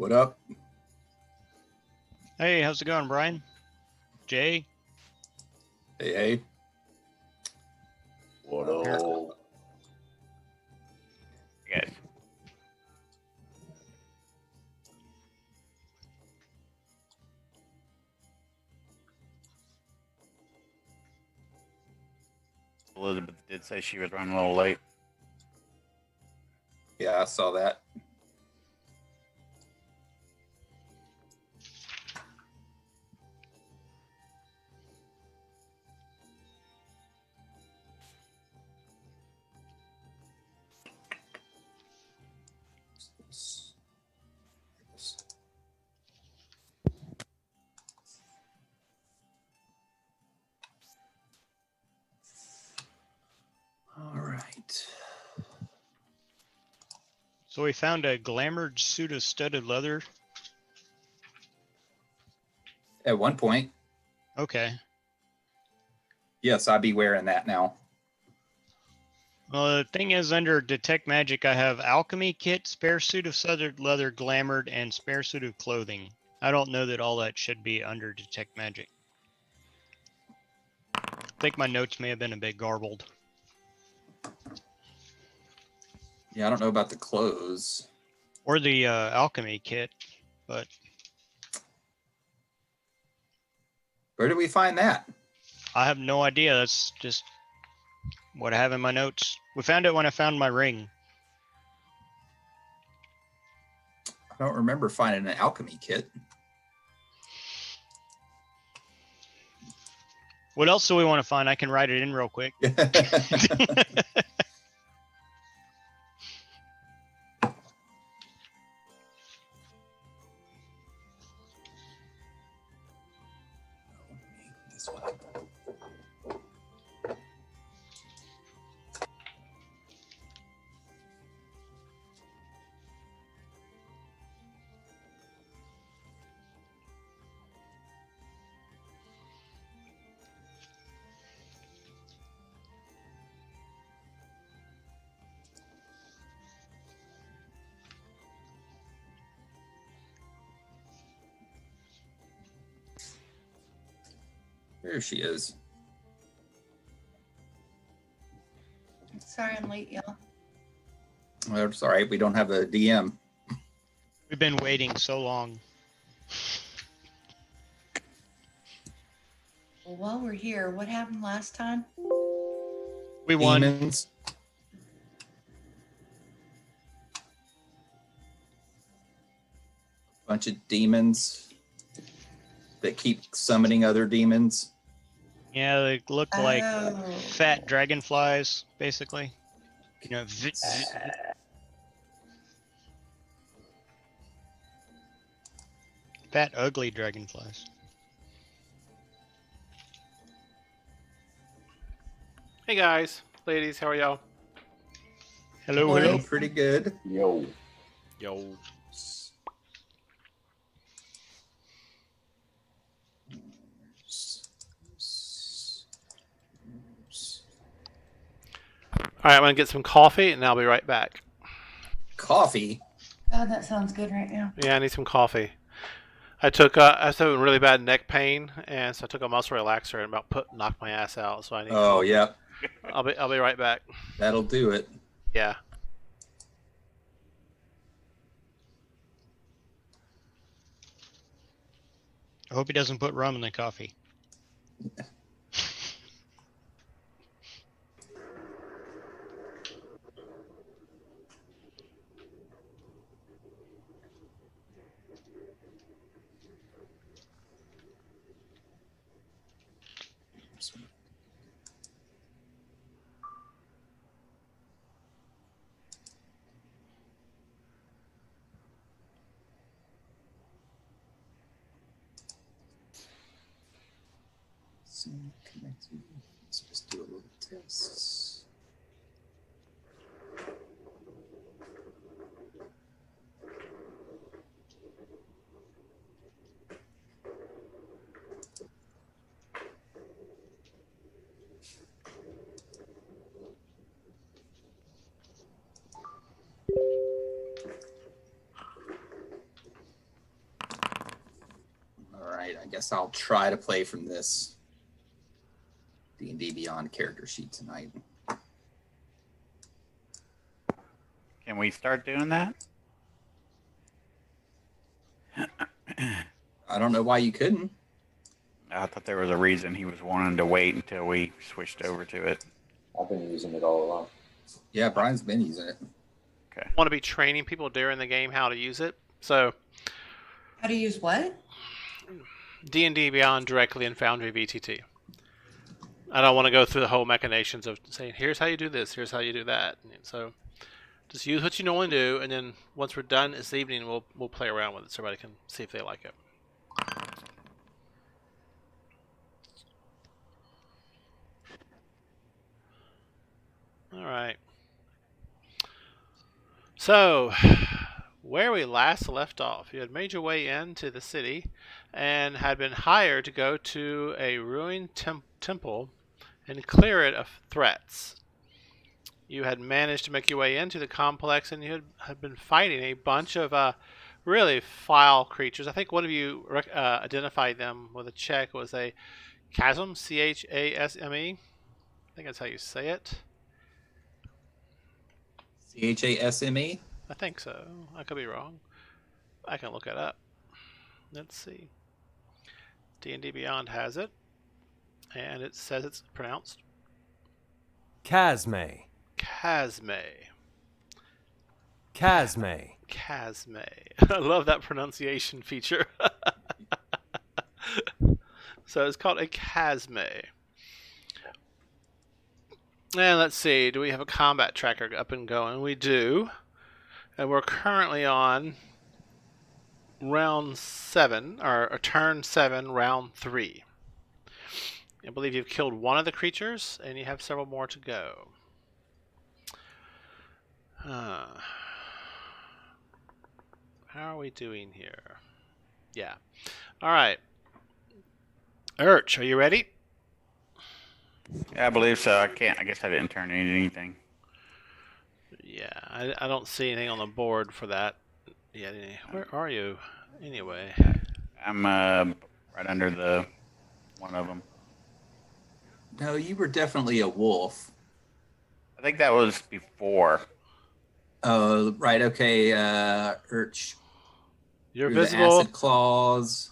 What up? Hey, how's it going, Brian? Jay? Hey. What up? Yes. Elizabeth did say she was running a little late. Yeah, I saw that. All right. So we found a glamored suit of studded leather. At one point, Okay. yes, I'd be wearing that now. Well, the thing is, under Detect Magic, I have Alchemy Kit, Spare Suit of Studded Leather Glamored, and Spare Suit of Clothing. I don't know that all that should be under Detect Magic. I think my notes may have been a bit garbled. Yeah, I don't know about the clothes. Or the Alchemy Kit, but... Where did we find that? I have no idea. That's just what I have in my notes. We found it when I found my ring. I don't remember finding an alchemy kit. What else do we want to find? I can write it in real quick. This one. There she is. Sorry I'm late, y'all. Well, it's all right. We don't have a DM. We've been waiting so long. Well, while we're here, what happened last time? We won. Demons. Bunch of demons that keep summoning other demons. Yeah, they look like Oh. fat dragonflies, basically. You know, fat, ugly dragonflies. Hey guys, ladies, how are y'all? Hello, Boy. hello. Pretty good. Yo. Yo. Alright, I'm gonna get some coffee and I'll be right back. Coffee. God, that sounds good right now. Yeah, I need some coffee. I was having really bad neck pain, and so I took a muscle relaxer and knocked my ass out. So I need. Oh, coffee. yep. I'll be right back. That'll do it. Yeah. I hope he doesn't put rum in the coffee. Let's just do a little test. guess I'll try to play from this D&D Beyond character sheet tonight. Can we start doing that? I don't know why you couldn't. I thought there was a reason he was wanting to wait until we switched over to it. I've been using it all along. Yeah, Brian's been using it. Okay. Want to be training people during the game how to use it. So How to use what? D&D Beyond directly in Foundry VTT. I don't want to go through the whole machinations of saying, here's how you do this, here's how you do that. And so just use what you normally do, and then once we're done this evening, we'll play around with it so everybody can see if they like it. All right. So, where we last left off, you had made your way into the city and had been hired to go to a ruined temple and clear it of threats. You had managed to make your way into the complex, and you had been fighting a bunch of really foul creatures. I think one of you identified them with a check. It was a chasm, C-H-A-S-M-E. I think that's how you say it. C-H-A-S-M-E? I think so. I could be wrong. I can look it up. Let's see. D&D Beyond has it, and it says it's pronounced Chasme. Chasme. Chasme. Chasme. I love that pronunciation feature. So it's called a chasme. And let's see, do we have a combat tracker up and going? We do. And we're currently on round 7, or turn 7, round 3. I believe you've killed one of the creatures, and you have several more to go. How are we doing here? Yeah. All right. Urch, are you ready? Yeah, I believe so. I guess I didn't turn in anything. Yeah, I don't see anything on the board for that yet. Where are you, anyway? I'm right under the one of them. No, you were definitely a wolf. I think that was before. Oh, right. Okay, Urch. You're Through the visible. acid claws.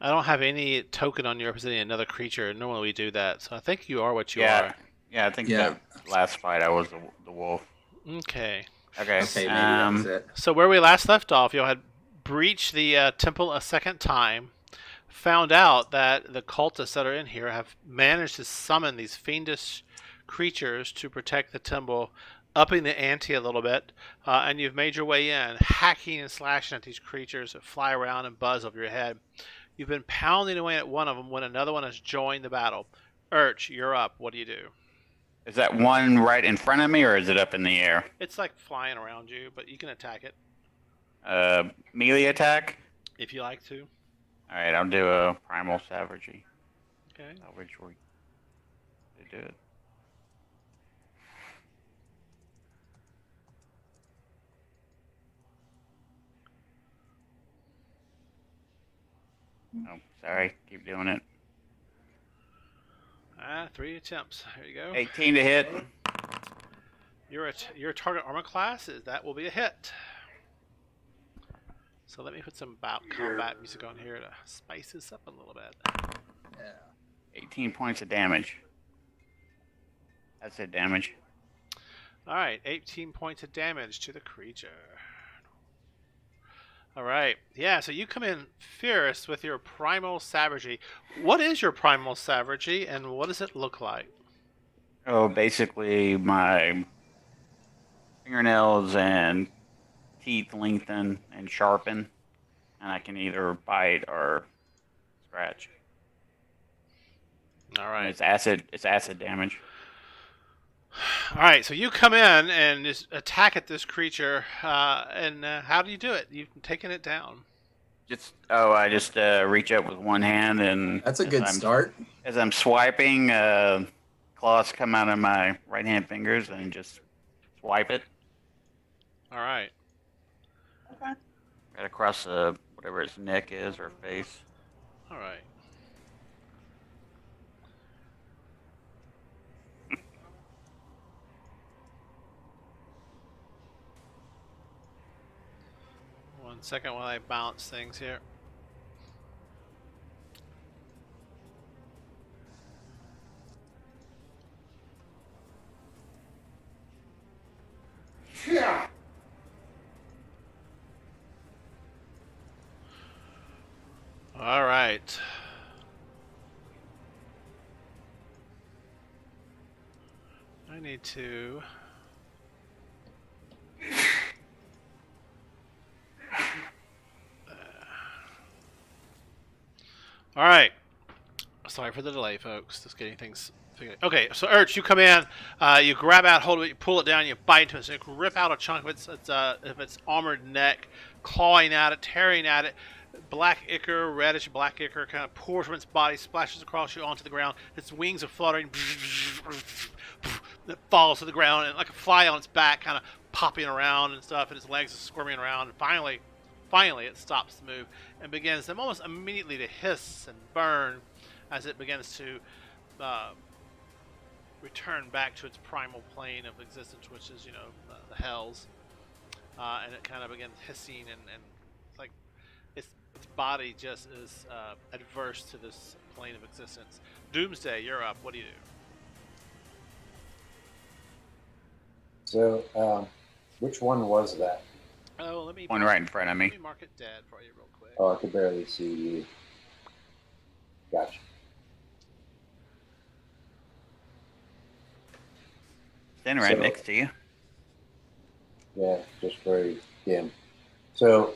I don't have any token on you representing another creature. Normally we do that, so I think you are what you Yeah. are. Yeah, I think Yeah. the last fight I was the wolf. Okay. Okay. Okay, maybe that was it. So where we last left off, you had breached the temple a second time, found out that the cultists that are in here have managed to summon these fiendish creatures to protect the temple, upping the ante a little bit, and you've made your way in, hacking and slashing at these creatures that fly around and buzz over your head. You've been pounding away at one of them when another one has joined the battle. Urch, you're up. What do you do? Is that one right in front of me, or is it up in the air? It's like flying around you, but you can attack it Melee attack? if you like to. Alright, I'll do a primal savagery. Okay. Which we do it. Oh, sorry. Keep doing it. 3 attempts. There you go. 18 to hit. Your target armor class that will be a hit. So let me put some combat music on here to spice this up a little bit. Yeah. 18 points of damage. That's it, damage. All right, 18 points of damage to the creature. All right, yeah. So you come in fierce with your primal savagery. What is your primal savagery, and what does it look like? Oh, basically my fingernails and teeth lengthen and sharpen, and I can either bite or scratch. All And right. it's acid damage. All right, so you come in and just attack at this creature, and how do you do it? You've taken it down. I just reach up with one hand, and That's a good start. As I'm swiping, claws come out of my right hand fingers and just swipe it All right. Okay. right across the whatever his neck is or face. All right. One second while I bounce things here. All right. I need to. All right. Sorry for the delay, folks. Just getting things figured. Okay, so Urch, you come in, you grab out hold of it, you pull it down, you bite into it, so you rip out a chunk of its armored neck, clawing at it, tearing at it. Black ichor, reddish black ichor, kind of pours from its body, splashes across you onto the ground. Its wings are fluttering. It falls to the ground, and like a fly on its back, kind of popping around and stuff, and its legs are squirming around. And finally, it stops to move and begins almost immediately to hiss and burn as it begins to return back to its primal plane of existence, which is, the hells. And it kind of begins hissing and like its body just is adverse to this plane of existence. Doomsday, you're up. What do you do? So, which one was that? Oh, let me. One right in front of me. Let me mark it dead for you real quick. Oh, I could barely see you. Gotcha. Standing right next to you. Yeah, just very dim. So,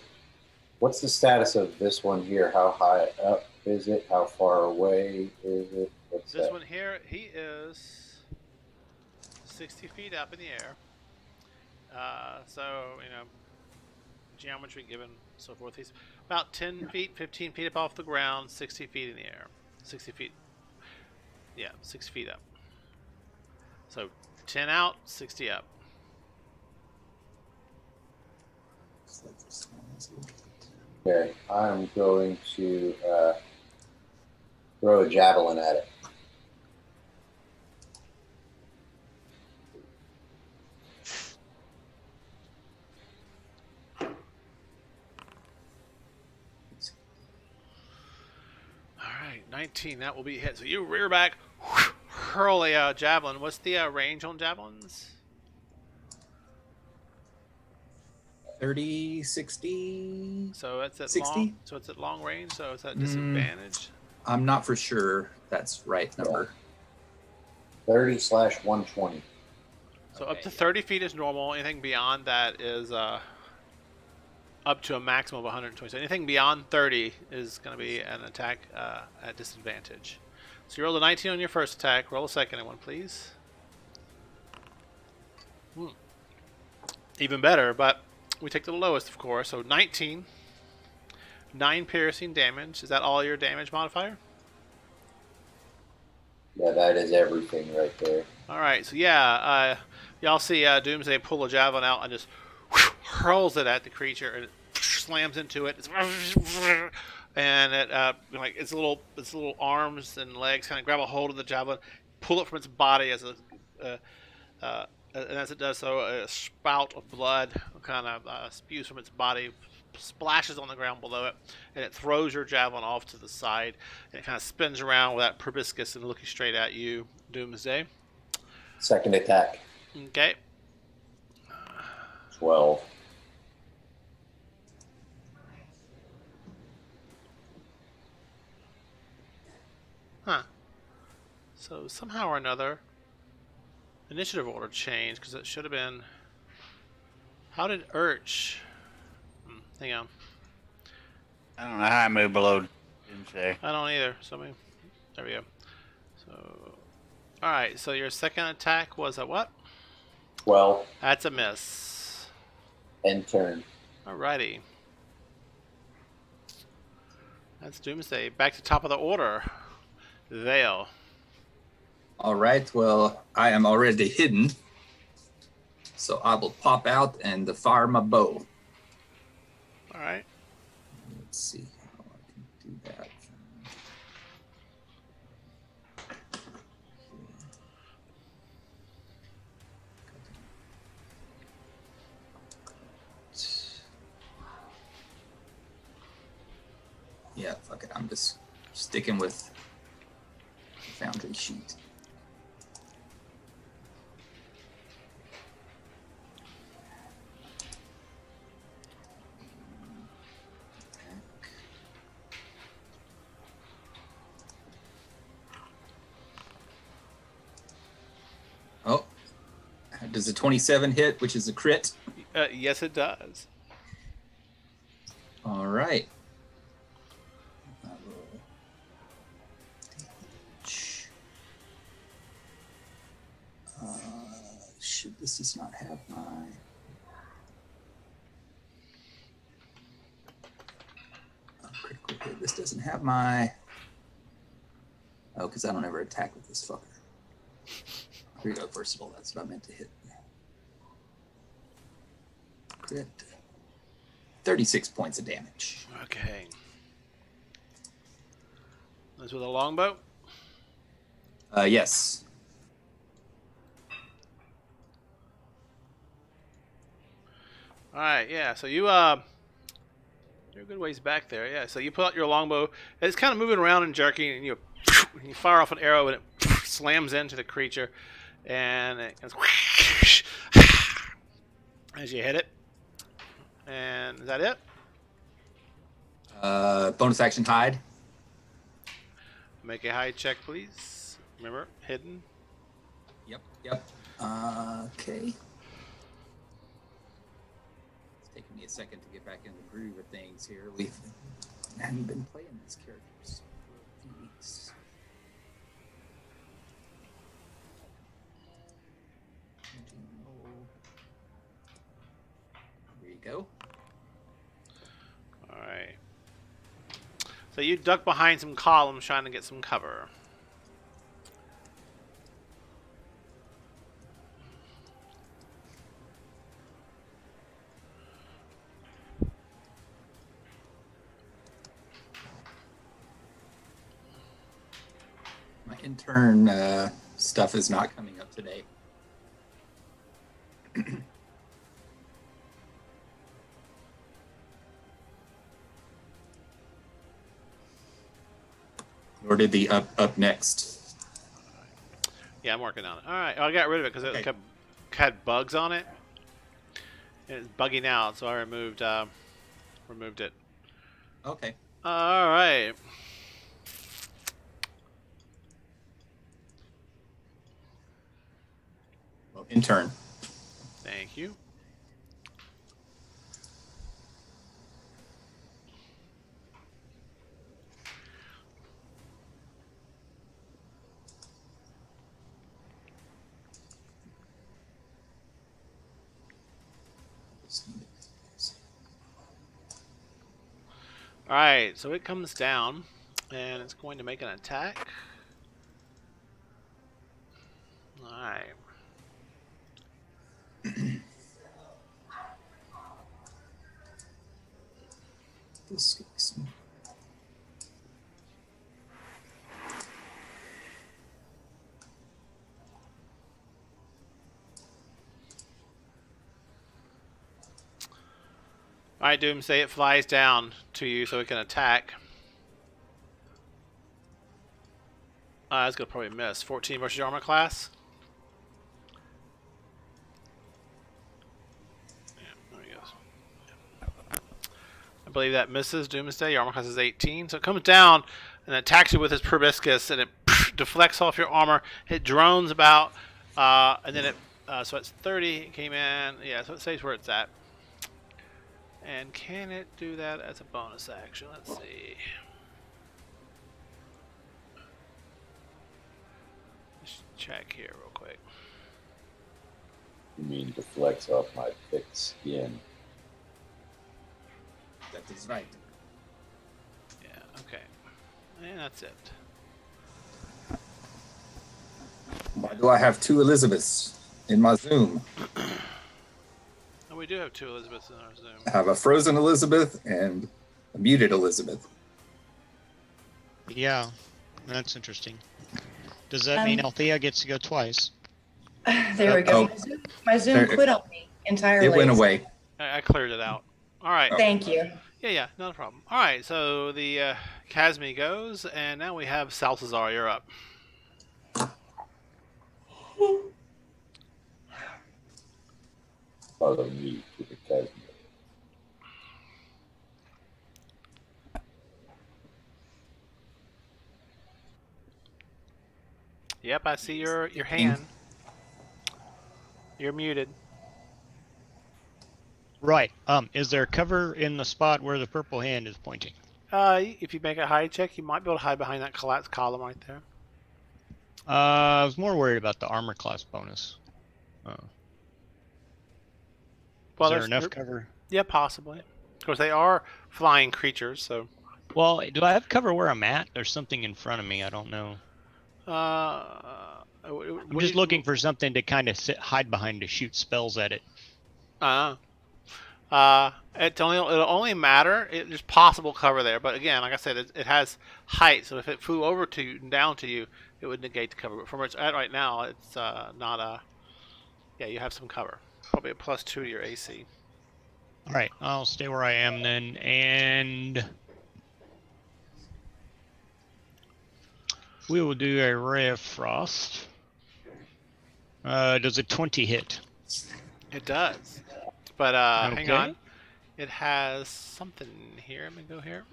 what's the status of this one here? How high up is it? How far away is it? What's This that? one here, he is 60 feet up in the air. So, geometry given, so forth. He's about 10 feet, 15 feet up off the ground, 60 feet in the air. 60 feet. Yeah, 6 feet up. So, 10 out, 60 up. Okay, I'm going to throw a javelin at it. Alright, 19, that will be a hit. So you rear back, hurl a javelin. What's the range on javelins? 30, 60. So it's at 60? long. So it's at long range. So it's at disadvantage. I'm not for sure that's right number. 30/120. So up to 30 feet is normal. Anything beyond that is up to a maximum of 120. So anything beyond 30 is going to be an attack at disadvantage. So you rolled a 19 on your first attack. Roll a second one, please. Even better, but we take the lowest, of course. So 19. 9 piercing damage. Is that all your damage modifier? Yeah, that is everything right there. Alright, so yeah, y'all see Doomsday pull a javelin out and just hurls it at the creature, and it slams into it. And it, like its little arms and legs kind of grab a hold of the javelin, pull it from its body and as it does so, a spout of blood kind of spews from its body, splashes on the ground below it, and it throws your javelin off to the side, and it kind of spins around with that proboscis and looking straight at you, Doomsday. Second attack. Okay. 12. Huh. So somehow or another, initiative order changed, because it should have been... How did Urch... hang on. I don't know how I moved below Doomsday. I don't either. So there we go. So, all right. So your second attack was a what? 12. That's a miss. End turn. Alrighty. That's Doomsday. Back to top of the order. Vale. All right. Well, I am already hidden, so I will pop out and fire my bow. All right. Let's see how I can do that. Yeah, fuck it. I'm just sticking with the Foundry sheet. Oh, does a 27 hit, which is a crit? Yes, it does. All right. Should this does not have my... critical hit. This doesn't have my... Oh, because I don't ever attack with this fucker. Here we go, first of all. That's what I meant to hit. Crit. 36 points of damage. Okay. That's with a longbow? Yes. Alright, yeah, so you're a good ways back there, yeah. So you pull out your longbow, and it's kind of moving around and jerking, and you fire off an arrow, and it slams into the creature, and it goes as you hit it. And is that it? Bonus action hide. Make a hide check, please. Remember, hidden. Yep. Okay. It's taking me a second to get back in the groove of things here. We haven't been playing these characters for a few weeks. There you go. Alright. So you duck behind some columns trying to get some cover. My intern stuff is not coming up today. Or did the up next? Yeah, I'm working on it. Alright, I got rid of it because it had bugs on it. It's bugging out, so I removed it. Okay. Alright. Well, intern. Thank you. Alright, so it comes down, and it's going to make an attack. Alright. This is... Alright, Doomsday, it flies down to you so it can attack. It's going to probably miss. 14 versus your armor class. Yeah, there he goes. I believe that misses Doomsday. Your armor class is 18. So it comes down and attacks you with its proboscis, and it deflects off your armor. It drones about, and then it, so it's 30. It came in. Yeah, so it stays where it's at. And can it do that as a bonus action? Let's see. Let's check here real quick. You mean deflects off my thick skin? That is right. Yeah, okay. And that's it. Why do I have two Elizabeths in my Zoom? And we do have two Elizabeths in our Zoom. I have a frozen Elizabeth and A muted Elizabeth. Yeah, that's interesting. Does that mean Althea gets to go twice? There we go. Oh. My Zoom There- quit on me entirely. It went away. I cleared it out. All right. Thank you. Yeah, not a problem. All right, so the Casmi goes, and now we have Salazar. You're up. Follow me to the Casmi. Yep, I see your hand. You're muted. Right. Is there cover in the spot where the purple hand is pointing? If you make a hide check, you might be able to hide behind that collapsed column right there. I was more worried about the armor class bonus. Well, is there enough cover? Yeah, possibly. Of course, they are flying creatures, so. Well, do I have cover where I'm at? There's something in front of me. I don't know. I'm just looking for something to kind of hide behind to shoot spells at it. It'll only matter. There's possible cover there, but again, like I said, it has height. So if it flew over to you and down to you, it would negate the cover. But from where it's at right now, it's not a. Yeah, you have some cover. Probably a +2 to your AC. All right, I'll stay where I am then, and we will do a Ray of Frost. Does a 20 hit? It does. But Okay. hang on. It has something here. Let me go here.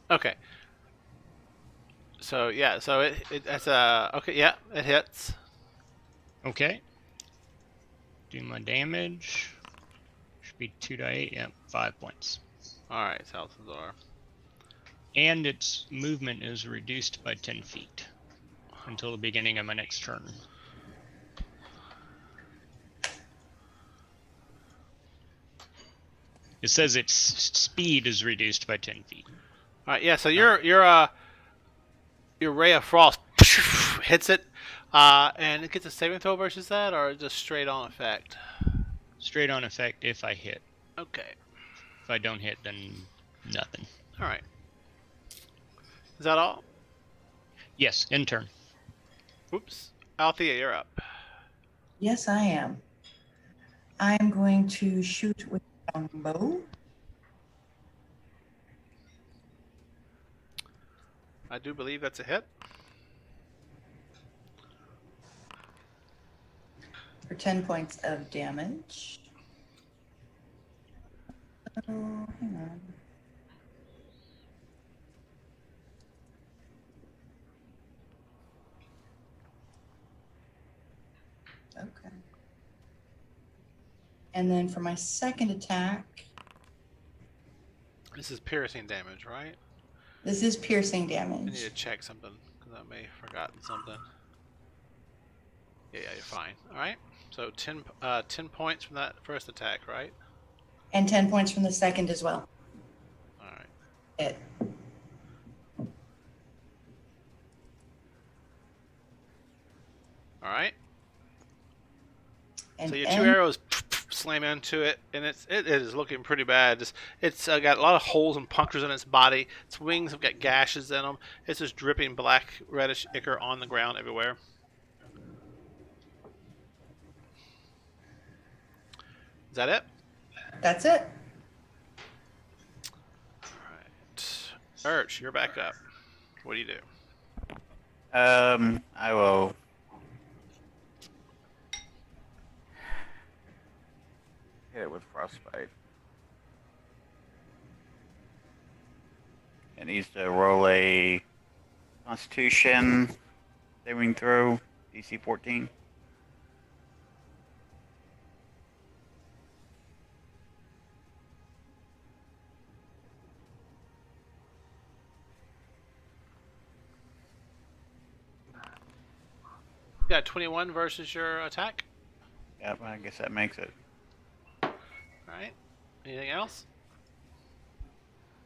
Okay. So yeah, so that's okay, yeah, it hits. Okay. Do my damage. Should be 2 to 8. Yep, 5 points. Alright, Salazar. And its movement is reduced by 10 feet until the beginning of my next turn. It says its speed is reduced by 10 feet. Alright, yeah, so your Ray of Frost hits it, and it gets a saving throw versus that, or just straight on effect? Straight on effect if I hit. Okay. If I don't hit, then nothing. Alright. Is that all? Yes, in turn. Oops. Althea, you're up. Yes, I am. I'm going to shoot with a bow. I do believe that's a hit. For 10 points of damage. Oh, hang on. Okay. And then for my second attack, This is piercing damage, right? this is piercing I need damage. to check something, because I may have forgotten something. Yeah, you're fine. Alright. So 10 points from that first attack, right? And 10 points from the second as well. Alright. Hit. Alright. And So your end- two arrows slam into it, and it is looking pretty bad. It's got a lot of holes and punctures in its body. Its wings have got gashes in them. It's just dripping black, reddish ichor on the ground everywhere. Is that it? That's it. Alright. Urch, you're back up. What do you do? I will. Hit it with frostbite. It needs to roll a Constitution saving throw, DC 14. You got 21 versus your attack. Yep, I guess that makes it. Alright. Anything else?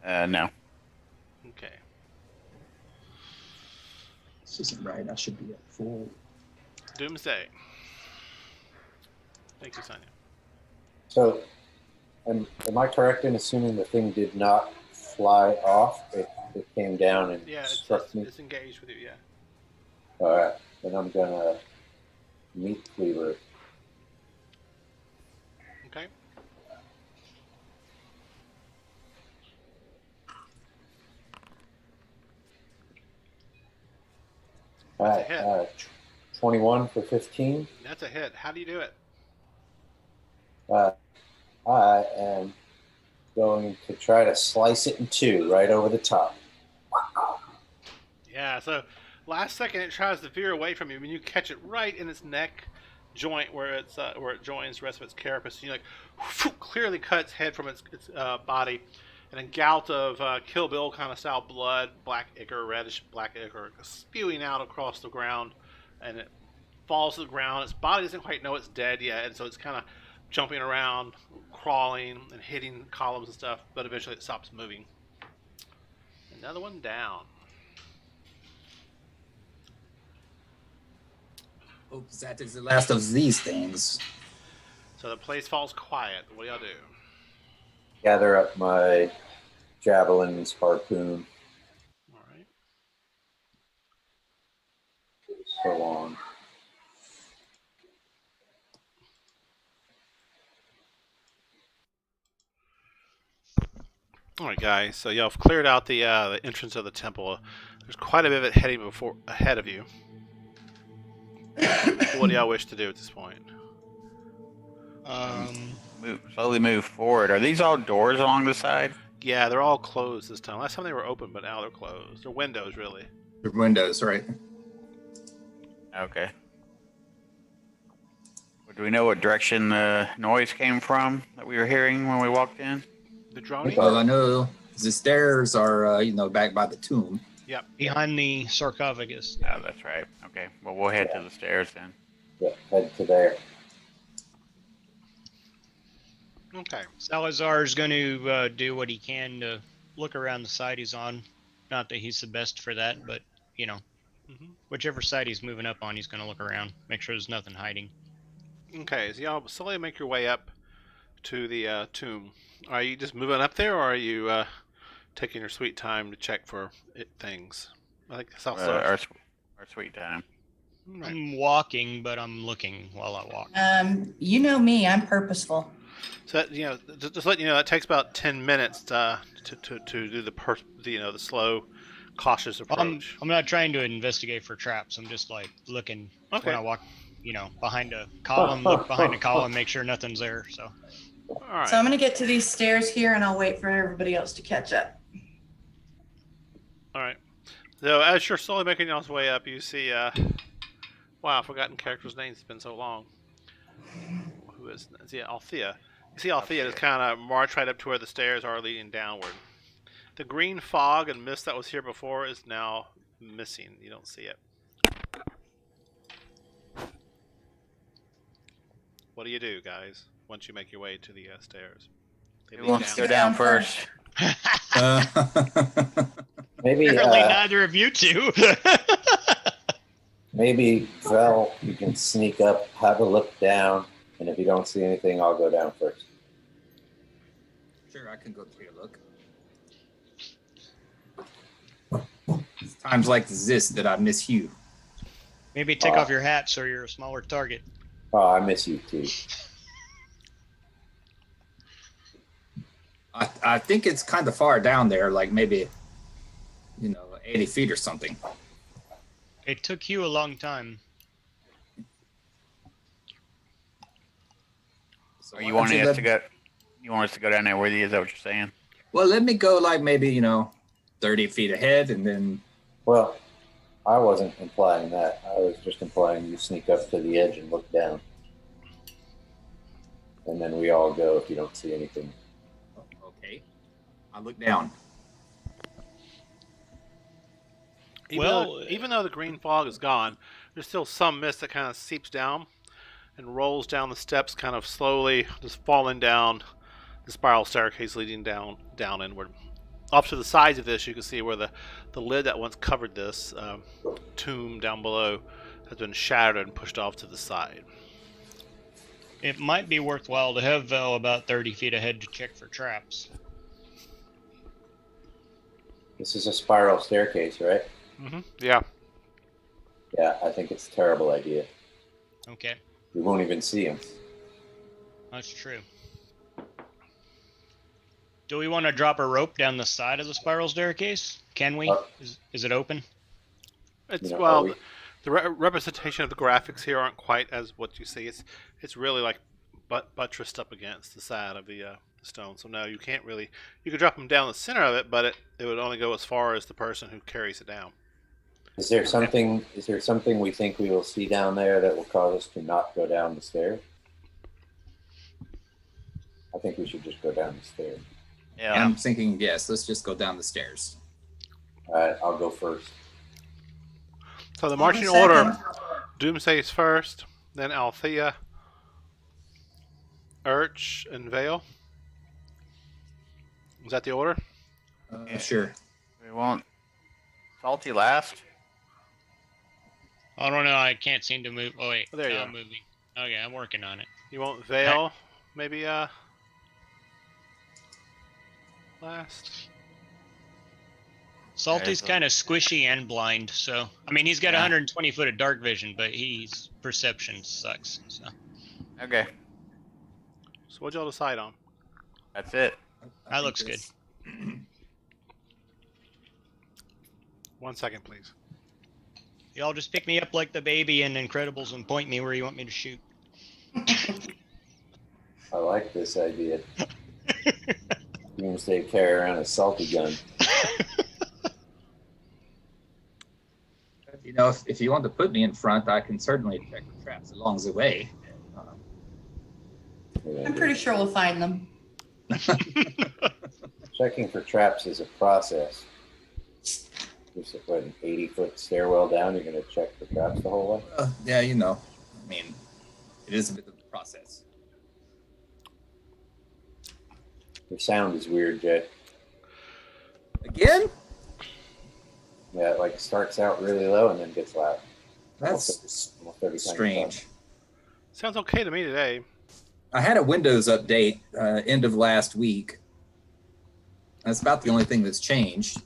No. Okay. This isn't right. I should be at full. Doomsday. Thank you, Sonia. So, am I correct in assuming the thing did not fly off? It came down and Yeah, struck me? it's engaged with you, yeah. All right. Then I'm going to meat cleaver it. Okay. All That's a right. hit. 21 for 15. That's a hit. How do you do it? I am going to try to slice it in two right over the top. Yeah, so last second it tries to veer away from you. When you catch it right in its neck joint where it joins the rest of its carapace, you clearly cut its head from its body, and a gout of Kill Bill kind of style blood, black ichor, reddish black ichor, spewing out across the ground, and it falls to the ground. Its body doesn't quite know it's dead yet, and so it's kind of jumping around, crawling, and hitting columns and stuff, but eventually it stops moving. Another one down. Hope that is the last of these things. So the place falls quiet. What do y'all do? Gather up my javelins, harpoon, All right. so on. All right, guys. So y'all have cleared out the entrance of the temple. There's quite a bit of it heading ahead of you. What do y'all wish to do at this point? Slowly move forward. Are these all doors along the side? Yeah, they're all closed this time. Last time they were open, but now they're closed. They're windows, really. The windows, right? Okay. Do we know what direction the noise came from that we were hearing when we walked in? The droning? Well, I know the stairs are, back by the tomb. Yep. Behind the sarcophagus. Oh, that's right. Okay. Well, we'll head to the stairs then. Yeah, head to there. Okay. Salazar is going to do what he can to look around the side he's on. Not that he's the best for that, but, whichever side he's moving up on, he's going to look around. Make sure there's nothing hiding. Okay, so y'all slowly make your way up to the tomb. Are you just moving up there, or are you taking your sweet time to check for things? I think that's also Our sweet time. Right. I'm walking, but I'm looking while I walk. You know me, I'm purposeful. So that, just letting you know, that takes about 10 minutes to do the slow, cautious approach. I'm not trying to investigate for traps. I'm just like looking Okay. when I walk, behind a column, look behind a column, make sure nothing's there. So All right. So I'm going to get to these stairs here and I'll wait for everybody else to catch up. All right. So as you're slowly making your way up, you see, wow, I've forgotten character's names. It's been so long. Who is that? Yeah, Althea. You see Althea just kind of march right up to where the stairs are leading downward. The green fog and mist that was here before is now missing. You don't see it. What do you do, guys, once you make your way to the stairs? They Who lead wants to go down. down first? Maybe, apparently neither of you two. maybe, Vel, you can sneak up, have a look down, and if you don't see anything, I'll go down first. Sure, I can go take a look. It's times like this that I miss you. Maybe take off your hat so you're a smaller target. Oh, I miss you too. I think it's kind of far down there, like maybe, 80 feet or something. It took you a long time. So Or why you don't want us let- to go? You want us to go down there with you? Is that what you're saying? Well, let me go like maybe, 30 feet ahead and then. Well, I wasn't implying that. I was just implying you sneak up to the edge and look down. And then we all go if you don't see anything. Okay. I look down. Even though the green fog is gone, there's still some mist that kind of seeps down and rolls down the steps, kind of slowly, just falling down the spiral staircase leading down inward. off to the sides of this, you can see where the lid that once covered this tomb down below has been shattered and pushed off to the side. It might be worthwhile to have Vel about 30 feet ahead to check for traps. This is a spiral staircase, right? Mm-hmm. Yeah. Yeah, I think it's a terrible idea. Okay, We won't even see him. that's true. Do we want to drop a rope down the side of the spiral staircase? Can we? Is it open? It's You know, well, we- the representation of the graphics here aren't quite as what you see. It's really like buttressed up against the side of the stone. So no, you can't really. You could drop them down the center of it, but it would only go as far as the person who carries it down. Is there something? Is there something we think we will see down there that will cause us to not go down the stairs? I think we should just go down the stairs. Yeah. I'm thinking, yes, let's just go down the stairs. All right, I'll go first. So the I'll marching go order: second. Doomsday's first, then Althea, Urch, and Vale. Is that the order? Sure. We want Salty last. I don't know. I can't seem to move. Oh wait, Oh, there you now are. I'm moving. Okay, I'm working on it. You want Vale, maybe last? Salty's so- kind of squishy and blind, so I mean he's got Yeah. 120 foot of dark vision, but his perception sucks. So Okay, So what'd y'all decide on? that's it. that looks good. 1 second, please. Y'all just pick me up like the baby in Incredibles and point me where you want me to shoot. I like this idea. Doomsday carry around a salty gun. You know, if you want to put me in front, I can certainly check the traps along the way. I'm pretty sure we'll find them. Checking for traps is a process. Just what, an 80-foot stairwell down, you're going to check for traps the whole way? Yeah, you know, I mean, it is a bit of a process. Your sound is weird, Jay. Again? Yeah, it like starts out really low and then gets loud. That's Almost every time you strange. talk. Sounds okay to me today. I had a Windows update end of last week. That's about the only thing that's changed.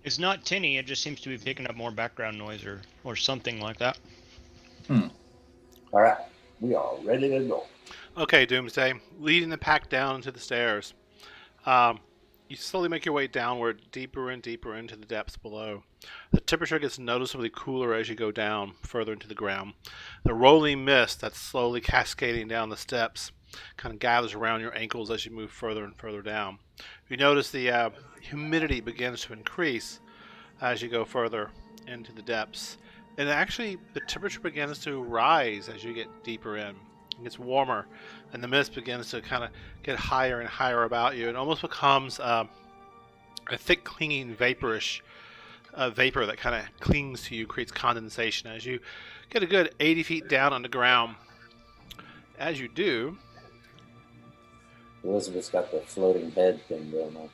It's not tinny. It just seems to be picking up more background noise or something like that. All right, we are ready to go. Okay, Doomsday, leading the pack down into the stairs. You slowly make your way downward, deeper and deeper into the depths below. The temperature gets noticeably cooler as you go down further into the ground. The rolling mist that's slowly cascading down the steps kind of gathers around your ankles as you move further and further down. You notice the humidity begins to increase as you go further into the depths. And actually, the temperature begins to rise as you get deeper in. It gets warmer, and the mist begins to kind of get higher and higher about you. It almost becomes a thick, clinging, vaporish vapor that kind of clings to you, creates condensation as you get a good 80 feet down on the ground. As you do, Elizabeth's got the floating head thing going on.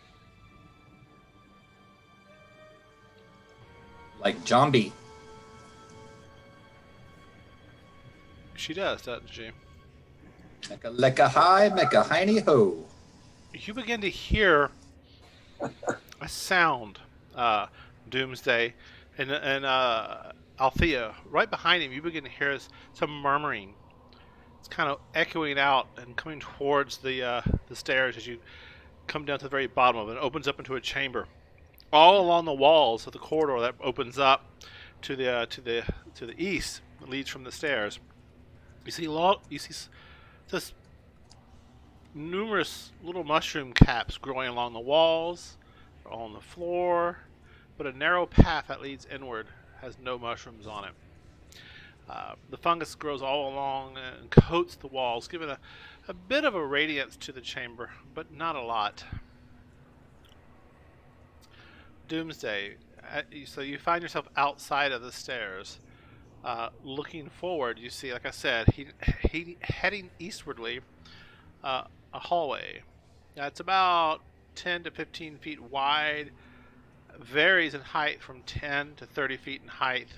Like Zombie. she does, doesn't she? Make a high, make a hiney ho. You begin to hear a sound, Doomsday, and Althea. Right behind him, you begin to hear some murmuring. It's kind of echoing out and coming towards the stairs as you come down to the very bottom of it. It opens up into a chamber. All along the walls of the corridor that opens up to the east, that leads from the stairs. You see just numerous little mushroom caps growing along the walls, or on the floor, but a narrow path that leads inward has no mushrooms on it. The fungus grows all along and coats the walls, giving a bit of a radiance to the chamber, but not a lot. Doomsday, so you find yourself outside of the stairs. Looking forward, you see, like I said, he heading eastwardly, a hallway. Now, it's about 10 to 15 feet wide, varies in height from 10 to 30 feet in height.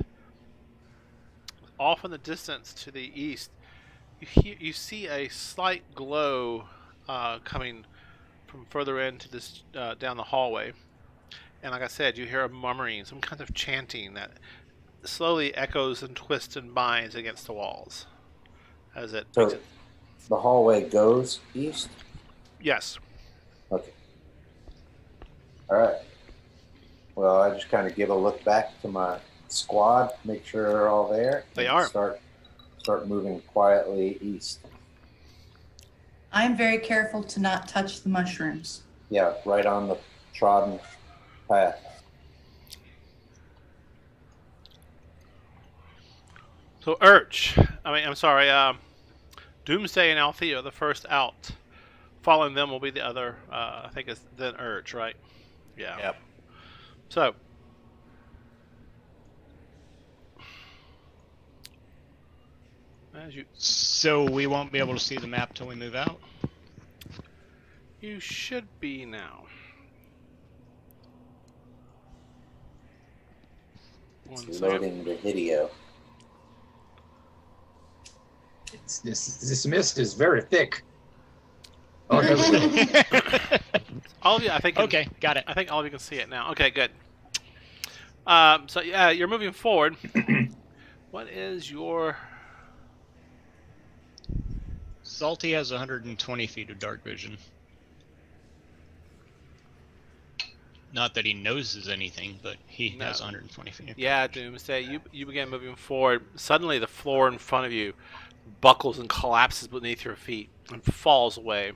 Off in the distance to the east, you see a slight glow coming from further into this down the hallway. And like I said, you hear a murmuring, some kind of chanting that slowly echoes and twists and binds against the walls. As it So the hallway goes east? Yes. Okay. All right. Well, I just kind of give a look back to my squad, make sure they're all there. They and are. Start moving quietly east. I'm very careful to not touch the mushrooms. Yeah, right on the trodden path. So Doomsday and Althea are the first out. Following them will be the other, I think it's then Urge, right? Yeah. Yep. So, So we won't be able to see the map till we move out. you should be now. One It's second. loading the video. This mist is very thick. Oh, there we go. All of you, I think. Okay, got it. I think all of you can see it now. Okay, good. So yeah, you're moving forward. What is your? Salty has 120 feet of dark vision. Not that he knows anything, but he No. has 120 feet. Yeah, Doomsday. You begin moving forward. Suddenly, the floor in front of you buckles and collapses beneath your feet and falls away.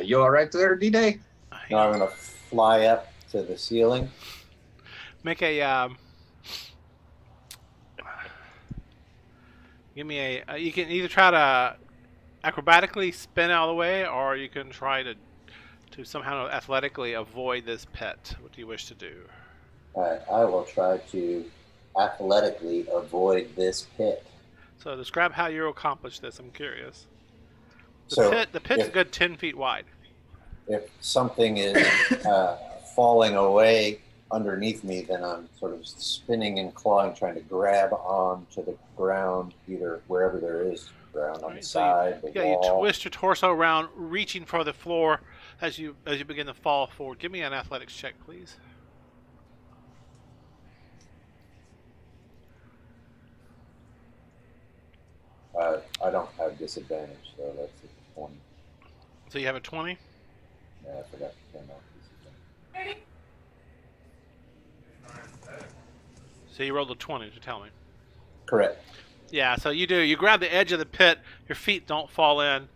You all right there, D-Day? Now I'm going to fly up to the ceiling. Make a. Give me a. You can either try to acrobatically spin out of the way, or you can try to somehow athletically avoid this pet. What do you wish to do? I will try to athletically avoid this pit. So describe how you accomplish this. I'm curious. So The pit's a if- good 10 feet wide. If something is falling away underneath me, then I'm sort of spinning and clawing, trying to grab onto the ground, either wherever there is ground, on the Right, side, the You wall. twist your torso around, reaching for the floor as you begin to fall forward. Give me an athletics check, please. I don't have disadvantage, so that's a 20. So you have a 20. Yeah, I forgot to turn off disadvantage. So you rolled a 20 to tell me. Correct. Yeah, so you do. You grab the edge of the pit. Your feet don't fall in.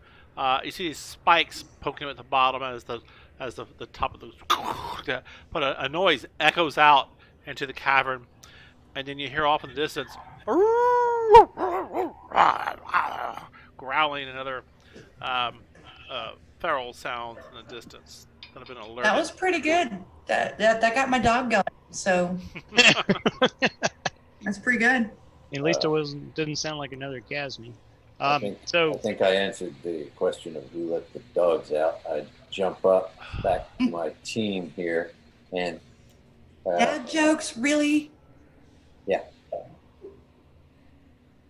You see these spikes poking at the bottom as the top of the. But a noise echoes out into the cavern, and then you hear off in the distance growling and other feral sounds in the distance that have been alerted. That was pretty good. That got my dog going. So that's pretty good. At least it didn't sound like another Gasme. I think I answered the question of who let the dogs out. I jump up back to my team here, and Dad jokes, really?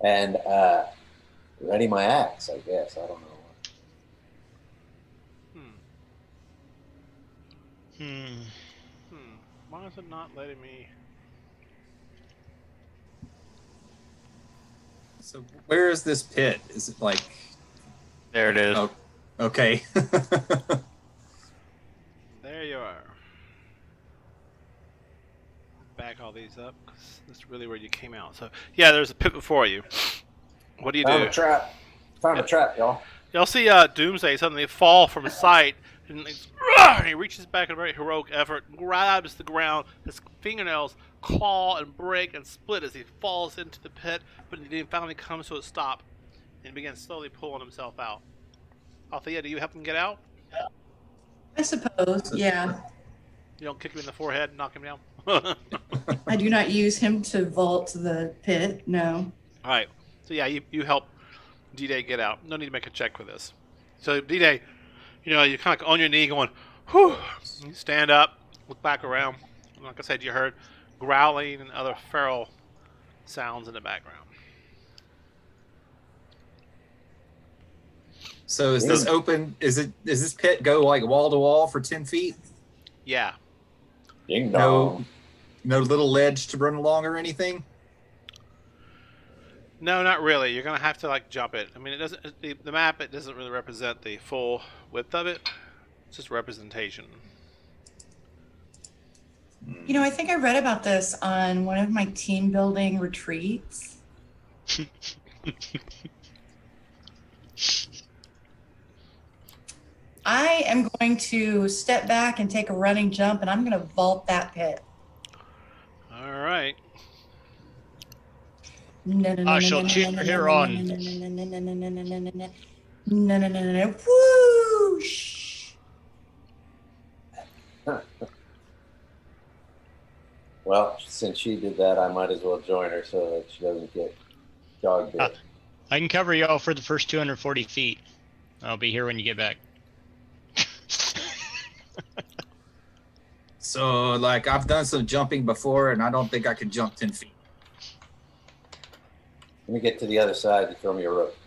and ready my axe. I guess I don't know. Why is it not letting me? So where is this pit? Is it like... There it is. Oh, okay. There you are. Back all these up, because that's really where you came out. So, yeah, there's a pit before you. What do you Found do? a trap. Found a trap, y'all. Y'all see Doomsday suddenly fall from sight, and he reaches back in a very heroic effort, grabs the ground, his fingernails claw and break and split as he falls into the pit, but he finally comes to a stop and begins slowly pulling himself out. Althea, do you help him get out? I suppose, yeah. You don't kick him in the forehead and knock him down? I do not use him to vault the pit, no. All right. So yeah, you help D-Day, get out. No need to make a check for this. So D-Day, you're kind of like on your knee going, whew. You stand up, look back around. Like I said, you heard growling and other feral sounds in the background. So is this open? Does this pit go like wall to wall for 10 feet? Yeah. Ding dong. No little ledge to run along or anything? No, not really. You're gonna have to like jump it. I mean, it doesn't. The map, it doesn't really represent the full width of it. It's just representation. I think I read about this on one of my team building retreats. I am going to step back and take a running jump, and I'm going to vault that pit. All right. I shall cheer her on. No. Whoosh. Well, since she did that, I might as well join her so that she doesn't get dog bit. I can cover y'all for the first 240 feet. I'll be here when you get back. So, like, I've done some jumping before, and I don't think I could jump 10 feet. Let me get to the other side. You throw me a rope.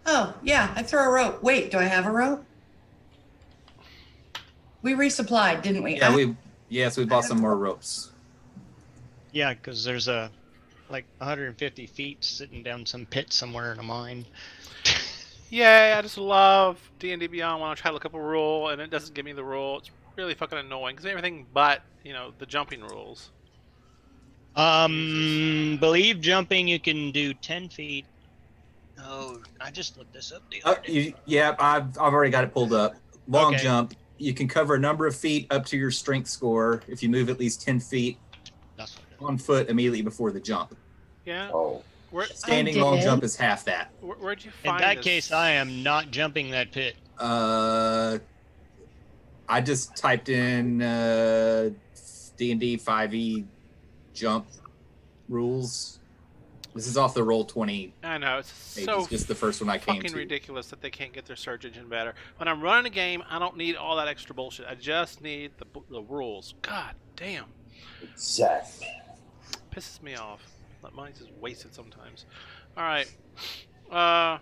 Oh, yeah, I throw a rope. Wait, do I have a rope? We resupplied, didn't we? Yeah, we bought some more ropes. Yeah, because there's like 150 feet sitting down some pit somewhere in a mine. Yeah, I just love D&D Beyond when I try to look up a rule and it doesn't give me the rule. It's really fucking annoying because everything but the jumping rules. Believe jumping you can do 10 feet. Oh, I just looked this up the other day. Yeah, I've already got it pulled up. Long Okay. jump. You can cover a number of feet up to your strength score if you move at least 10 feet That's what it is. on foot immediately before the jump. Yeah. Oh, Standing I long did. jump is half that. Where'd you In find that this? case, I am not jumping that pit. I just typed in D&D 5e jump rules. This is off the Roll20 I know, it's page. so It's just the first one I came fucking to. ridiculous that they can't get their search engine better. When I'm running a game, I don't need all that extra bullshit. I just need the rules. God damn. exactly. Pisses me off. That money's just wasted sometimes. Alright. Try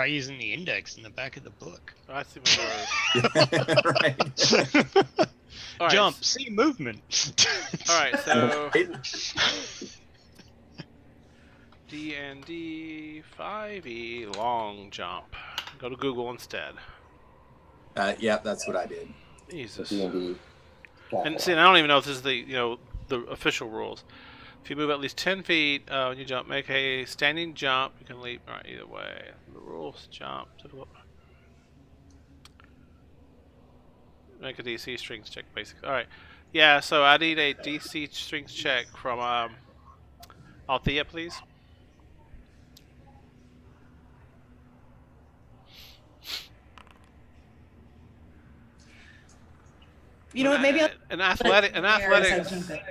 using the index in the back of the book. I see my word. Right. Alright. Jump, see movement. Alright, so D&D 5e long jump. Go to Google instead. Yeah, that's what I did. Jesus. D&D. And see, I don't even know if this is the official rules. If you move at least 10 feet when you jump, make a standing jump. You can leap. All right, either way. The rules: jump. Make a DC strength check, basically. All right. Yeah. So I need a DC strength check from Althea, please. You know what? Maybe I'll An athletics. jump it.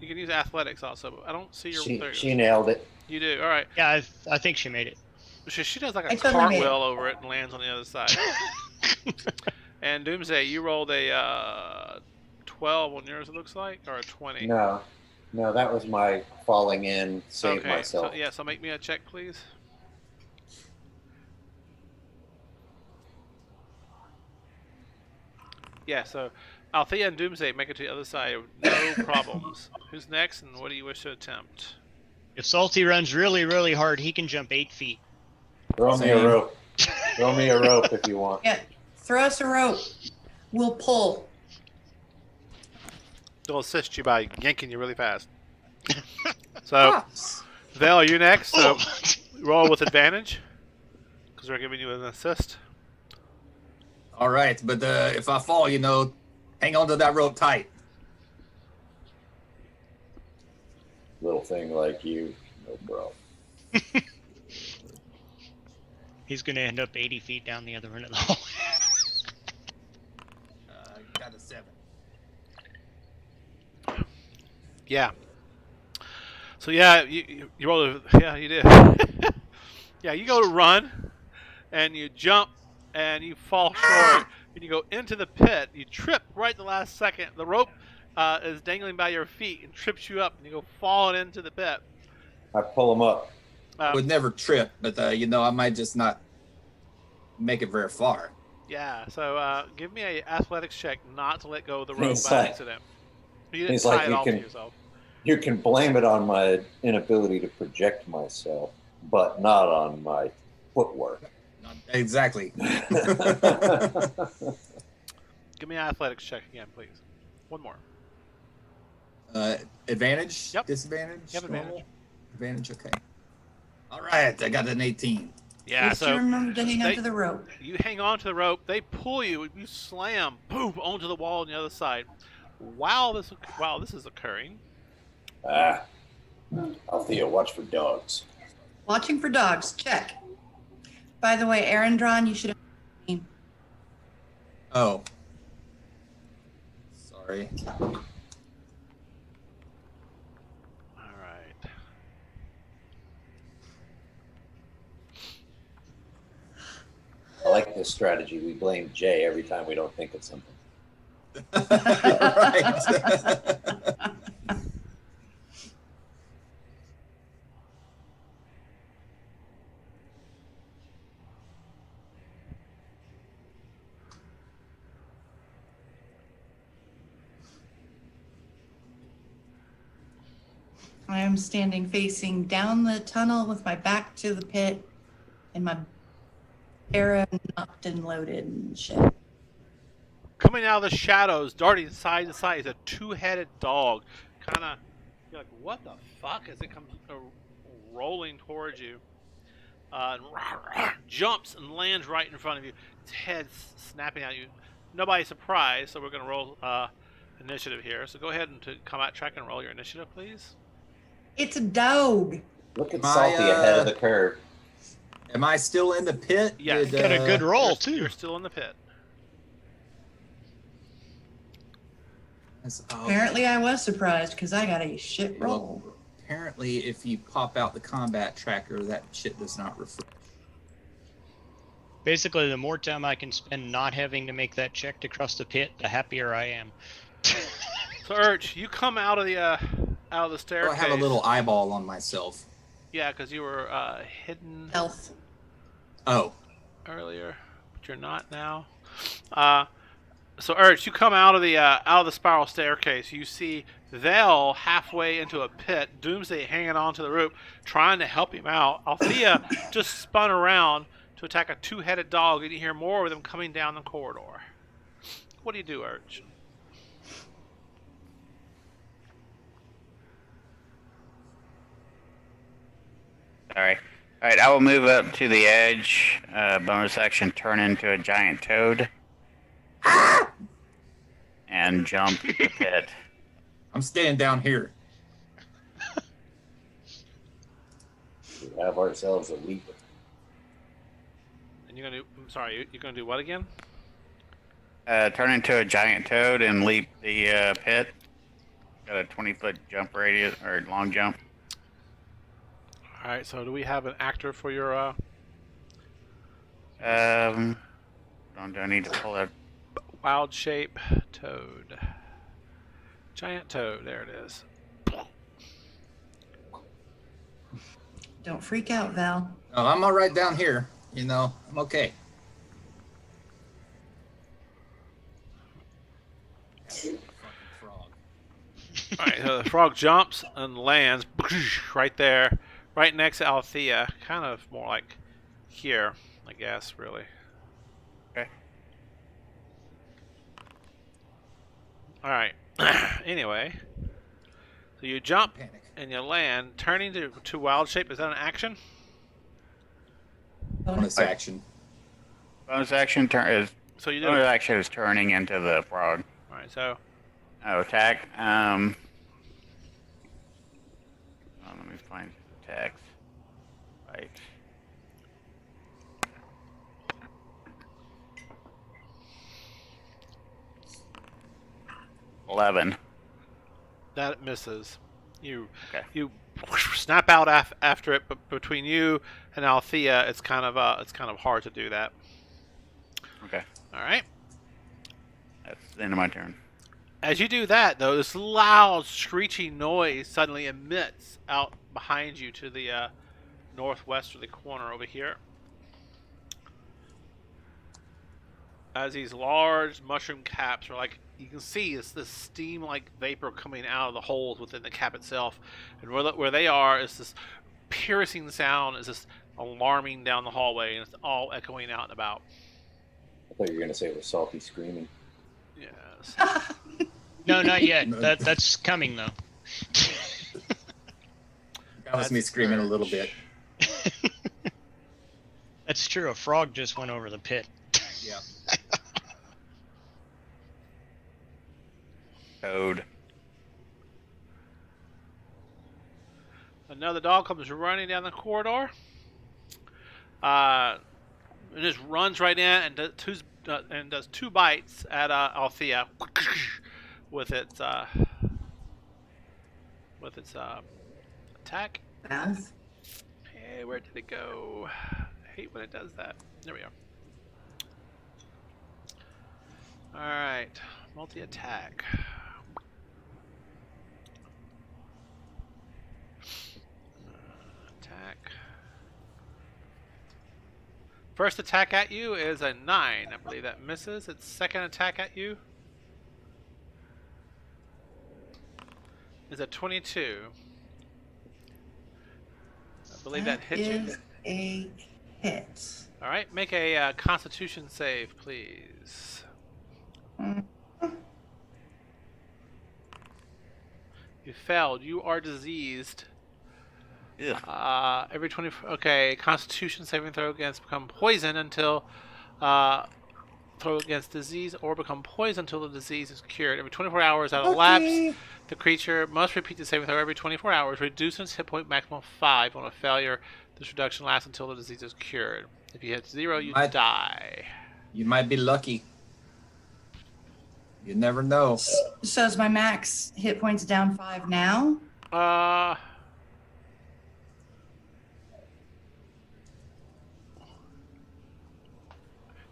You can use athletics also. But I don't see your. there it She goes. nailed it. You do. All right. Yeah, I think she made it. She does like I a totally made it. cartwheel over it and lands on the other side. And Doomsday, you rolled a 12 on yours, it looks like, or a 20. No, that was my falling in, save okay, myself. so make me a check, please. Yeah, so Althea and Doomsday make it to the other side, no problems. Who's next, and what do you wish to attempt? If Salty runs really, really hard, he can jump 8 feet. Throw me a rope. Throw me a rope if you want. Yeah, throw us a rope. We'll pull. They'll assist you by yanking you really fast. So, Val, you're next. So, roll with advantage because we're giving you an assist. All right, but if I fall, hang on to that rope tight. Little thing like you, no problem. He's going to end up 80 feet down the other end of the hall. Got a 7. Yeah. So yeah, you rolled. Yeah, you did. Yeah, you go to run, and you jump, and you fall short, and you go into the pit. You trip right the last second. The rope is dangling by your feet and trips you up, and you go falling into the pit. I pull him up. I would never trip, but I might just not make it very far. Yeah, so give me a athletics check not to let go of the rope He's by like- accident. You didn't he's tie like, it you off can- to yourself. You can blame it on my inability to project myself, but not on my footwork. Exactly. Give me an athletics check again, please. One more. Advantage? Yep. Disadvantage? You have advantage. Normal? Advantage, okay. All right, I got an 18. Yeah, Just so remember to hang they- onto the rope. you hang on to the rope. They pull you. You slam, boom, onto the wall on the other side. While this is occurring, Althea, watch for dogs. Watching for dogs. Check. By the way, Arendron, you should have. Oh. Sorry. all right. I like this strategy. We blame Jay every time we don't think of something. Right. I am standing facing down the tunnel with my back to the pit and my arrow knocked and loaded and shit. Coming out of the shadows, darting side to side, is a two-headed dog. Kind of, you're like, what the fuck? As it comes rolling towards you, and jumps and lands right in front of you. Its head snapping at you. Nobody's surprised, so we're going to roll initiative here. So go ahead and to combat track and roll your initiative, please. It's a dog. Look at Am I, Salty ahead of the curve. Am I still in the pit? Yes. Got a good roll You're too. still in the pit. Apparently I was surprised because I got a shit Well, roll. apparently, if you pop out the combat tracker, that shit does not refresh. Basically, the more time I can spend not having to make that check to cross the pit, the happier I am. So Urch, you come out of the So staircase. I have a little eyeball on myself. Yeah, because you were hidden Health. Oh. earlier, but you're not now. So Urch, you come out of the spiral staircase. You see Vel halfway into a pit, Doomsday hanging onto the rope, trying to help him out. Althea just spun around to attack a two-headed dog, and you hear more of them coming down the corridor. What do you do, Urch? Alright. Alright, I will move up to the edge. Bonus action, turn into a giant toad. And jump the pit. I'm staying down here. We have ourselves a leap. And you're gonna do what again? Turn into a giant toad and leap the pit. Got a 20-foot jump radius, or long jump. All right. So do we have an actor for your? Do I need to pull it? Wild shape toad. Giant toad, there it is. Don't freak out, Val. Oh, I'm all right down here. I'm okay. Alright, so the frog jumps and lands right there, right next to Althea. Kind of more like here, I guess, really. Okay. Alright. Anyway. So you jump Panic. and you land, turning to wild shape. Is that an action? Bonus action. Bonus action So you do bonus it. action is turning into the frog. Alright, so Oh, attack. Let me find attacks. Right. $11. that misses. You Okay. you snap out after it, but between you and Althea, it's kind of hard to do that. Okay. All right. That's the end of my turn. As you do that, though, this loud screeching noise suddenly emits out behind you to the northwesterly corner over here. As these large mushroom caps are like, you can see it's this steam-like vapor coming out of the holes within the cap itself, and where they are is this piercing sound, is this alarming down the hallway, and it's all echoing out and about. I thought you were going to say it was Salty screaming. Yes. No, not yet. That's coming though. That was me screaming a little bit. That's true. A frog just went over the pit. Yeah. Toad. Another dog comes running down the corridor. It just runs right in and does two bites at Althea with its attack. Mouth. Hey, where did it go? I hate when it does that. There we are. All right, multi-attack. Attack. First attack at you is a 9. I believe that misses. Its second attack at you is a 22. I believe that hits you. Is a hit. All right, make a Constitution save, please. You failed. You are diseased. Ugh. Every 20. Okay, Constitution saving throw against become poison until throw against disease or become poison until the disease is cured. Every 24 hours out of lapse, the creature must repeat the saving throw every 24 hours, reducing its hit point maximum 5. On a failure, this reduction lasts until the disease is cured. If you hit 0, you die. You might be lucky. You never know. So is my max hit points down 5 now?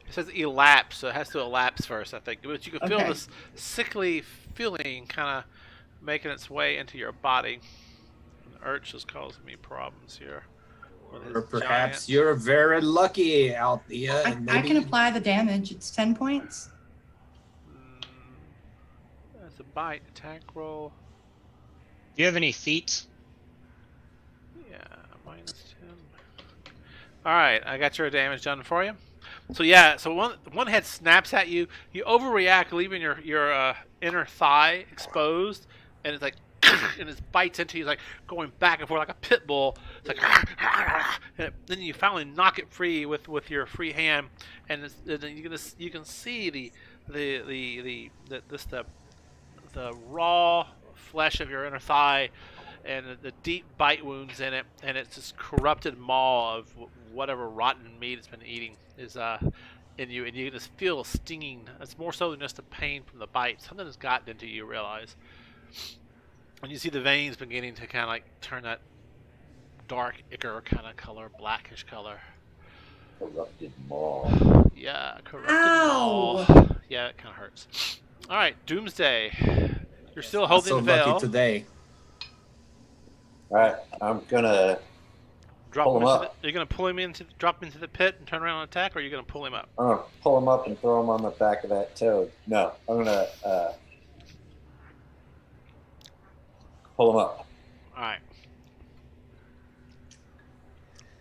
It says elapse, so it has to elapse first, I think. But you can feel Okay. this sickly feeling kind of making its way into your body. And Urch is causing me problems here. with his Or perhaps giant- you're very lucky, Althea. I and can maybe apply the damage. It's 10 points. That's a bite attack roll. Do you have any feats? Yeah, -10. All right, I got your damage done for you. So yeah, so one head snaps at you. You overreact, leaving your inner thigh exposed, and it's like, and it bites into you, like going back and forth like a pit bull. It's like, and then you finally knock it free with your free hand, and you can see the raw flesh of your inner thigh, and the deep bite wounds in it, and it's this corrupted maw of whatever rotten meat it's been eating is in you, and you just feel a stinging. It's more so than just the pain from the bite. Something has gotten into you, realize. And you see the veins beginning to kind of like turn that dark ichor kind of color, blackish color. Corrupted maw. Yeah, corrupted Ow! maw. Yeah, it kind of hurts. All right, Doomsday. You're still not holding so Veil. lucky today. All right, I'm gonna pull him up. You're gonna pull him drop him into the pit and turn around and attack, or are you gonna pull him up? I'm gonna pull him up and throw him on the back of that toad. No, I'm gonna pull him up. All right.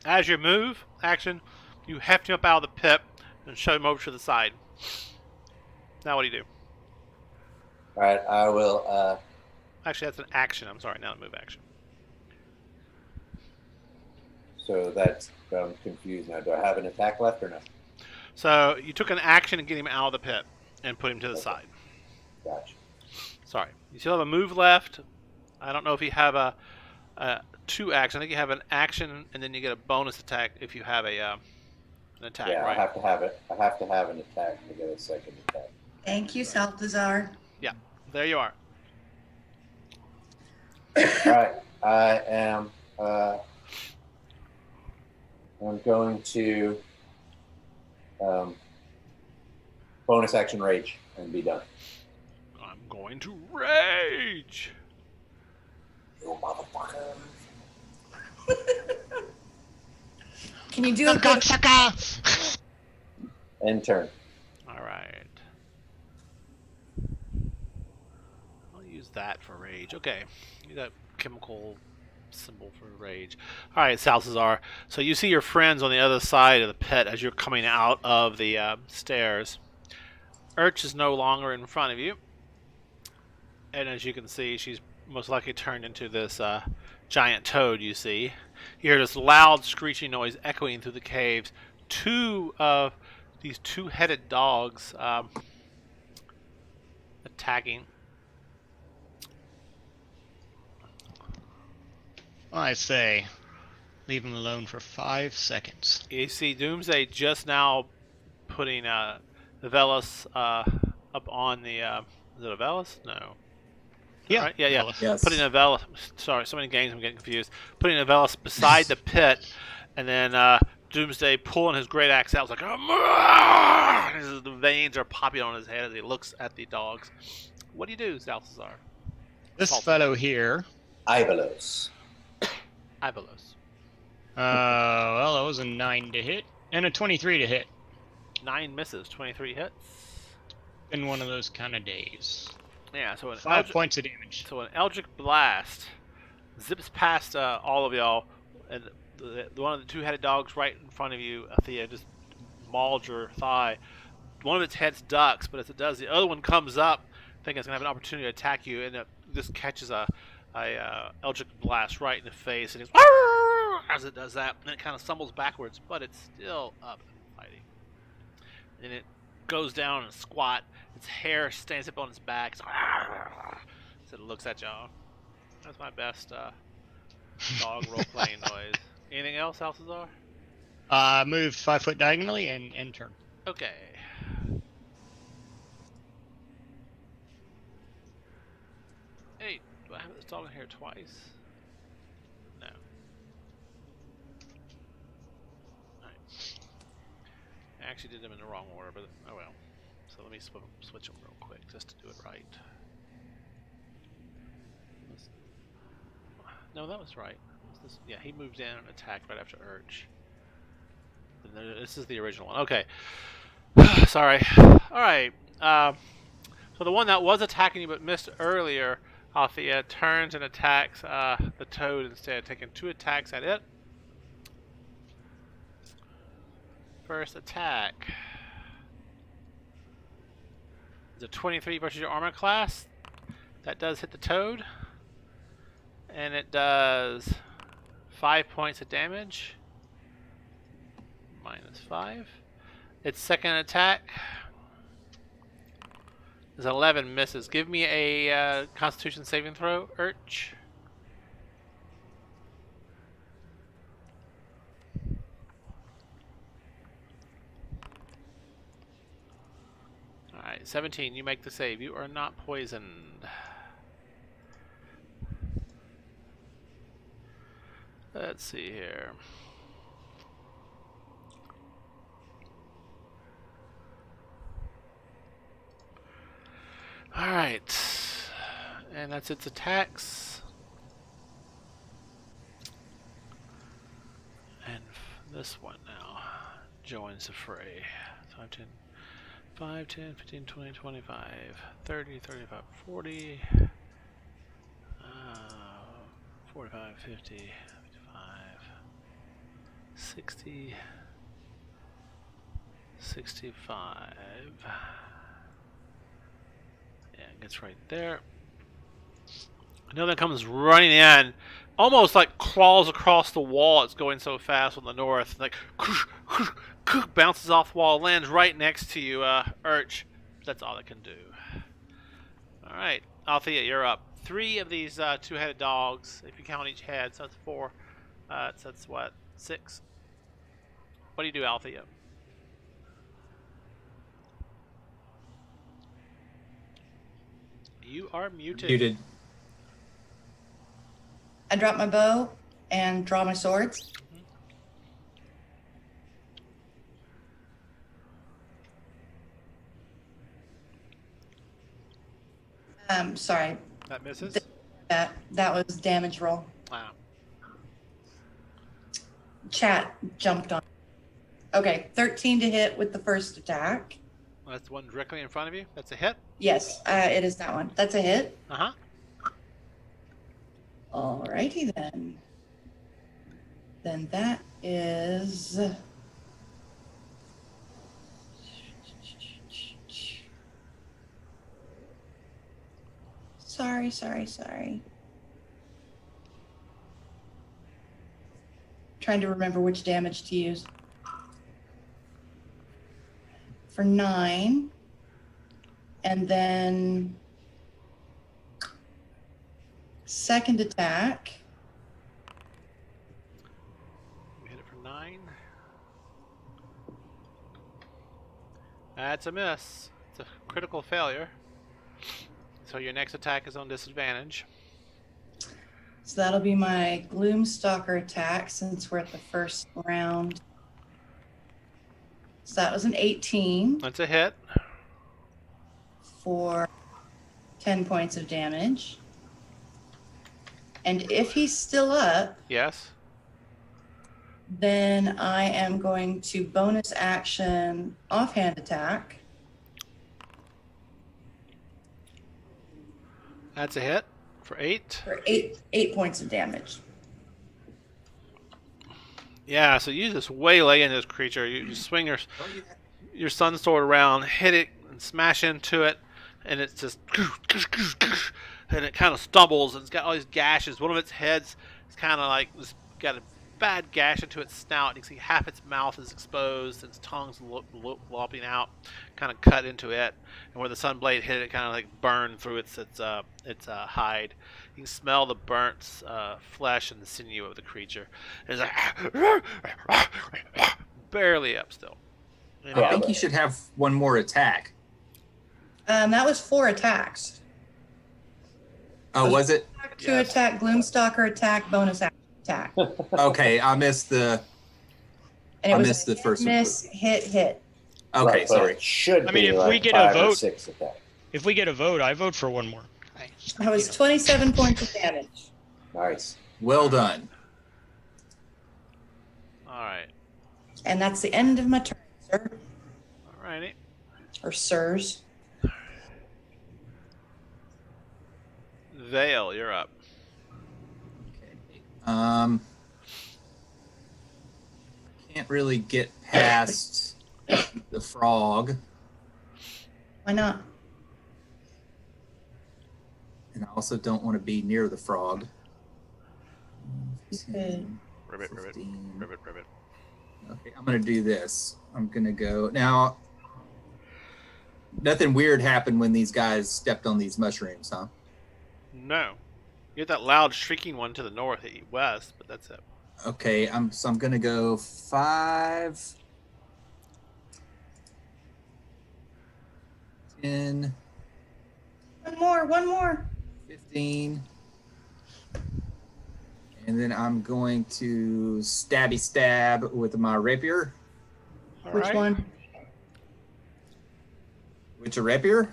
As you move, action, you heft him up out of the pit and shove him over to the side. Now what do you do? All right, I will. Actually, that's an action. I'm sorry, not a move action. So that's I'm confused now. Do I have an attack left or no? So you took an action to get him out of the pit and put him to the side. Gotcha. Sorry. You still have a move left. I don't know if you have a 2 action. I think you have an action, and then you get a bonus attack if you have an attack, Yeah, right? I have to have it. I have to have an attack to get a second attack. Thank you, Saltazar. There you are. All right, I am I'm going to bonus action rage and be done. I'm going to rage. You motherfucker. Can you do a good Cocksucker! End turn. All right. I'll use that for rage. Okay. Use that chemical symbol for rage. All right, Salazar. So you see your friends on the other side of the pit as you're coming out of the stairs. Urch is no longer in front of you. And as you can see, she's most likely turned into this giant toad you see. You hear this loud screeching noise echoing through the caves. Two of these two-headed dogs attacking. I say, leave him alone for 5 seconds. You see Doomsday just now putting the Velas up on the... is it a Velas? No. Yeah. Right? Yeah. Velas. Yes. Putting a Velas... Sorry, so many games I'm getting confused. Putting a Velas beside the pit, and then Doomsday pulling his great axe out. Like, the veins are popping on his head as he looks at the dogs. What do you do, Salazar? This Salty. fellow here. Ivalos. Ivalos. Well, that was a 9 to hit and a 23 to hit. 9 misses, 23 hits. Been one of those kind of days. Yeah, so an 5 points of damage. So an Eldritch Blast zips past all of y'all, and the one of the two-headed dogs right in front of you, Althea, just mauled your thigh. One of its heads ducks, but as it does, the other one comes up, thinking it's going to have an opportunity to attack you, and it just catches a Eldritch Blast right in the face, and it's as it does that, and it kind of stumbles backwards, but it's still up and fighting. And it goes down and squat. Its hair stands up on its back. So it looks at y'all. That's my best dog role-playing noise. Anything else, Alcazar? Moved 5 foot diagonally and turn. Okay. Hey, do I have this dog in here twice? No. Alright. I actually did them in the wrong order, but oh well. So let me switch them real quick just to do it right. No, that was right. This? Yeah, he moved in and attacked right after Urge. This is the original one. Okay. Sorry. Alright. So the one that was attacking you but missed earlier, Althea, turns and attacks the toad instead, taking 2 attacks at it. First attack is a 23 versus your armor class. That does hit the toad. And it does 5 points of damage. Minus 5. Its second attack is 11, misses. Give me a Constitution saving throw, Urch. Alright, 17, you make the save. You are not poisoned. Let's see here. Alright. And that's its attacks. And this one now joins the fray. 5, 10, 15, 20, 25, 30, 35, 40, 45, 50, 55, 60, 65. Yeah, it gets right there. Another comes running in, almost like crawls across the wall. It's going so fast on the north, like bounces off the wall, lands right next to you, Urch. That's all it can do. All right, Althea, you're up. 3 of these 2-headed dogs, if you count each head, so that's 4. So that's what, 6. What do you do, Althea? You are muted. Muted. I drop my bow and draw my swords. Sorry, That misses. that was damage roll. Wow. Chat jumped on. Okay, 13 to hit with the first attack. That's the one directly in front of you. That's a hit. Yes, it is that one. That's a hit. Uh huh. Alrighty then. Then that is. Sorry. Trying to remember which damage to use. For 9. And then second attack. We hit it for 9. That's a miss. It's a critical failure. So your next attack is on disadvantage. So that'll be my Gloomstalker attack since we're at the first round. So that was an 18 That's a hit. for 10 points of damage. And if he's still up, Yes. then I am going to bonus action offhand attack. That's a hit for 8. For eight points of damage. Yeah, so you just waylay into this creature. You swing your sun sword around, hit it, and smash into it, and it's just, and it kind of stumbles, and it's got all these gashes. One of its heads is kind of like just got a bad gash into its snout. You can see half its mouth is exposed, its tongue's lopping out, kind of cut into it, and where the sun blade hit it, kind of like burned through its hide. You can smell the burnt flesh and the sinew of the creature. And it's like barely up still. And I think you should have one more attack. That was 4 attacks. Oh, was it? Two Yes. attack, Gloomstalker attack, bonus attack. Okay, I missed the. And it I was missed a the first one. miss, hit. Okay, Right, but sorry. It should I mean, be if like we get a 5 or vote- 6 attack. If we get a vote, I vote for one more. That was 27 points of damage. Nice. Well done. all right, And that's the end of my turn, sir. all righty. Or sirs. Vale, you're up. Can't really get past the frog, Why not? and I also don't want to be near the frog. You could. Ribbit. 15. Ribbit. Okay, I'm gonna do this. I'm gonna go now. Nothing weird happened when these guys stepped on these mushrooms, huh? No. You get that loud shrieking one to the west, but that's it. Okay, I'm gonna go 5, 10, One more. 15, and then I'm going to stabby stab with my rapier. All Which right. one? Which a rapier?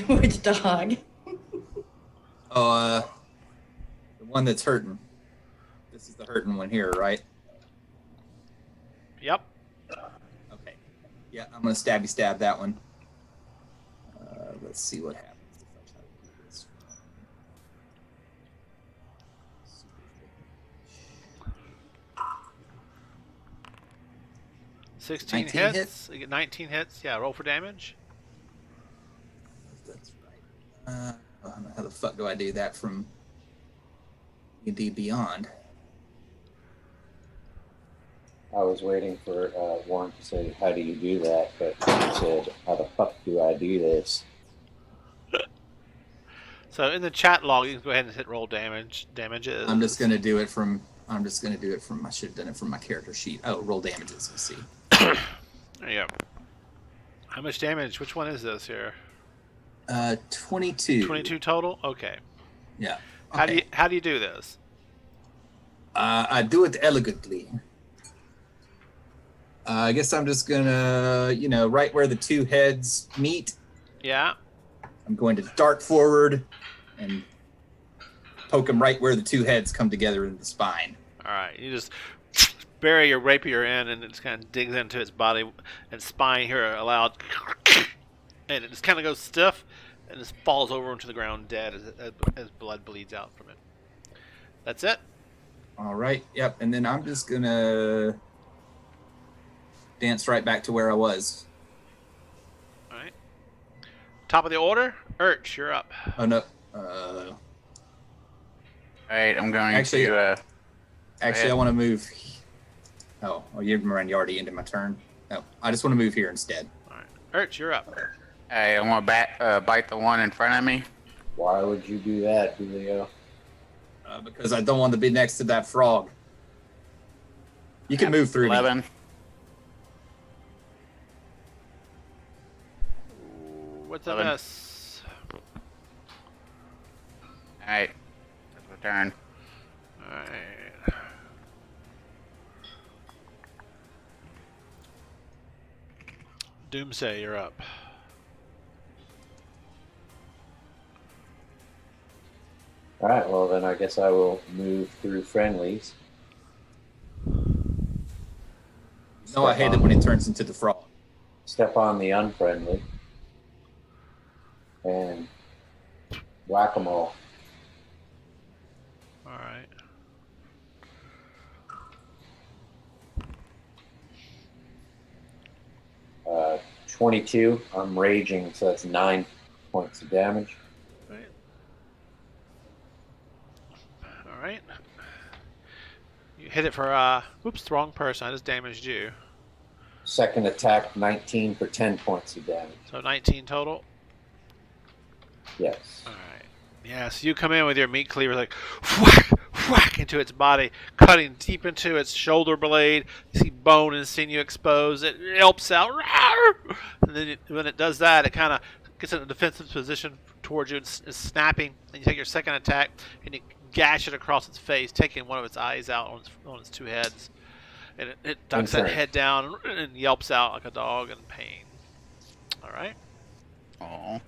Which dog? The one that's hurting. This is the hurting one here, right? Yep. Okay. Yeah, I'm gonna stabby stab that one. Let's see what happens if I try to do this. 16 19 hits. hits? You get 19 hits. Yeah, roll for damage. That's right. I don't know how the fuck do I do that from D&D Beyond? I was waiting for Warren to say, "How do you do that?" But he said, "How the fuck do I do this?" So in the chat log, you can go ahead and hit roll damages. I'm just gonna do it from. I should have done it from my character sheet. Oh, roll damages. Let's see. There you go. How much damage? Which one is this here? 22. 22 total. Okay. Yeah. How Okay. do you do this? I do it elegantly. I guess I'm just gonna, right where the two heads meet, Yeah. I'm going to dart forward and poke him right where the two heads come together in the spine. All right. You just bury your rapier in, and it just kind of digs into its body and spine. Hear a loud, and it just kind of goes stiff, and just falls over onto the ground dead as blood bleeds out from it. That's it. All right. Yep. And then I'm just gonna dance right back to where I was. All right. Top of the order, Urch, you're up. Oh no. All right, I'm going Actually- to. Actually, I want to move. Oh, you're already into my turn. No, I just want to move here instead. All right, Urch, you're up. I want to bite the one in front of me. Why would you do that, Julio? Because I don't want to be next to that frog. You can move through me. 11. What's a 11. miss? All right, that's my turn. All right. Doomsday, you're up. All right, well, then I guess I will move through friendlies. No, I hate it when it turns into the frog. Step on the unfriendly. And whack 'em all. All right. Uh, 22. I'm raging, so that's 9 points of damage. Right. All right. You hit it for, oops, wrong person. I just damaged you. Second attack, 19 for 10 points of damage. So 19 total. Yes. All right. Yeah, so you come in with your meat cleaver, like whack, whack into its body, cutting deep into its shoulder blade. You see bone and sinew exposed. It yelps out, "Rawr!" And then when it does that, it kind of gets in a defensive position towards you and is snapping. And you take your second attack and you gash it across its face, taking one of its eyes out on its two heads. And it ducks that head down and yelps out like a dog in pain. All right. Oh.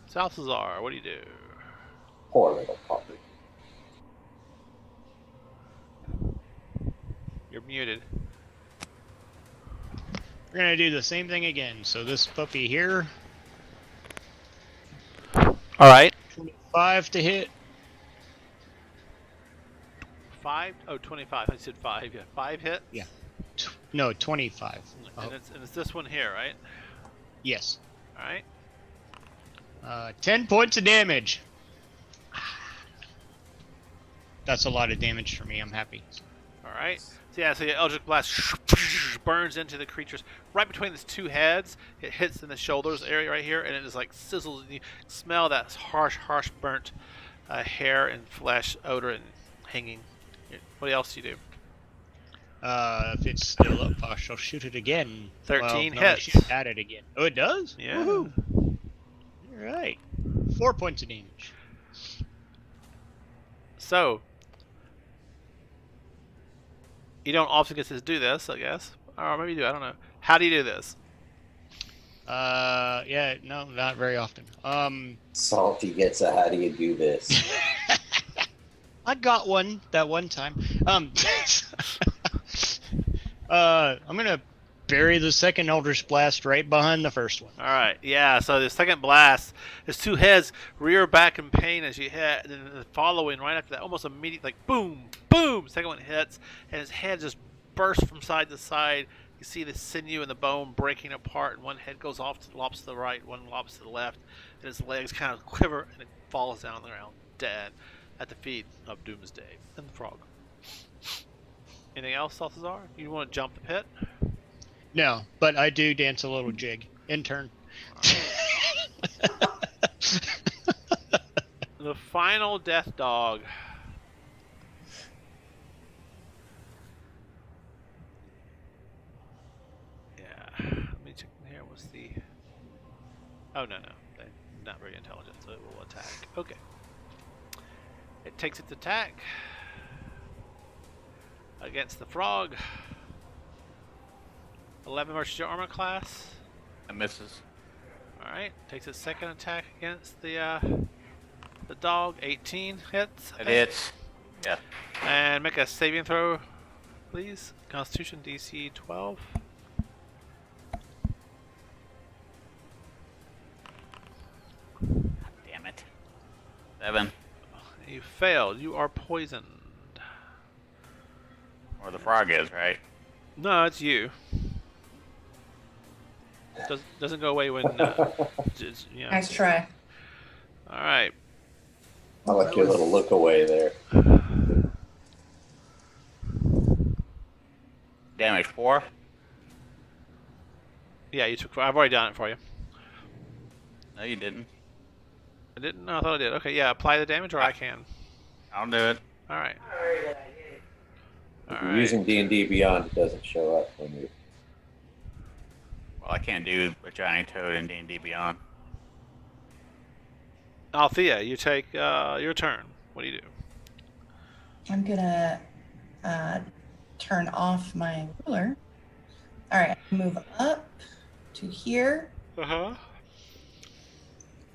Salazar, what do you do? Poor little puppy. You're muted. We're gonna do the same thing again. So this puppy here, All right. 25 to hit. 5? Oh, 25. I said 5. Yeah, 5 hit. Yeah. No, 25. And it's this one here, right? Yes. All right. 10 points of damage. That's a lot of damage for me. I'm happy. All right. So yeah, so your Eldritch Blast burns into the creatures right between its two heads. It hits in the shoulders area right here, and it is like sizzles. And you smell that harsh, burnt hair and flesh odor and hanging. What else do you do? If it's still up, I shall shoot it again. 13 well, no, hits. Shoot at it again. Oh, it does? Yeah. Woohoo. All right. 4 points of damage. So, you don't often get to do this, I guess. Or maybe you do, I don't know. How do you do this? Yeah, no, not very often. Salty gets a how do you do this? I got one that one time. I'm gonna bury the second Eldritch Blast right behind the first one. Alright, yeah, so the second blast, his two heads rear back in pain as you hit, and then the following right after that, almost immediate, like boom, boom, second one hits, and his head just bursts from side to side. You see the sinew and the bone breaking apart, and one head goes off to lobs to the right, one lobs to the left, and his legs kind of quiver, and it falls down on the ground, dead, at the feet of Doomsday and the frog. Anything else, Salazar? You want to jump the pit? No, but I do dance a little jig. In turn. The final death dog. Yeah. Let me check in here. What's the... Oh, no. not very intelligent, so it will attack. Okay. It takes its attack against the frog. 11 versus your armor class. It misses. All right. Takes its second attack against the dog. 18 hits. It hits. Yeah. And make a saving throw, please. Constitution DC 12. Damn it. 7. You failed. You are poisoned. Or the frog is, right? No, it's you. Doesn't go away when. You know, Nice try. all right. I like your little look away there. Damage 4. Yeah, you took. I've already done it for you. No, you didn't. I didn't. No, I thought I did. Okay, yeah. Apply the damage, or I can. I'll do it. All right. All If you're right. using D&D Beyond, it doesn't show up when you. Well, I can't do a giant toad in D&D Beyond. Althea, you take your turn. What do you do? I'm gonna turn off my ruler. All right, move up to here Uh-huh.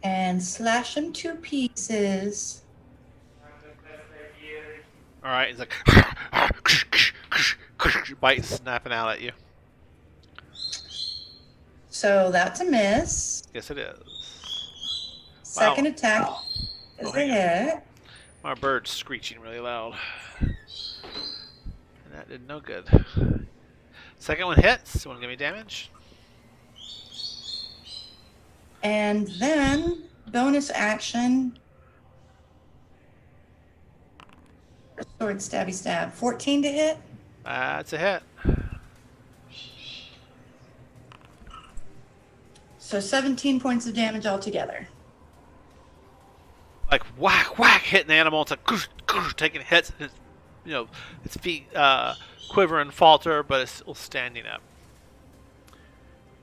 and slash him to pieces. All right. It's like bite snapping out at you. So that's a miss. Yes, it is. Second attack is a hit. My bird's screeching really loud. And that did no good. Second one hits. You want to give me damage? And then bonus action. Sword stabby stab. 14 to hit. That's a hit. So 17 points of damage altogether. Like whack, whack, hitting the animal. It's like taking hits. Its, its feet quiver and falter, but it's still standing up.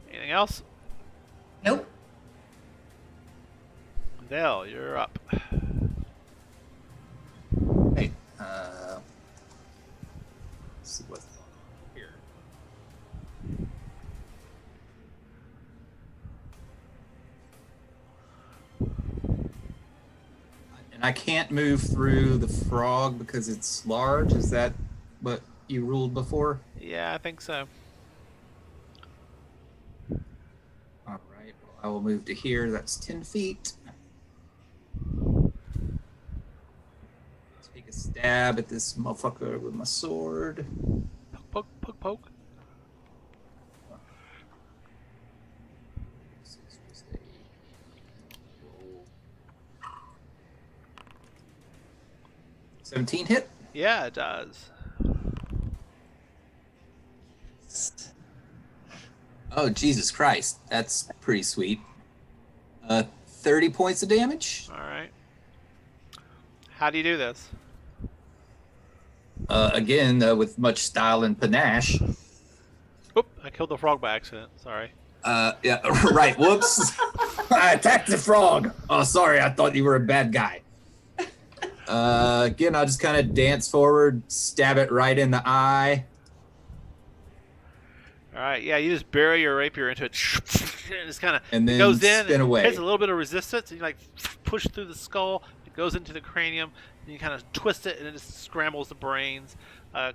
Anything else? Nope. Dale, you're up. Hey, let's see what's here. And I can't move through the frog because it's large. Is that what you ruled before? Yeah, I think so. All right. Well, I will move to here. That's 10 feet. Take a stab at this motherfucker with my sword. Poke, poke, poke. This is just a roll. 17 hit. Yeah, it does. Oh, Jesus Christ. That's pretty sweet. 30 points of damage. All right. How do you do this? Again, with much style and panache. Oop, I killed the frog by accident. Sorry. Yeah, right. Whoops. I attacked the frog. Oh, sorry. I thought you were a bad guy. Again, I'll just kind of dance forward, stab it right in the eye. All right. Yeah, you just bury your rapier into it. It just kind of And then goes in. spin away. Has a little bit of resistance, and you like push through the skull. It goes into the cranium, and you kind of twist it, and it just scrambles the brains,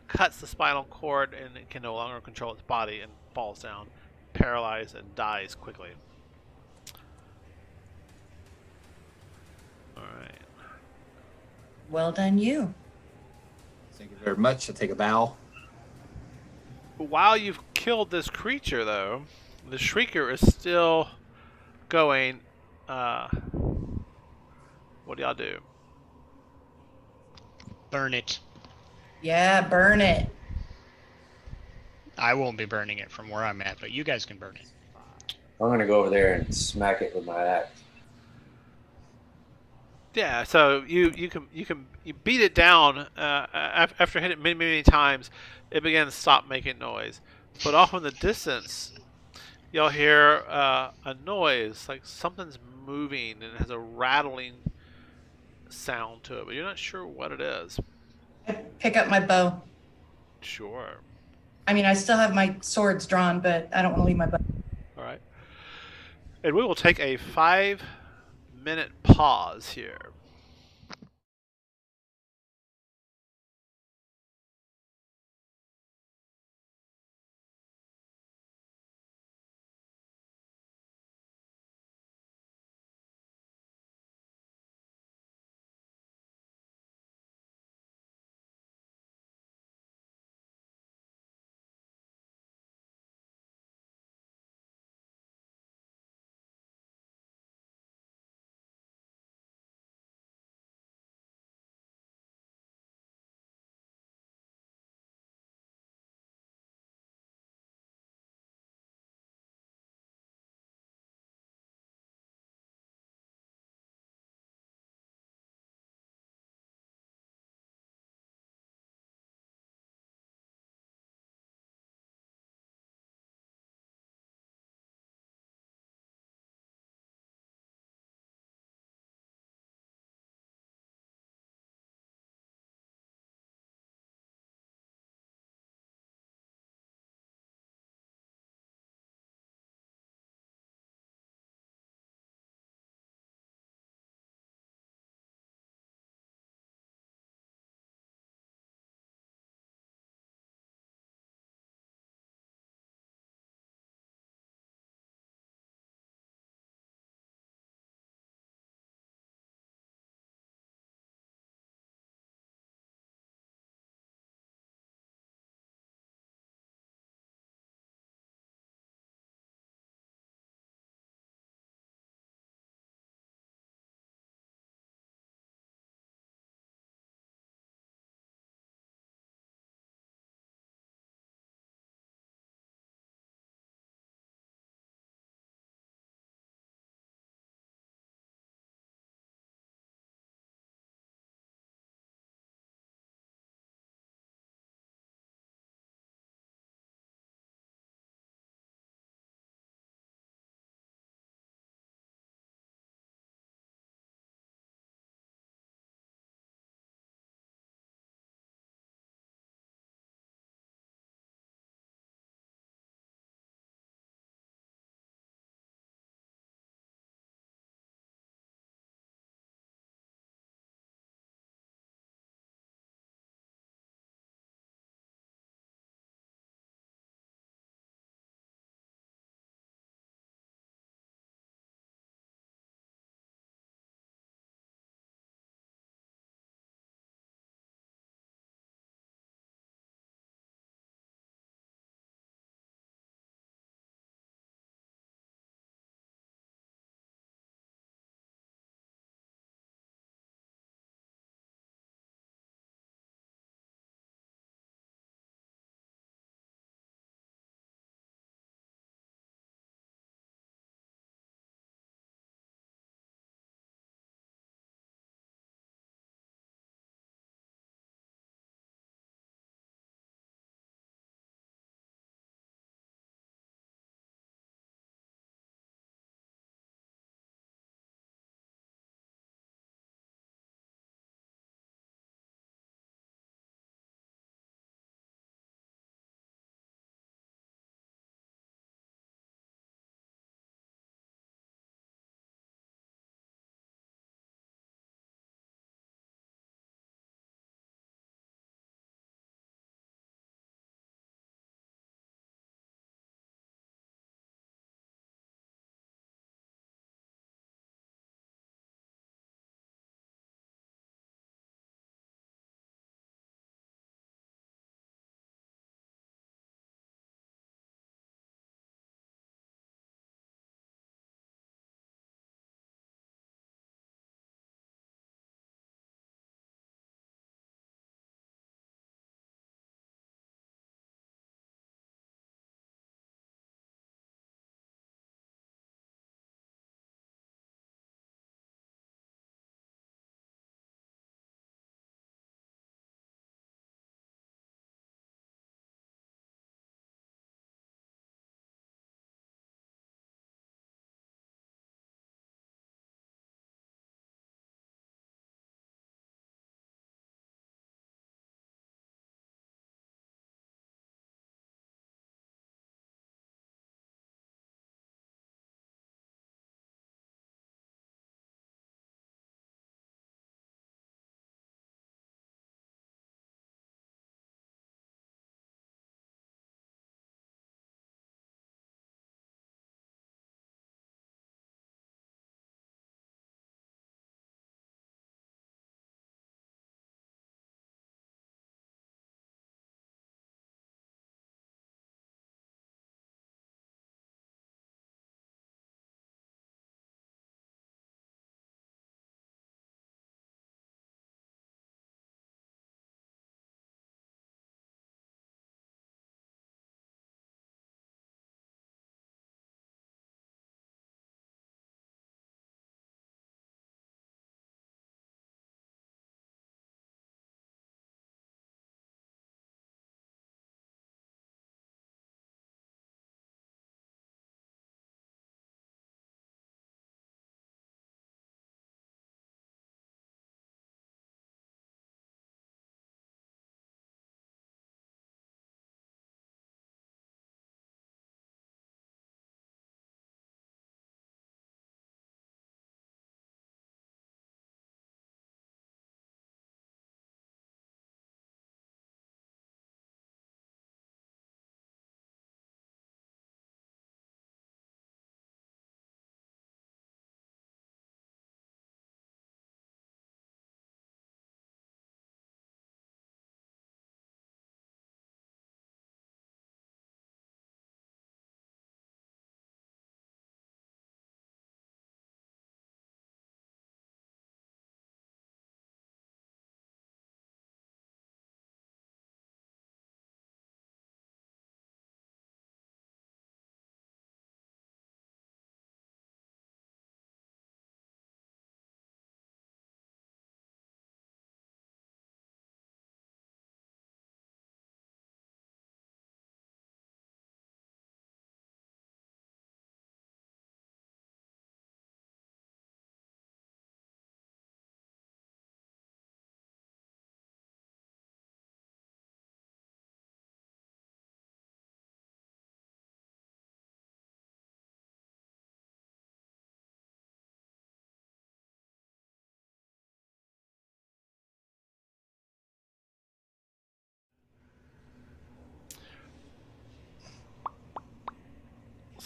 cuts the spinal cord, and it can no longer control its body and falls down, paralyzed, and dies quickly. All right. Well done, you. Thank you very much. I'll take a bow. While you've killed this creature, though, the Shrieker is still going. What do y'all do? Burn it. Yeah, burn it. I won't be burning it from where I'm at, but you guys can burn it. I'm going to go over there and smack it with my axe. Yeah, so you beat it down after hitting it many times. It began to stop making noise, but off in the distance, You'll hear a noise, like something's moving, and it has a rattling sound to it, but you're not sure what it is. I pick up my bow. Sure. I mean, I still have my swords drawn, but I don't want to leave my bow. All right. And we will take a 5-minute pause here.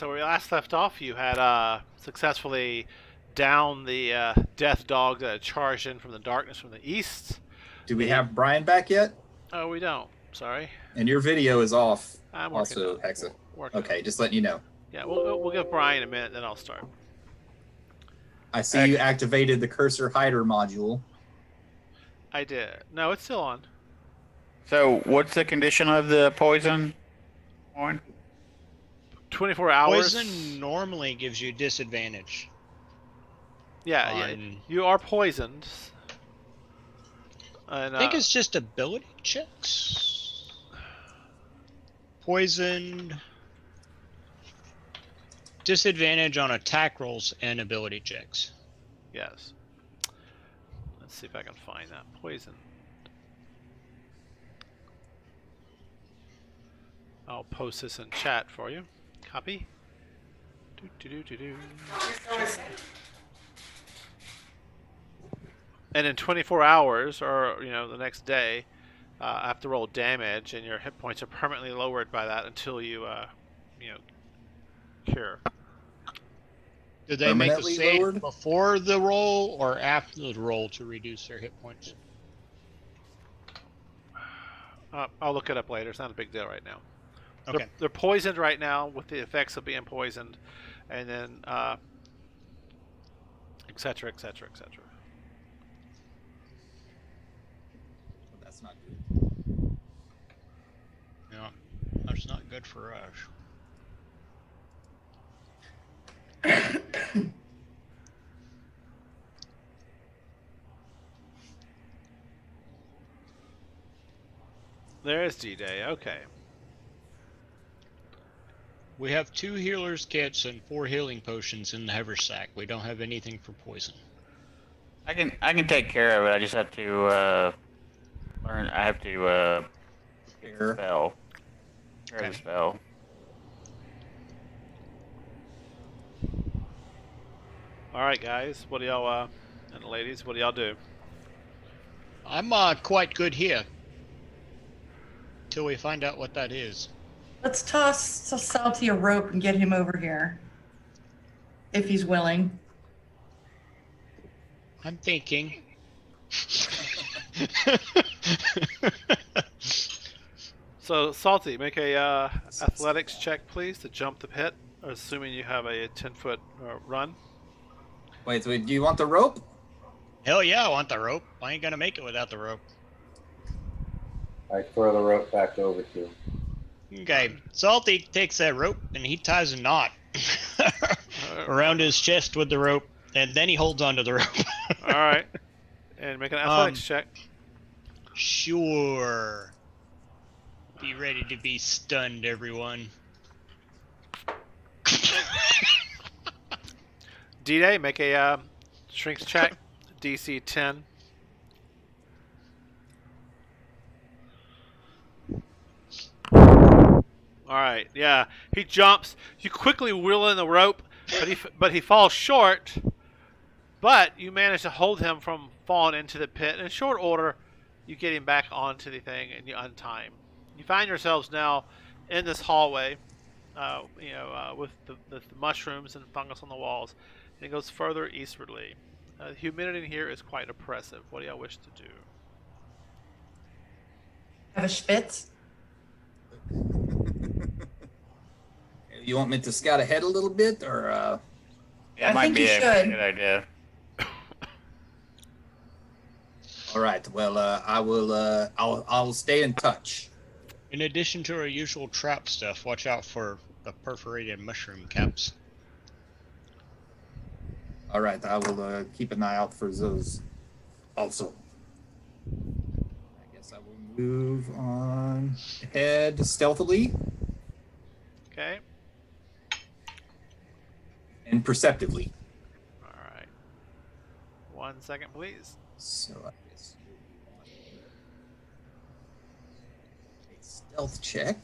So where we last left off, you had successfully downed the death dog that had charged in from the darkness from the east. Do we have Brian back yet? Oh, we don't. Sorry. And your video is off. I'm working Also, on it. Hexa. Working on Okay, it. just letting you know. Yeah, we'll give Brian a minute, then I'll start. I see you activated the cursor hider module. I did. No, it's still on. So, what's the condition of the poison one? 24 hours. Poison normally gives you disadvantage. Yeah, on- you are poisoned. And, I think it's just ability checks. Poisoned. Disadvantage on attack rolls and ability checks. Yes. Let's see if I can find that poison. I'll post this in chat for you. Copy. Do. And in 24 hours, or the next day, I have to roll damage, and your hit points are permanently lowered by that until you, cure. Did they make a Permanently save lowered? before the roll or after the roll to reduce their hit points? I'll look it up later. It's not a big deal right now. Okay. They're poisoned right now with the effects of being poisoned, and then et cetera, et cetera, et cetera. That's not good. No, that's not good for us. There's D-Day. Okay. We have 2 healers kits and 4 healing potions in the haversack. We don't have anything for poison. I can take care of it. I just have to learn. I have to Here. spell. Prepare Okay. the spell. All right, guys. What do y'all and ladies? What do y'all do? I'm quite good here. Till we find out what that is. Let's toss Salty a rope and get him over here. If he's willing. I'm thinking. So, Salty, make a athletics check, please, to jump the pit, assuming you have a 10-foot run. Wait, so do you want the rope? Hell yeah, I want the rope. I ain't gonna make it without the rope. I throw the rope back over to him. Okay, Salty takes that rope and he ties a knot around his chest with the rope, and then he holds onto the rope. All right. And make an athletics check. Sure. Be ready to be stunned, everyone. D-Day, make a strength check. DC 10. All right, yeah. He jumps. You quickly wheel in the rope, but he falls short. But you manage to hold him from falling into the pit. In short order, you get him back onto the thing and you untie him. You find yourselves now in this hallway, with the mushrooms and fungus on the walls, and it goes further eastwardly. The humidity in here is quite oppressive. What do y'all wish to do? Have a spitz? You want me to scout ahead a little bit, or Yeah, I it might think be you a should. good idea. all right? Well, I will. I'll stay in touch. In addition to our usual trap stuff, watch out for the perforated mushroom caps. All right, I will keep an eye out for those. Also, I guess I will move on ahead stealthily Okay. and perceptively. All right. 1 second, please. So I guess you want a stealth check.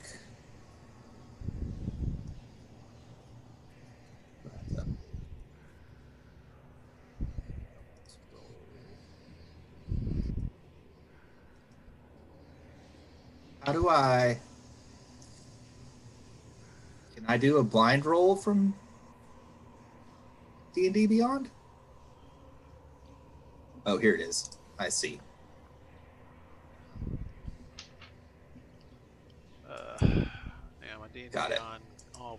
How do I? I do a blind roll from D&D Beyond? Oh, here it is. I see. Yeah, my D&D Got it. Beyond. Oh,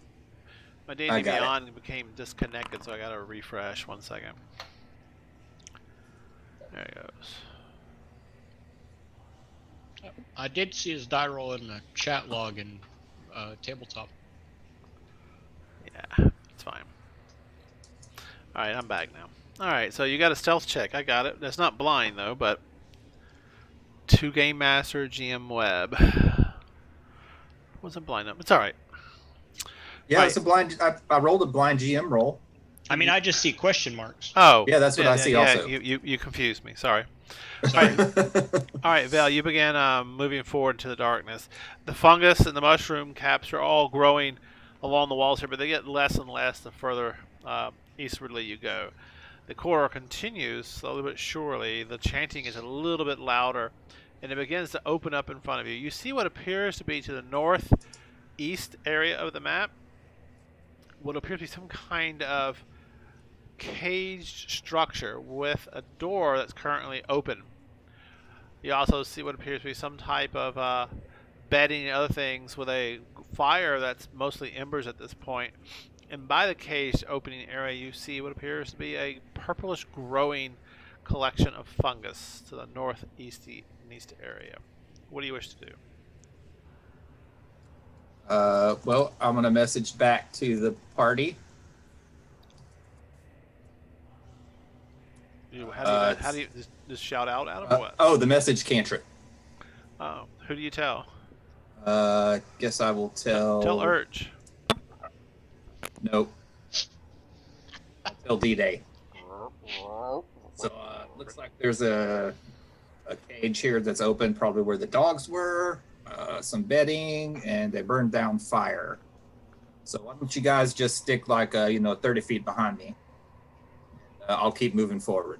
my I D&D got it. Beyond became disconnected, so I got to refresh. 1 second. There it goes. I did see his die roll in the chat log in tabletop. Yeah, it's fine. All right, I'm back now. All right, so you got a stealth check. I got it. That's not blind though, but 2 Game Master GM Web. Wasn't blind up. It's all right. Yeah, Right. it's a blind. I rolled a blind GM roll. I mean, I just see question marks. Oh, Yeah, that's what I see also. You confused me. Sorry. Sorry. All right, Val, you began moving forward into the darkness. The fungus and the mushroom caps are all growing along the walls here, but they get less and less the further eastwardly you go. The corridor continues slowly but surely. The chanting is a little bit louder, and it begins to open up in front of you. You see what appears to be to the northeast area of the map, what appears to be some kind of caged structure with a door that's currently open. You also see what appears to be some type of bedding and other things with a fire that's mostly embers at this point. And by the caged opening area, you see what appears to be a purplish growing collection of fungus to the northeast area. What do you wish to do? Well, I'm going to message back to the party. How do you just shout out at them or what? Oh, the message cantrip. Oh, who do you tell? Guess I will tell. Tell Urge. Nope. I'll tell D-Day. So looks like there's a cage here that's open, probably where the dogs were. Some bedding, and they burned down fire. So why don't you guys just stick like 30 feet behind me? I'll keep moving forward.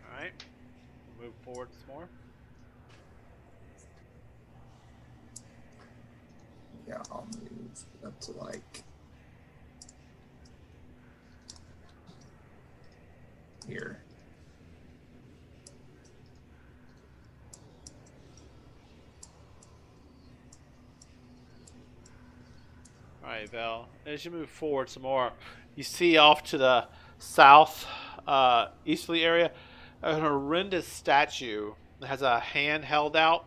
All right, move forward some more. Yeah, I'll move up to like here. All right, Val. As you move forward some more, you see off to the south easterly area an horrendous statue that has a hand held out.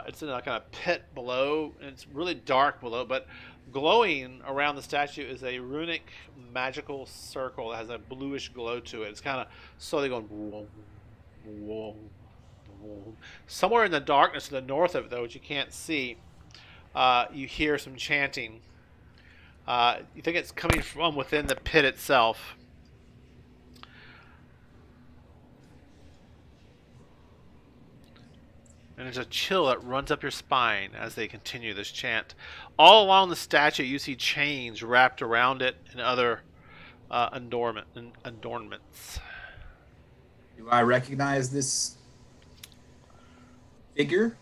It's in a kind of pit below, and it's really dark below, but glowing around the statue is a runic magical circle that has a bluish glow to it. It's kind of slowly going whoa, whoa, whoa. Somewhere in the darkness to the north of it, though, which you can't see, you hear some chanting. You think it's coming from within the pit itself. And there's a chill that runs up your spine as they continue this chant. All along the statue, you see chains wrapped around it and other adornments. Do I recognize this figure?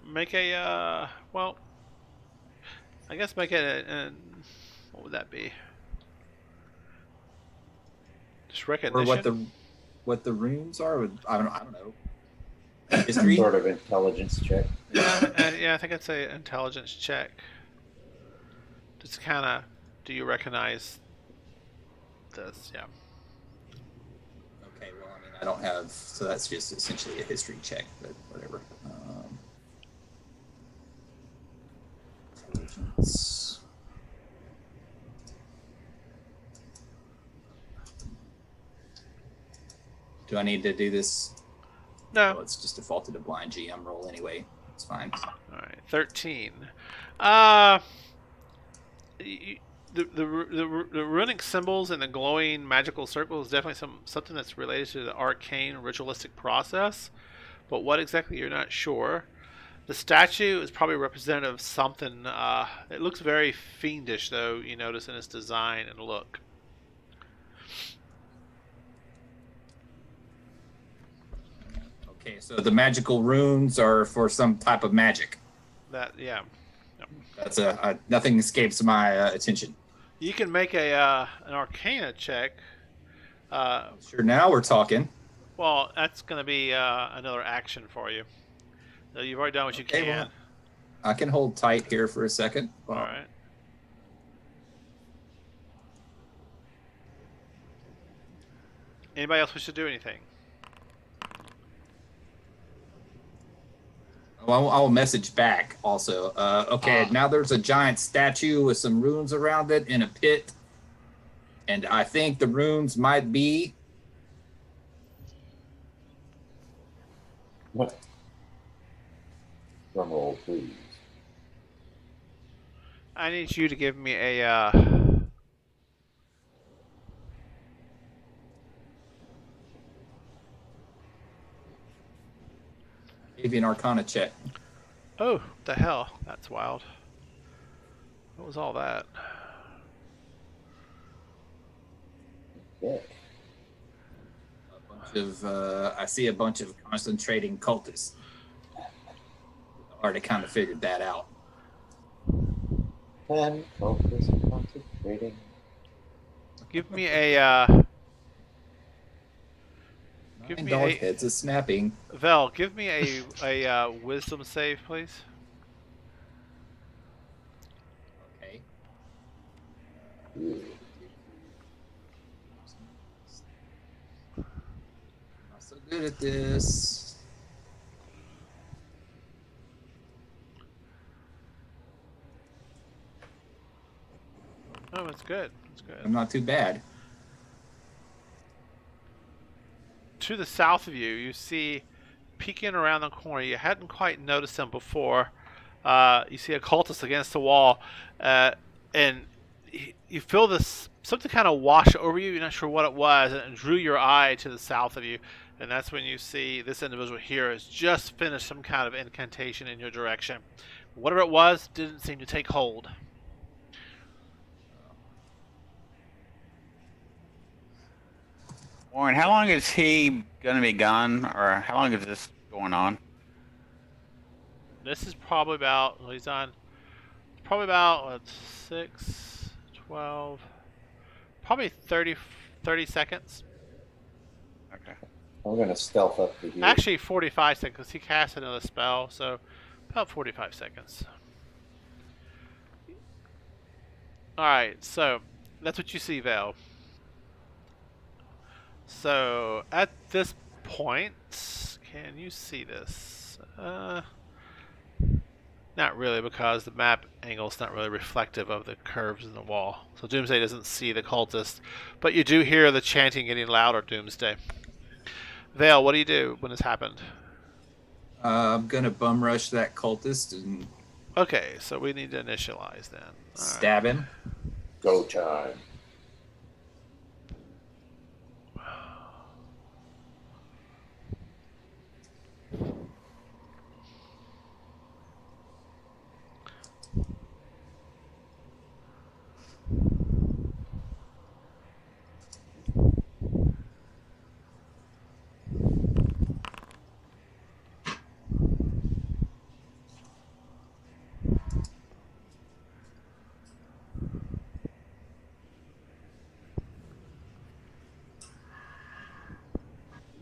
Make a well, I guess make it what would that be? Just recognition. Or what the runes are? I don't know. History? Sort of intelligence check. Yeah, I think it's an intelligence check. Just kind of, do you recognize this? Yeah. Okay, well, I mean, I don't have, so that's just essentially a history check, but whatever. Intelligence. Do I need to do this? No. Well, it's just defaulted to blind GM roll anyway. It's fine. All right, 13. The runic symbols and the glowing magical circle is definitely something that's related to the arcane ritualistic process, but what exactly you're not sure. The statue is probably representative of something. It looks very fiendish, though, you notice in its design and look. Okay, so the magical runes are for some type of magic. That yeah. That's nothing escapes my attention. You can make an Arcana check. Sure, now we're talking. Well, that's going to be another action for you. So you've already done what you Okay, can. well, I can hold tight here for a second. All right. Anybody else wish to do anything? Well, I'll message back also. Okay, now there's a giant statue with some runes around it in a pit. And I think the runes might be... What? Drum roll, please. I need you to give me a Maybe an Arcana check. oh, the hell. That's wild. What was all that? Okay. I see a bunch of concentrating cultists. Already kind of figured that out. And focus, concentrating. Give me a give Nine me dog a heads is snapping. Vel, give me a wisdom save, please. Okay. Ooh. Not so good at this. Oh, it's good. It's good. I'm not too bad. To the south of you, you see, peeking around the corner, you hadn't quite noticed him before. You see a cultist against the wall, and you feel this something kind of wash over you. You're not sure what it was, and it drew your eye to the south of you. And that's when you see this individual here has just finished some kind of incantation in your direction. Whatever it was, didn't seem to take hold. Warren, how long is he going to be gone, or how long is this going on? This is probably about, well, he's on, probably about, what, 6, 12, probably 30 seconds. Okay. I'm going to stealth up to here. Actually, 45 seconds, because he cast another spell, so about 45 seconds. Alright, so that's what you see, Val. So, at this point, can you see this? Not really, because the map angle is not really reflective of the curves in the wall. So Doomsday doesn't see the cultist, but you do hear the chanting getting louder, Doomsday. Vale, what do you do when this happened? I'm gonna bum rush that cultist and Okay, so we need to initialize then. All right. stab him. Go time.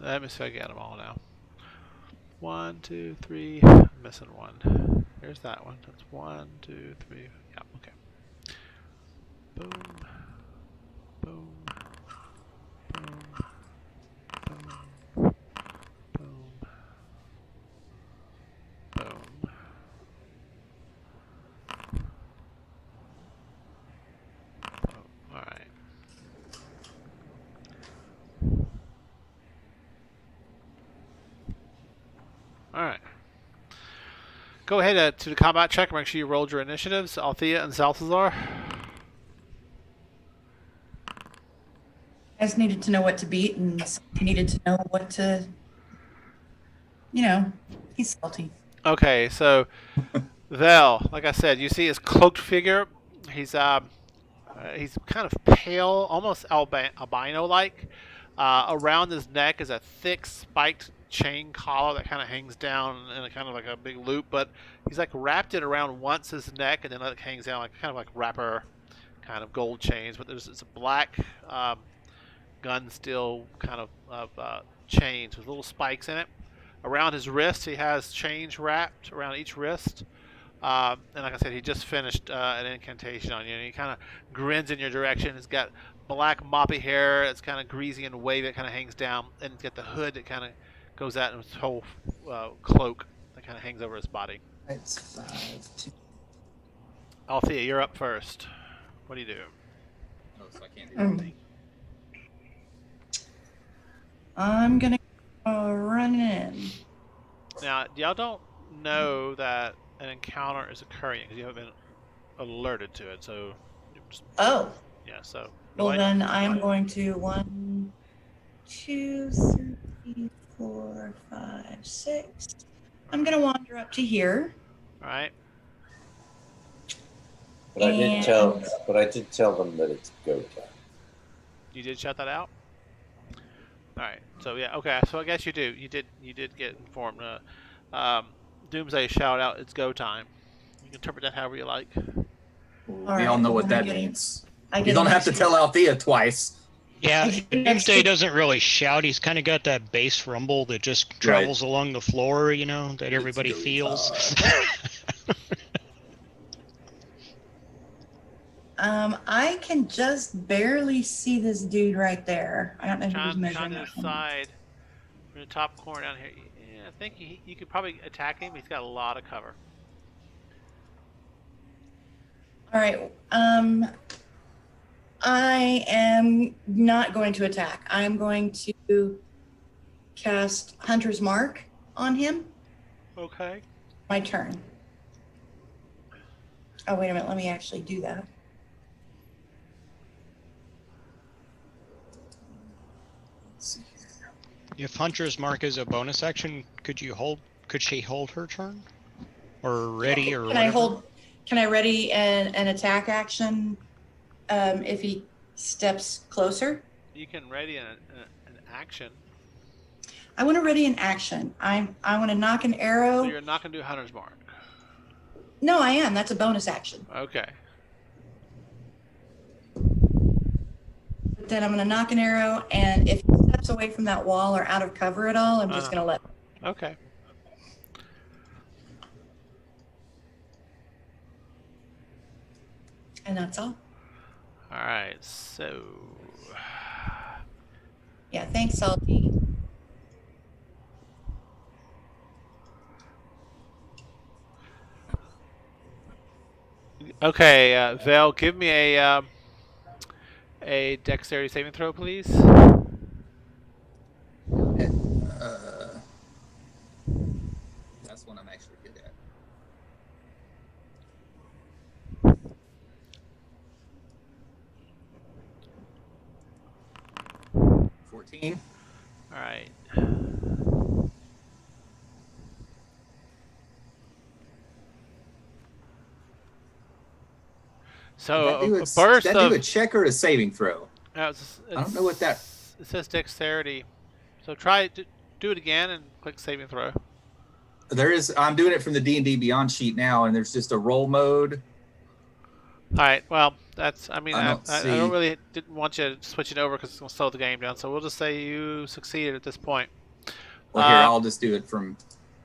Let me see if I get them all now. 1, 2, 3. I'm missing one. There's that one. That's 1, 2, 3. Yeah, okay. Boom. Boom. Boom. Boom. Boom. Boom. Oh, alright. Alright. Go ahead to the combat check. Make sure you rolled your initiatives, Althea and Salthazar. I just needed to know what to beat, and he needed to know what to, he's salty. Okay, so Vel, like I said, you see his cloaked figure. He's kind of pale, almost albino-like. Around his neck is a thick spiked chain collar that kind of hangs down in a kind of like a big loop, but he's like wrapped it around once his neck and then it hangs down like kind of like wrapper kind of gold chains. But it's a black gun steel kind of chains with little spikes in it. Around his wrist, he has chains wrapped around each wrist. And like I said, he just finished an incantation on you, and he kind of grins in your direction. He's got black moppy hair. It's kind of greasy and wavy. It kind of hangs down, and he's got the hood that kind of goes out, and his whole cloak that kind of hangs over his body. It's 5, 2. Althea, you're up first. What do you do? Oh, so I can't do anything. I'm gonna run in. Now, y'all don't know that an encounter is occurring because you haven't been alerted to it. So, Oh, yeah. So, well then I am going to 1, 2, 3, 4, 5, 6. I'm gonna wander up to here. all right. But I did tell them that it's go time. You did shout that out. All right. So yeah. Okay. So I guess you do. You did get informed. Doomsday shout out. It's go time. You can interpret that however you like. We all know what that means. I You don't have to tell Althea twice. Yeah, I get an Doomsday extra- doesn't really shout. He's kind of got that bass rumble that just travels along the floor, you know, that everybody go feels. I can just barely see this dude right there. I don't know who's John measuring to that the from. side, from the top corner down here. Yeah, I think you could probably attack him. He's got a lot of cover. All right. I am not going to attack. I'm going to cast Hunter's Mark on him. Okay. My turn. Oh, wait a minute. Let me actually do that. If Hunter's Mark is a bonus action, could she hold her turn? Or ready or Can whatever? Can I ready an attack action if he steps closer? You can ready an action. I want to ready an action. I want to knock an arrow. So you're not going to do Hunter's Mark. No, I am. That's a bonus action. Okay. But then I'm going to knock an arrow, and if he steps away from that wall or out of cover at all, I'm just going to let. Okay. And that's all. All right. So. Yeah, thanks, Salty. Okay, Val, give me a dexterity saving throw, please. That's one I'm actually good at. $14. All right. So a burst that of do a check or a saving throw? I don't know what that. It says dexterity. So try do it again and click saving throw. There is. I'm doing it from the D&D Beyond sheet now, and there's just a roll mode. All right. Well, that's. I mean, I I don't don't really didn't want you to switch it over because it's gonna slow the game down. So we'll just say you succeeded at this point. Well, here I'll just do it from.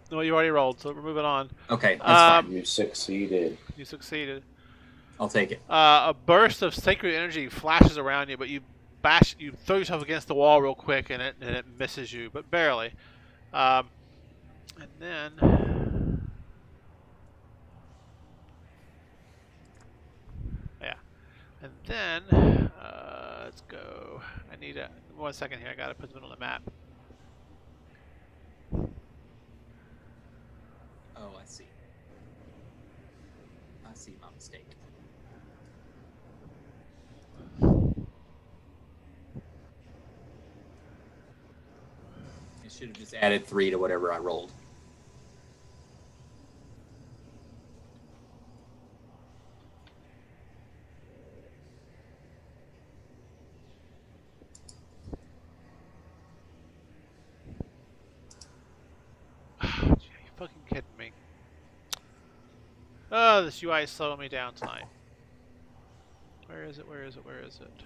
Well, you already rolled, so we're moving on. Okay, that's fine. You succeeded. You succeeded. I'll take it. A burst of sacred energy flashes around you, but you throw yourself against the wall real quick, and it misses you, but barely. And then, yeah, and then let's go. I need 1 second here. I gotta put them on the map. Oh, I see. I see my mistake. It should have just added 3 to whatever I rolled. fucking kidding me? Oh, this UI is slowing me down tonight. Where is it? Where is it? Where is it?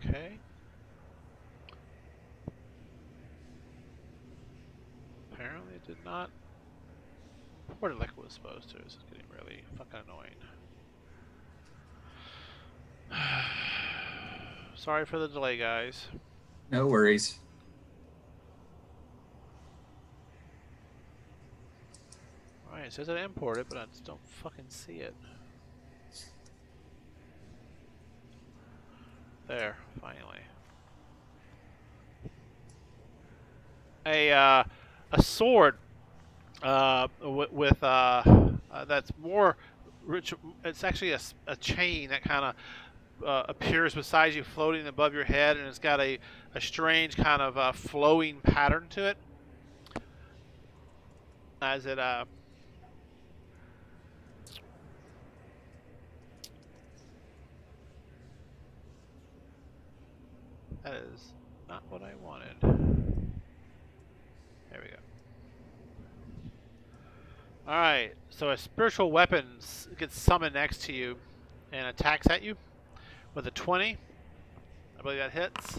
Okay. Apparently it did not port it like it was supposed to. This is getting really fucking annoying. Sorry for the delay, guys. No worries. Alright, it says I imported, but I just don't fucking see it. There, finally. A sword with that's more rich. It's actually a chain that kind of appears beside you, floating above your head, and it's got a strange kind of flowing pattern to it. As it that is not what I wanted. There we go. Alright, so a spiritual weapon gets summoned next to you and attacks at you with a 20. I believe that hits.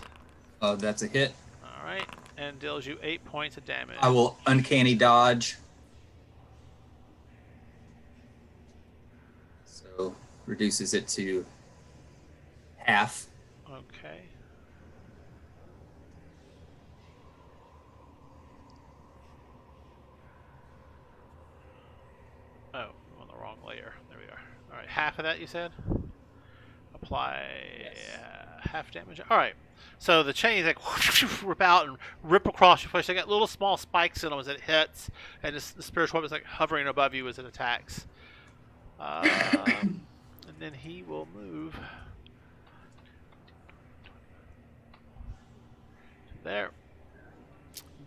That's a hit. Alright, and deals you 8 points of damage. I will uncanny dodge. So reduces it to half. Okay. Oh, I'm on the wrong layer. There we are. Alright, half of that you said? Apply half damage. Alright, so the chains like rip out and rip across your flesh. They got little small spikes in them as it hits, and the spiritual weapon is like hovering above you as it attacks. And then he will move there.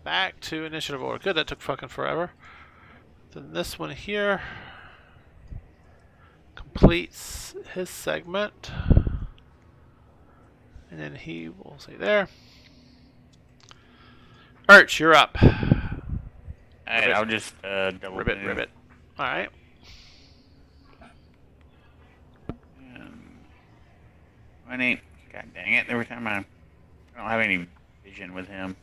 Back to initiative order. Good, that took fucking forever. Then this one here completes his segment. And then he will say there. Arch, you're up. Alright, I'll just double Ribbit, move. ribbit. Alright. 20. God dang it, every time I don't have any vision with him.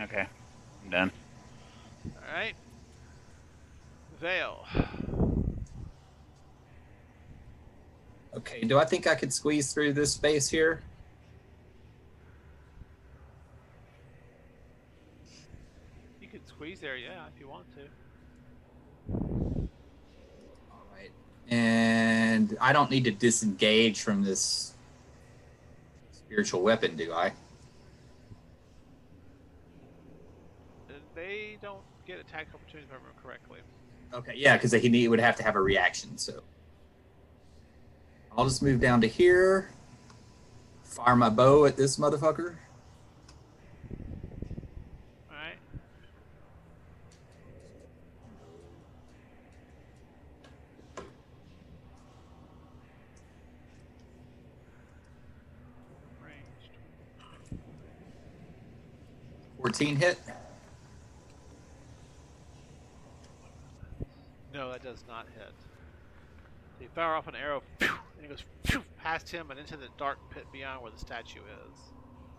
Okay, I'm done. Alright. Veil. Okay, do I think I could squeeze through this space here? You could squeeze there, yeah, if you want to. All right. And I don't need to disengage from this spiritual weapon, do I? They don't get attack opportunities if I remember correctly. Okay, yeah, because he would have to have a reaction, so. I'll just move down to here. Fire my bow at this motherfucker. Alright. Ranged. 14 hit. No, that does not hit. So you fire off an arrow, and it goes past him and into the dark pit beyond where the statue is.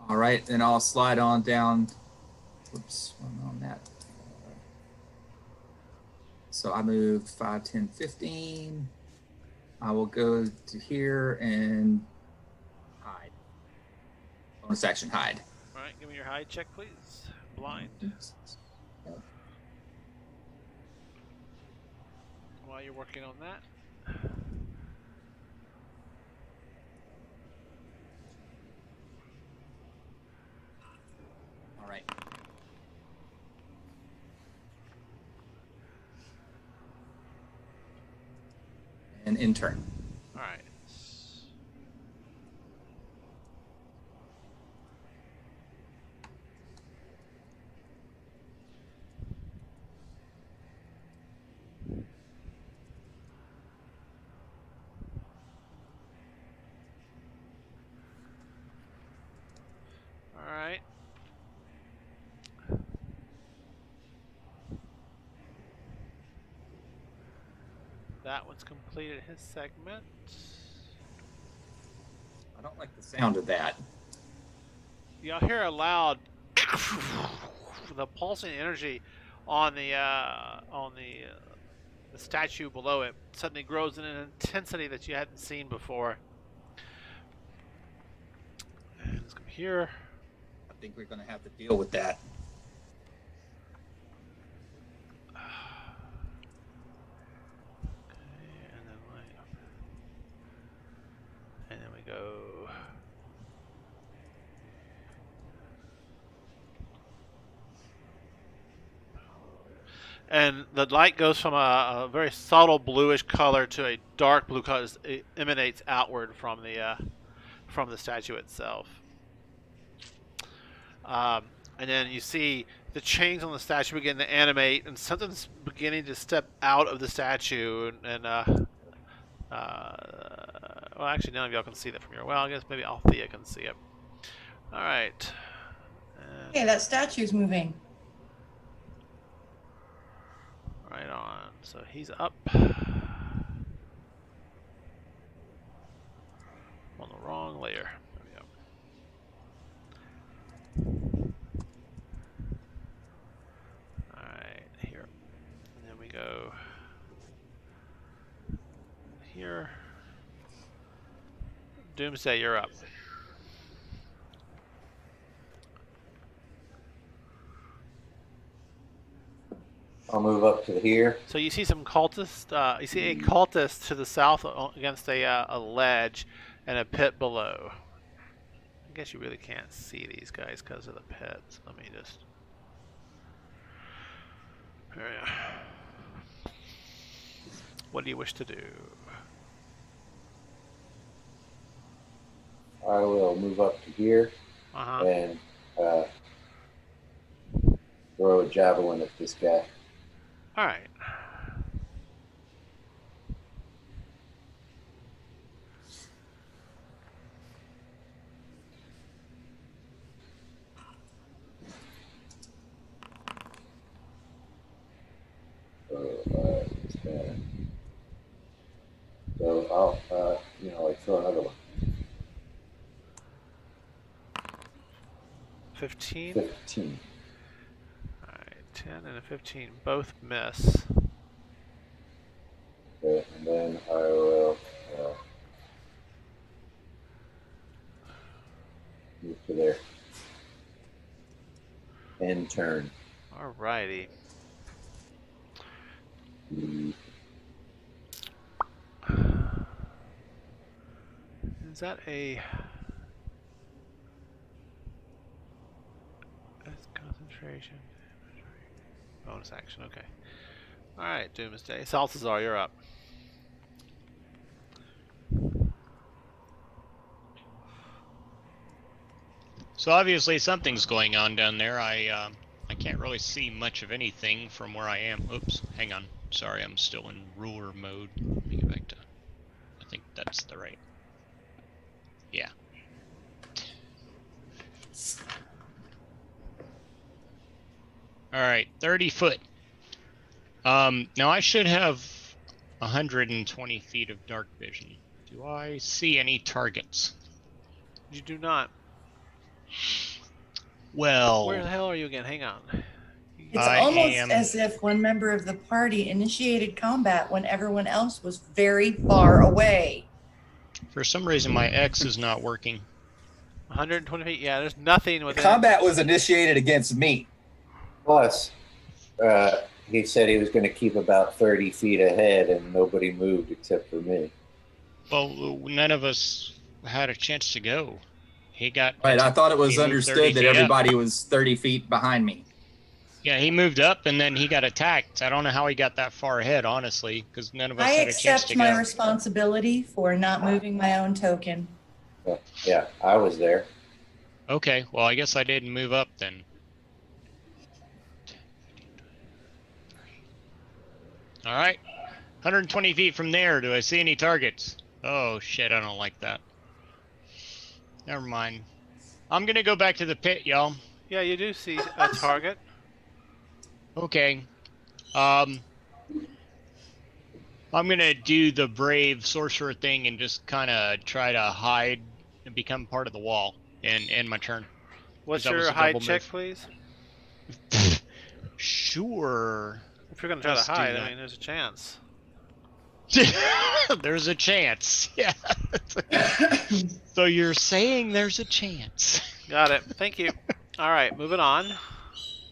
All right, then I'll slide on down. Whoops, I'm on that. So I moved 5, 10, 15. I will go to here and hide. Bonus action, hide. right, give me your hide check, please. Blind. While you're working on that. All right. And in turn. All right. All right. That one's completed his segment. I don't like the sound of that. You'll hear a loud the pulsing energy on the statue below it suddenly grows in an intensity that you hadn't seen before. And let's come here. I think we're going to have to deal with that. And then we go. And the light goes from a very subtle bluish color to a dark blue color. It emanates outward from the statue itself. And then you see the chains on the statue begin to animate, and something's beginning to step out of the statue. And well, actually, none of y'all can see that from here. Well, I guess maybe Althea can see it. All right. And Hey, that statue's moving. right on. So he's up. On the wrong layer. There we go. Alright, here. And then we go here. Doomsday, you're up. I'll move up to here. So you see some cultists. You see a cultist to the south against a ledge and a pit below. I guess you really can't see these guys because of the pits. Let me just. There we go. What do you wish to do? I will move up to here and throw a javelin at this guy. All right. So I'll, like throw another one. 15. 15. All right, 10 and a 15 both miss. Okay, and then I will move to there. End turn. All righty. Is that a that's concentration bonus action? Okay. All right, Doomsday. Salazar, you're up. So obviously something's going on down there. I can't really see much of anything from where I am. Oops, hang on. Sorry, I'm still in ruler mode. Let me get back to. I think that's the right. Yeah. All right, 30 foot. Now I should have 120 feet of dark vision. Do I see any targets? You do not. Well, Where the hell are you again? Hang on. It's almost as if one member of the party initiated combat when everyone else was very far away. For some reason, my X is not working. 120 feet. Yeah, there's nothing The within. combat was initiated against me. Plus, he said he was going to keep about 30 feet ahead, and nobody moved except for me. Well, none of us had a chance to go. He got Right. I thought it was He moved 30 understood that feet up. everybody was 30 feet behind me. Yeah, he moved up and then he got attacked. I don't know how he got that far ahead, honestly, because none of us I had a chance accept to my go. responsibility for not moving my own token. Yeah, I was there. Okay, well, I guess I didn't move up then. All right, 120 feet from there. Do I see any targets? Oh shit, I don't like that. Never mind. I'm gonna go back to the pit, y'all. Yeah, you do see a target. Okay. I'm gonna do the brave sorcerer thing and just kind of try to hide and become part of the wall and end my turn. What's That was your a hide double check, move. please? Sure. If you're gonna try Let's to do hide, that. I mean, there's a chance. There's a chance. Yeah. So you're saying there's a chance. Got it. Thank you. All right, moving on.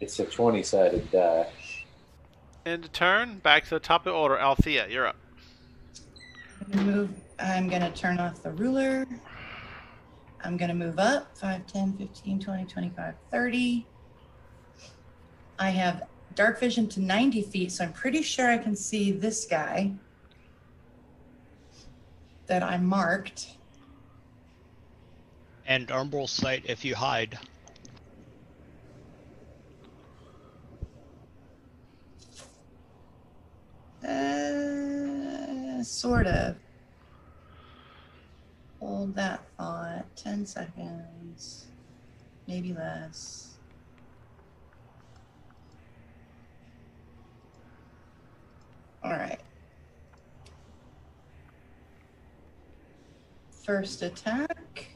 It's a 20-sided die. End of turn. Back to the top of the order. Althea, you're up. I'm going to turn off the ruler. I'm going to move up 5, 10, 15, 20, 25, 30. I have dark vision to 90 feet, so I'm pretty sure I can see this guy that I marked. And umbral sight if you hide. Sort of. Hold that thought. 10 seconds. Maybe less. All right. First attack.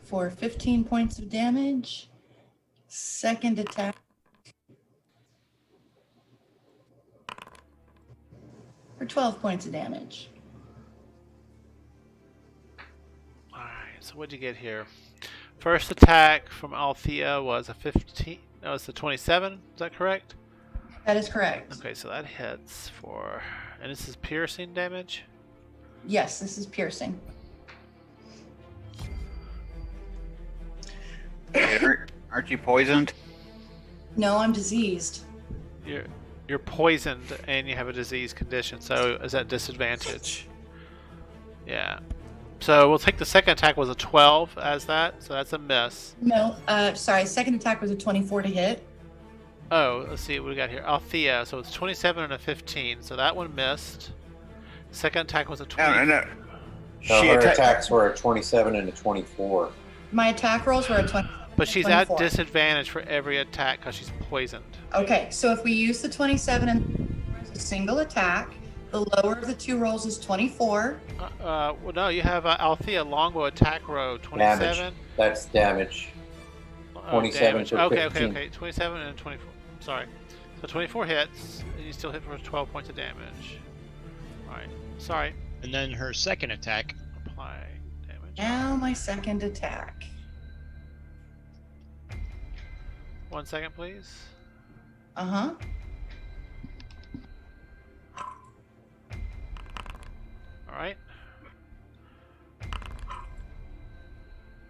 For 15 points of damage. Second attack. For 12 points of damage. All right. So what'd you get here? First attack from Althea was a 15. No, it's a 27. Is that correct? That is correct. Okay, so that hits for, and this is piercing damage. Yes, this is piercing. Aren't you poisoned? No, I'm diseased. You're poisoned and you have a disease condition, so is that disadvantage? Yeah. So we'll take the second attack was a 12 as that, so that's a miss. No, sorry, second attack was a 24 to hit. Oh, let's see what we got here. Althea, so it's 27 and a 15, so that one missed. Second attack was a 20. No. No, her attacks were a 27 and a 24. My attack rolls were a 20. But she's at disadvantage for every attack because she's poisoned. Okay, so if we use the 27 and a single attack, the lower of the two rolls is 24. Well, no, you have Althea longbow attack row 27. Damage. That's damage. Oh, 27 damage. for Okay, 15. okay. 27 and 24. Sorry. So 24 hits, and you still hit for 12 points of damage. Alright. Sorry. And then her second attack. Apply damage. Now my second attack. 1 second, please. Uh-huh. Alright.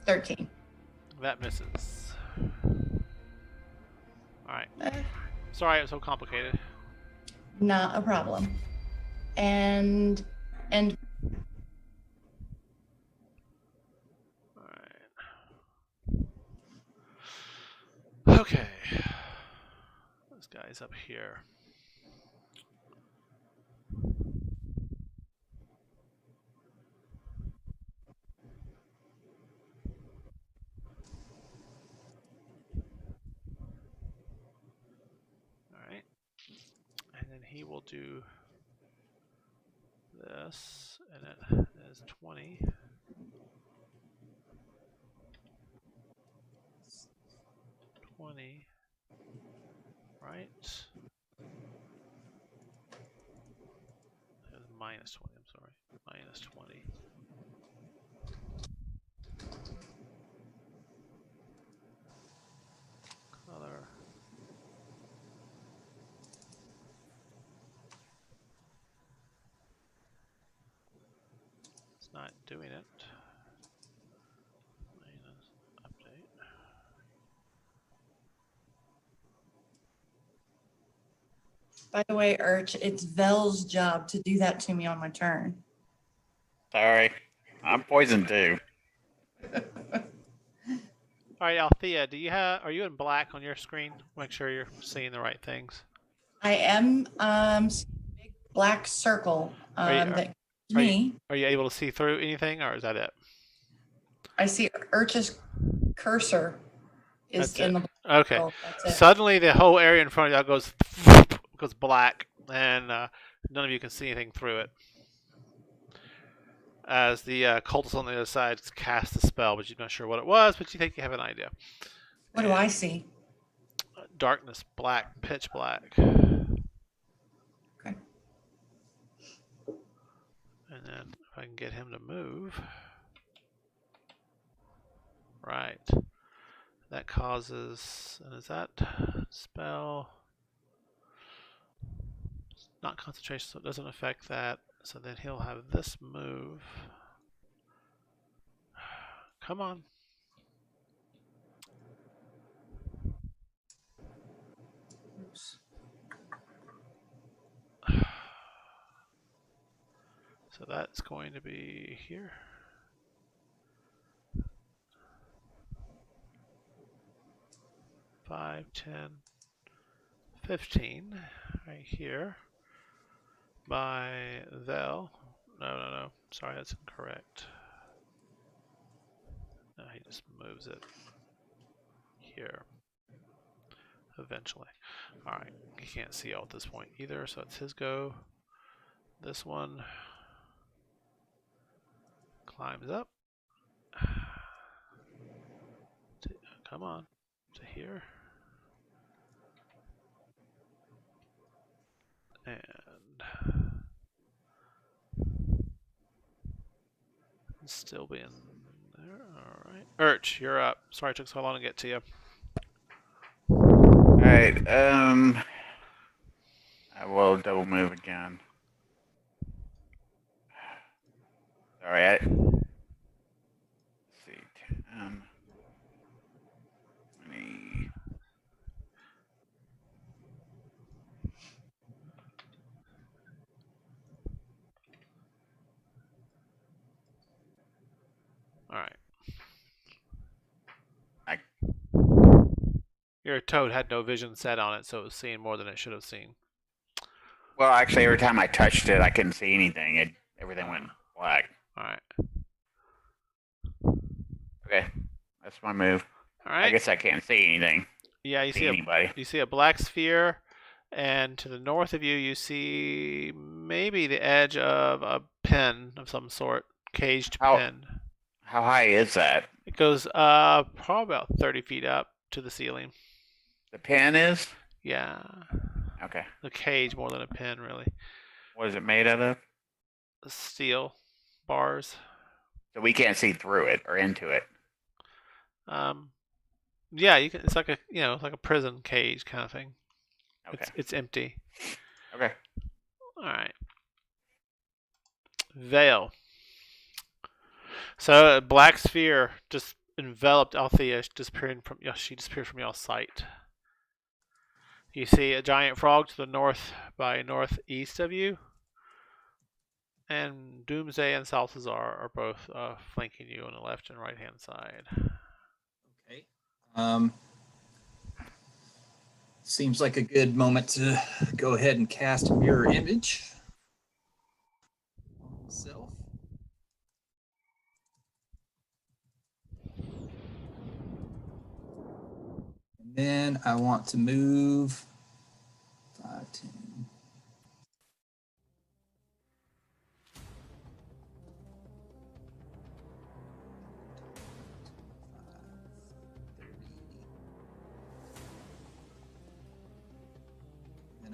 13. That misses. Alright. Eh, Sorry it was so complicated. not a problem. And Alright. Okay. This guy's up here. Alright. And then he will do this, and it is 20. Right. There's minus 20. I'm sorry, minus 20. Color. It's not doing it. Minus update. By the way, Urch, it's Vel's job to do that to me on my turn. Sorry. I'm poisoned too. All right, Althea, are you in black on your screen? Make sure you're seeing the right things. I am seeing a big black circle that me. Are you able to see through anything, or is that it? I see Urch's cursor is That's in it. the Okay. circle. That's it. Suddenly, the whole area in front of you goes black, and none of you can see anything through it. As the cultist on the other side cast the spell, but you're not sure what it was, but you think you have an idea. What do I see? Darkness, black, pitch black. Okay. And then if I can get him to move. Right. That causes, and is that spell? Not concentration, so it doesn't affect that. So then he'll have this move. Come on. Oops. So that's going to be here. Five, 10, 15, right here. By Vel. No. Sorry, that's incorrect. No, he just moves it here. Eventually. Alright, he can't see all at this point either, so it's his go. This one climbs up. Come on. To here. And still being there. Alright. Urch, you're up. Sorry it took so long to get to you. Alright, I will double move again. Alright. Let's see. 10, 20. Alright. Your toad had no vision set on it, so it was seeing more than it should have seen. Well, actually, every time I touched it, I couldn't see anything. Everything went black. Alright. Okay, that's my move. Alright. I guess I can't see anything. Yeah, you see anybody. You see a black sphere, and to the north of you, you see maybe the edge of a pen of some sort, caged pen. How high is that? It goes probably about 30 feet up to the ceiling. The pen is? Yeah. Okay. The cage more than a pen, really. What is it made out of? Steel bars. So we can't see through it or into it. Yeah, you can. It's like like a prison cage kind of thing. Okay. It's empty. Okay. All right. Veil. So a black sphere just enveloped Althea, disappearing from she disappeared from y'all's sight. You see a giant frog to the north by northeast of you, and Doomsday and Salazar are both flanking you on the left and right hand side. Okay. Seems like a good moment to go ahead and cast a mirror image on myself. And then I want to move 5, 10.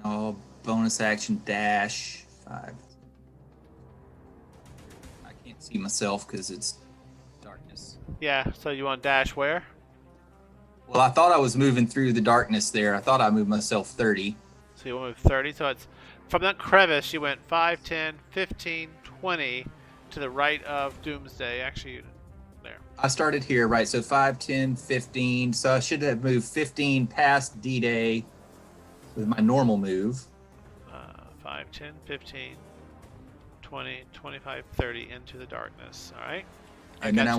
I'll bonus action dash 5. can't see myself because it's darkness. Yeah. So you want to dash where? Well, I thought I was moving through the darkness there. I thought I moved myself 30. So you want to move 30. So it's from that crevice. You went 5, 10, 15, 20 to the right of Doomsday. Actually, there. I started here, right? So 5, 10, 15. So I should have moved 15 past D-Day with my normal move. 5, 10, 15, 20, 25, 30 into the darkness. All right. And then I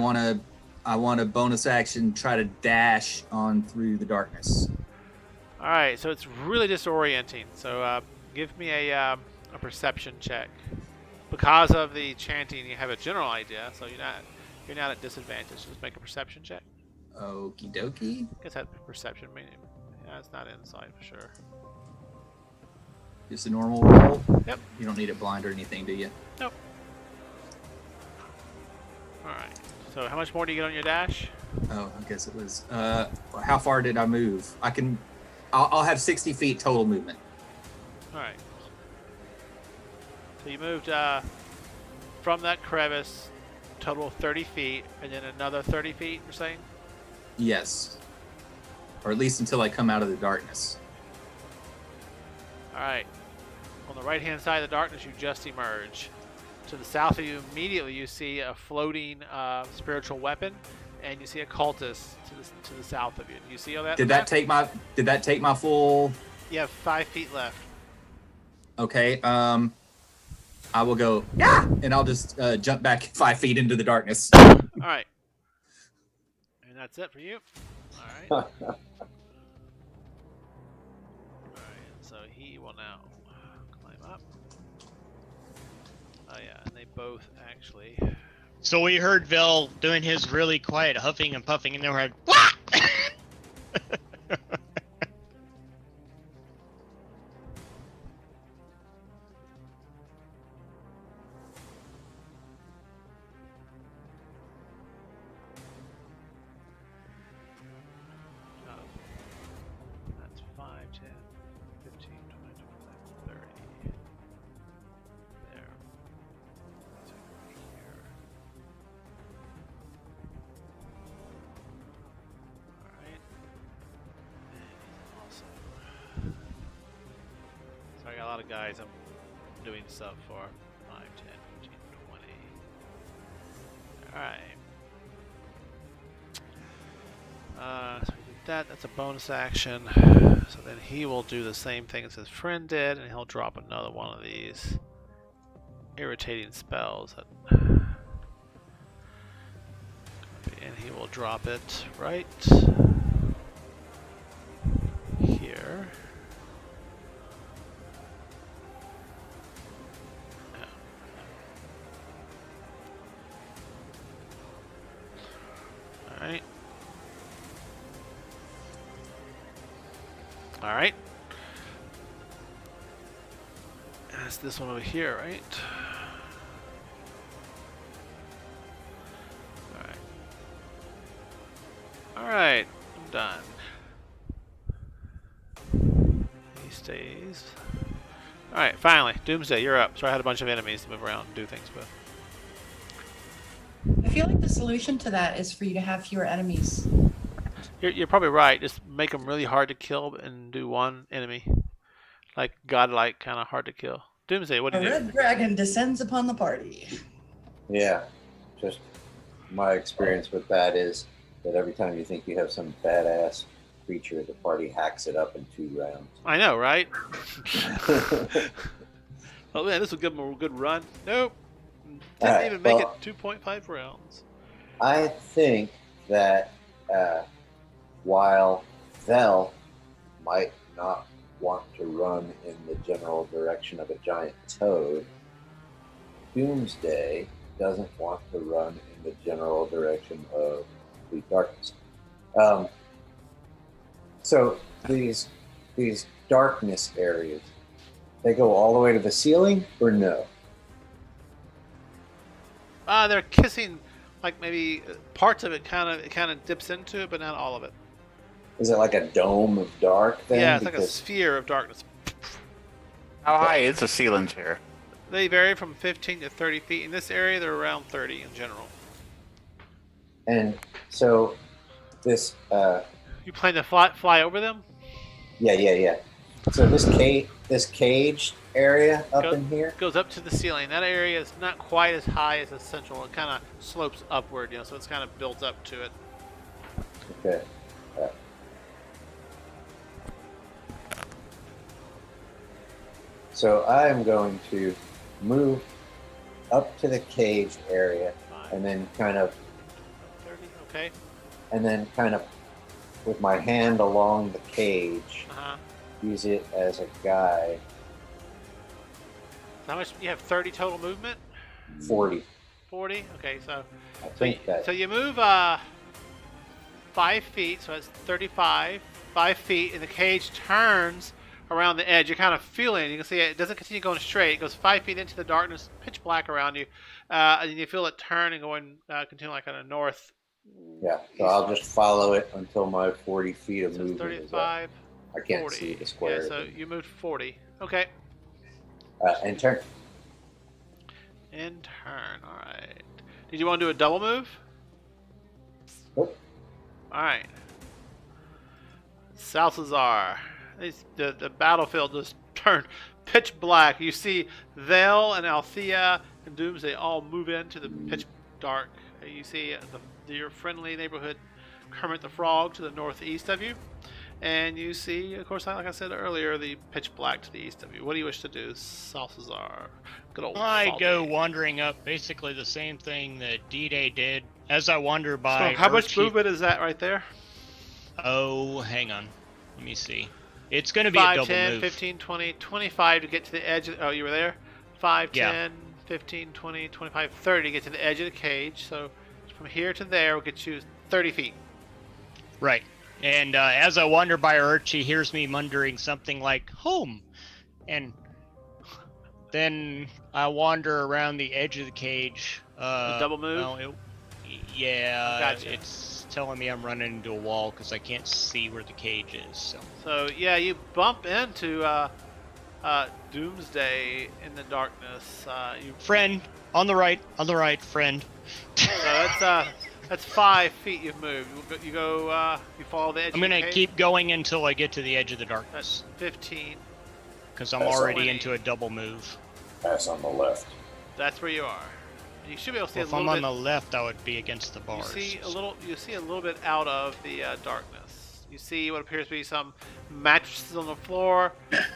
want to bonus action try to dash on through the darkness. All right. So it's really disorienting. So give me a perception check. Because of the chanting, you have a general idea, so you're not at disadvantage. Just make a perception check. Okie dokie. I guess that's perception. Meaning, yeah, it's not insight for sure. Just a normal roll? Yep. You don't need it blind or anything, do you? Nope. All right. So how much more do you get on your dash? Oh, I guess it was. How far did I move? I'll have 60 feet total movement. All right. So you moved from that crevice, total 30 feet, and then another 30 feet, you're saying? Yes. Or at least until I come out of the darkness. All right. On the right-hand side of the darkness, you just emerge. To the south of you, immediately you see a floating spiritual weapon, and you see a cultist to the south of you. Do you see all that? Did that take my full? You have 5 feet left. Okay. I will go, yeah, and I'll just jump back 5 feet into the darkness. All right. And that's it for you. All right. All right. So he will now climb up. Oh yeah, and they both actually. So we heard Vel doing his really quiet huffing and puffing, and then we're like, "What?" That's 5, 10, 15, 20, 25, 30. There. Let's take a look here. Alright. And he's also. So I got a lot of guys I'm doing stuff for. 5, 10, 15, 20. Alright. So we did that. That's a bonus action. So then he will do the same thing as his friend did, and he'll drop another one of these irritating spells. And he will drop it right here. Alright. Alright. That's this one over here, right? Alright. Alright, I'm done. He stays. Alright, finally. Doomsday, you're up. So I had a bunch of enemies to move around and do things with. I feel like the solution to that is for you to have fewer enemies. You're probably right. Just make them really hard to kill and do one enemy. Like godlike, kind of hard to kill. Doomsday, what do A you do? red dragon descends upon the party. Yeah, just my experience with that is that every time you think you have some badass creature, the party hacks it up in 2 rounds. I know, right? Oh man, this will give them a good run. Nope. Didn't Alright, even make well, it 2.5 rounds. I think that while Vel might not want to run in the general direction of a giant toad, Doomsday doesn't want to run in the general direction of complete darkness. So these darkness areas, they go all the way to the ceiling or no? They're kissing, like maybe parts of it kind of dips into it, but not all of it. Is it like a dome of dark then? Yeah, it's like a Because- sphere of darkness. How high is the ceiling here? They vary from 15 to 30 feet. In this area, they're around 30 in general. And so this, You plan to fly over them? yeah. So this cage area up in here. Goes up to the ceiling. That area is not quite as high as the central. It kind of slopes upward, so it's kind of builds up to it. Okay. So I am going to move up to the cage area, and then kind of 30, okay. And then kind of with my hand along the cage, use it as a guide. How much? You have 30 total movement? 40. 40? Okay, so I think that. so you move 5 feet, so that's 35. 5 feet, and the cage turns around the edge. You're kind of feeling it. You can see it doesn't continue going straight. It goes 5 feet into the darkness, pitch black around you, and you feel it turn and going, continue like on a north. Yeah, so I'll just follow it until my 40 feet of movement 35, is up. I can't 40. see the square. Yeah, so you moved 40. Okay. And turn. And turn. All right. Did you want to do a double move? Nope. All right. Salazar. The battlefield just turned pitch black. You see Vale and Althea and Doomsday all move into the pitch dark. You see your friendly neighborhood Kermit the Frog to the northeast of you. And you see, of course, like I said earlier, the pitch black to the east of you. What do you wish to do, Salazar? Good old I Salty. go wandering up, basically the same thing that D-Day did. As I wander by... So how much movement is that right there? Oh, hang on. Let me see. It's going to be 5, a double 10, move. 15, 20, 25 to get to the edge. Oh, you were there? 5, Yeah. 10, 15, 20, 25, 30 to get to the edge of the cage. So from here to there will get you 30 feet. Right. And as I wander by Urch, he hears me muttering something like, home. And then I wander around the edge of the cage. A double move? Well, yeah, Gotcha. it's telling me I'm running into a wall because I can't see where the cage is. So yeah, you bump into Doomsday in the darkness. Friend, on the right, friend. So that's 5 feet you've moved. You follow the edge. I'm gonna keep going until I get to the edge of the darkness. That's 15. Because I'm That's already 20. into a double move. Pass on the left. That's where you are. You should be able to see Well, if a I'm little on bit. the left, I would be against the bars. You see a little bit out of the darkness. You see what appears to be some mattresses on the floor,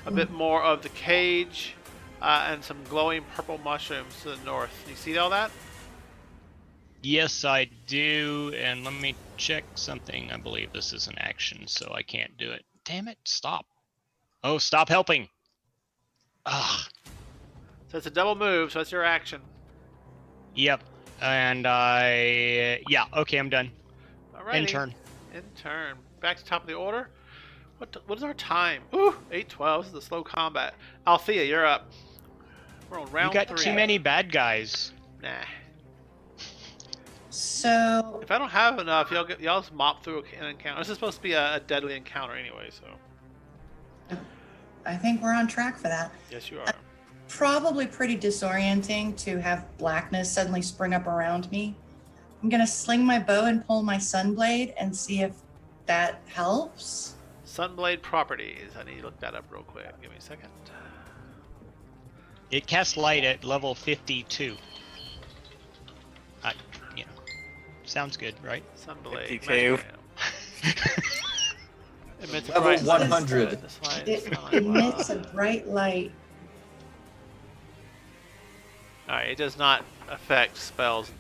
a bit more of the cage, and some glowing purple mushrooms to the north. You see all that? Yes, I do. And let me check something. I believe this is an action, so I can't do it. Damn it! Stop. Oh, stop helping. Ugh. So it's a double move. So that's your action. Yep. And yeah. Okay, I'm done. Alrighty. In turn. In turn. Back to top of the order. What is our time? Ooh, 8:12. This is a slow combat. Althea, you're up. We're on round You got 3. too many bad guys. Nah. So If I don't have enough, y'all just mop through an encounter. This is supposed to be a deadly encounter anyway, so. I think we're on track for that. Yes, you are. Probably pretty disorienting to have blackness suddenly spring up around me. I'm gonna sling my bow and pull my sunblade and see if that helps. Sunblade properties. I need to look that up real quick. Give me a second. It casts light at level 52. You know, sounds good, right? Sunblade. 52. Emits a Level bright light. 100. This light It is not- emits a bright light. Alright, it does not affect spells.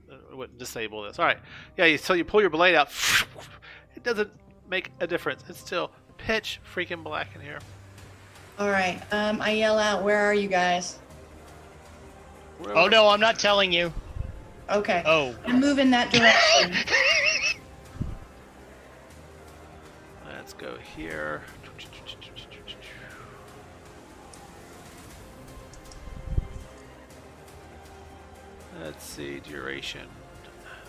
It wouldn't disable this. Alright. Yeah, so you pull your blade out. It doesn't make a difference. It's still pitch freaking black in here. All right. I yell out, "Where are you guys?" Oh no, I'm not telling you. Okay. Oh. I'm moving that direction. Let's go here. Let's see, duration.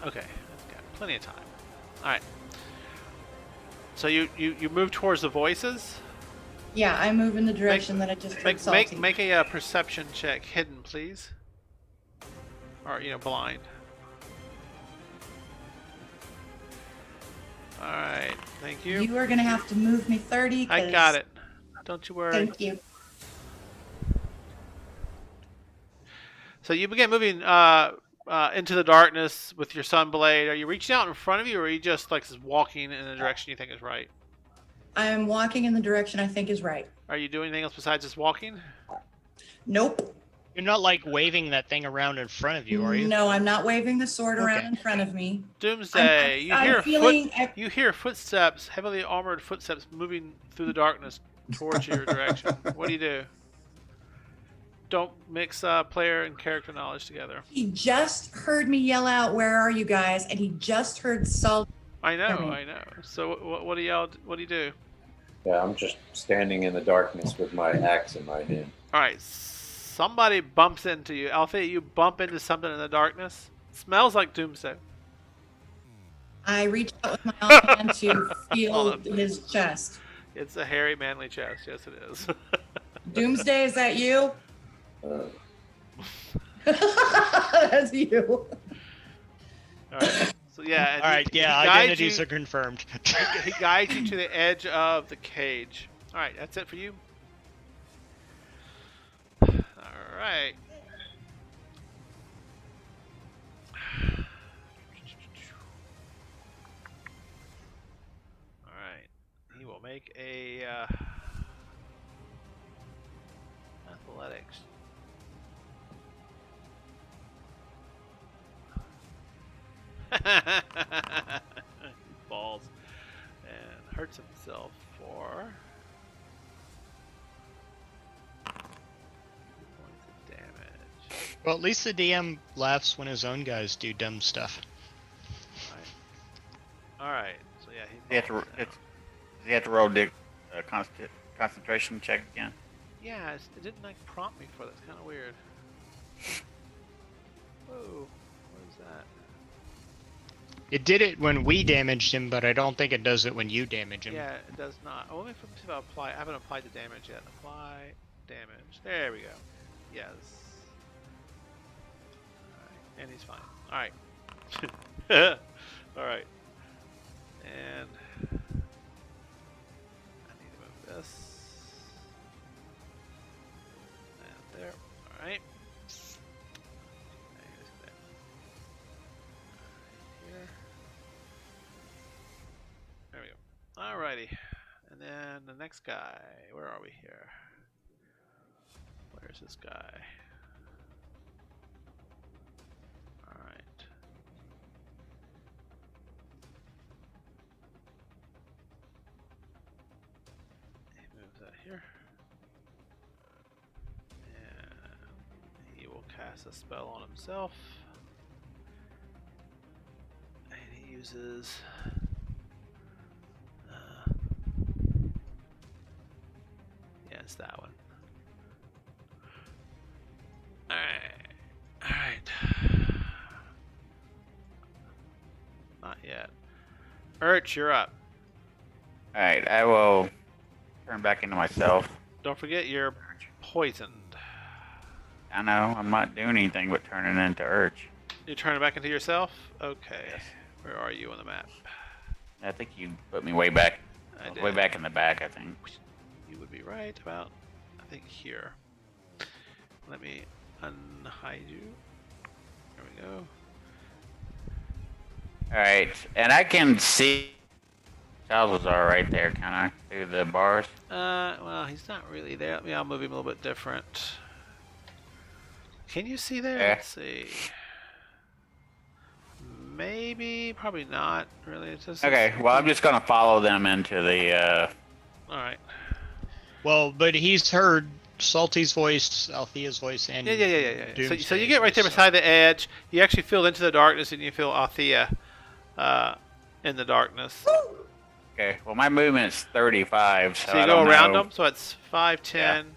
Okay, I've got plenty of time. Alright. So you move towards the voices? Yeah, I move in the direction that I just heard Salty. Make a perception check. Hidden, please. Or, blind. Alright, thank you. You are going to have to move me 30. I got it. Don't you worry. Thank you. So you begin moving into the darkness with your sunblade. Are you reaching out in front of you, or are you just like walking in the direction you think is right? I am walking in the direction I think is right. Are you doing anything else besides just walking? Nope. You're not like waving that thing around in front of you, are you? No, I'm not waving the sword around Okay. in front of me. Doomsday, I'm you hear footsteps, heavily armored footsteps moving through the darkness towards your direction. What do? Don't mix player and character knowledge together. He just heard me yell out, "Where are you guys?" And he just heard Salt. I know. So what do you do? Yeah, I'm just standing in the darkness with my axe in my hand. All right, somebody bumps into you. Althea, you bump into something in the darkness. It smells like Doomsday. I reach out with my own hand to feel his chest. It's a hairy, manly chest. Yes, it is. Doomsday, is that you? That's you. All right. So yeah. All right. Yeah. Identities are confirmed. He guides you to the edge of the cage. All right. That's it for you. All right. All right. He will make a athletics. He falls and hurts himself for 2 points of damage. Well, at least the DM laughs when his own guys do dumb stuff. All right. So yeah, Does he have to roll the concentration check again? yeah. It didn't prompt me for that. It's kind of weird. Whoa. What is that? It did it when we damaged him, but I don't think it does it when you damage him. Yeah, it does not. Oh, let me see if I apply. I haven't applied the damage yet. Apply damage. There we go. Yes. Alright. And he's fine. Alright. Alright. And I need to move this. And there. Alright. Here. There we go. Alrighty. And then the next guy. Where are we here? Where's this guy? Alright. He moves that here. And he will cast a spell on himself. And he uses it's that one. Alright. Not yet. Urch, you're up. Alright, I will turn back into myself. Don't forget you're poisoned. I know, I'm not doing anything but turning into Urch. You're turning back into yourself? Okay. Yes. Where are you on the map? I think you put me way back. I did. Way back in the back, I think. You would be right about, I think, here. Let me unhide you. There we go. Alright, and I can see Charles are right there, can I? Through the bars? Well, he's not really there. I'll move him a little bit different. Can you see there? Yeah. Let's see. Maybe, probably not, really. It's just, Okay, well, I'm just gonna follow them into the, Alright. Well, but he's heard Salty's voice, Althea's voice, and Yeah. So you Doomsday's get right there voice, beside the edge. You actually feel into the darkness, and you feel Althea in the darkness. okay, well, my movement's 35, so So you I go don't around know. them. So it's 5, 10,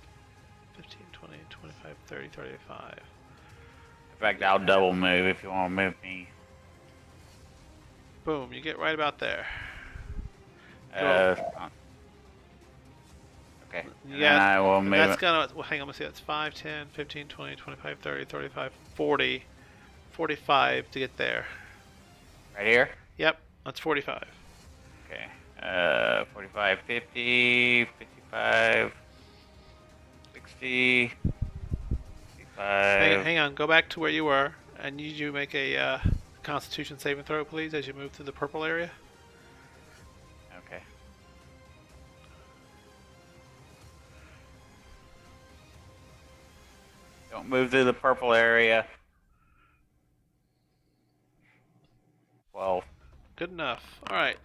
15, 20, 25, 30, 35. In fact, I'll double move if you want to move me. Boom, you get right about there. Okay, Okay. And Yeah, I will and move that's it. gonna, well, hang on, let's see, that's 5, 10, 15, 20, 25, 30, 35, 40, 45 to get there. Right here? Yep, that's 45. Okay. 45, 50, 55, 60, 55. Hang on, go back to where you were. I need you to make a Constitution saving throw, please, as you move through the purple area. Okay. Don't move through the purple area. 12. Good enough. All right.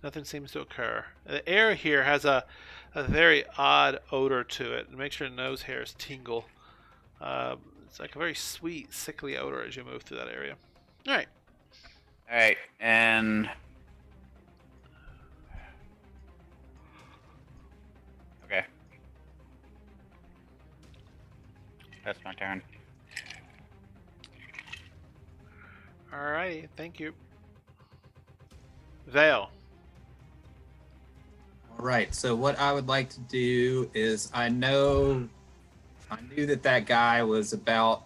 Nothing seems to occur. The air here has a very odd odor to it. It makes your nose hairs tingle. It's like a very sweet, sickly odor as you move through that area. All right. All right, and okay, that's my turn. All right. Thank you. Vale. All right. So what I would like to do is I knew that guy was about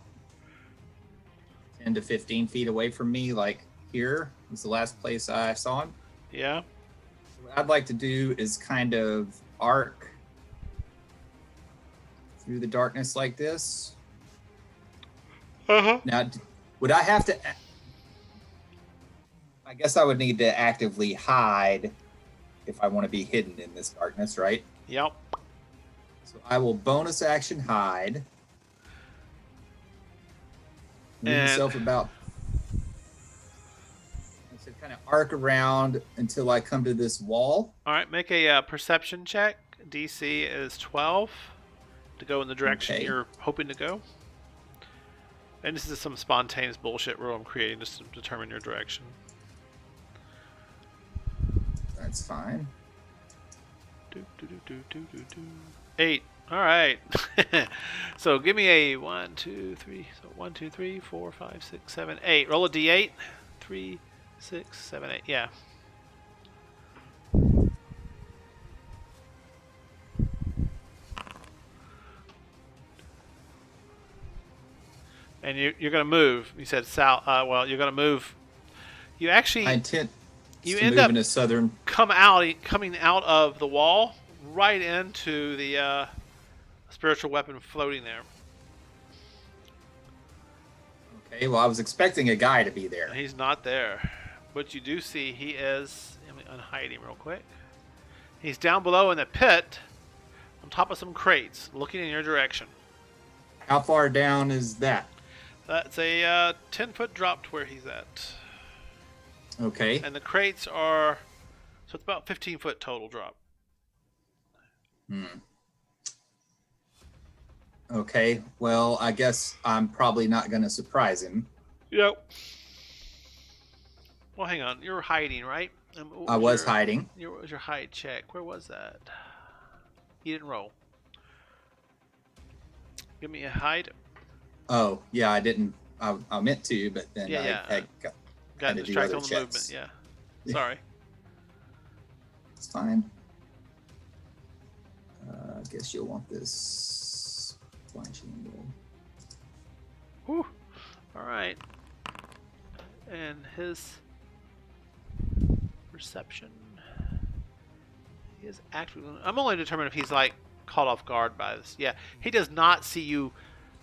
10 to 15 feet away from me. Like here was the last place I saw him. Yeah. So what I'd like to do is kind of arc through the darkness like this. Uh-huh. Now, would I have to? I guess I would need to actively hide if I want to be hidden in this darkness, right? Yep. So I will bonus action hide. Move And- myself about. So kind of arc around until I come to this wall. All right. Make a perception check. DC is 12 to go in the direction Okay. you're hoping to go. And this is some spontaneous bullshit rule I'm creating just to determine your direction. That's fine. 8. All right. So give me a 1, 2, 3. So 1, 2, 3, 4, 5, 6, 7, 8. Roll a d8. 3, 6, 7, 8. Yeah. And you're going to move. You said south. Well, you're going to move. You actually I intend You to end move up- in a southern. coming out of the wall right into the spiritual weapon floating there. Okay, well, I was expecting a guy to be there. And he's not there. But you do see he is. Let me unhide him real quick. He's down below in the pit, on top of some crates, looking in your direction. How far down is that? That's a 10-foot drop to where he's at. Okay. And the crates are. So it's about 15-foot total drop. Okay, well, I guess I'm probably not going to surprise him. Yep. Well, hang on. You're hiding, right? What I was your- hiding. What was your hide check? Where was that? You didn't roll. Give me a hide. Oh, yeah, I didn't. I meant to, but then Yeah, I yeah. got Got had to do distracted other on the movement. checks. Yeah. Yeah. Sorry. It's fine. I guess you'll want this flashing angle. Whew. All right. And his perception. He is actually. I'm only determined if he's like caught off guard by this. Yeah, he does not see you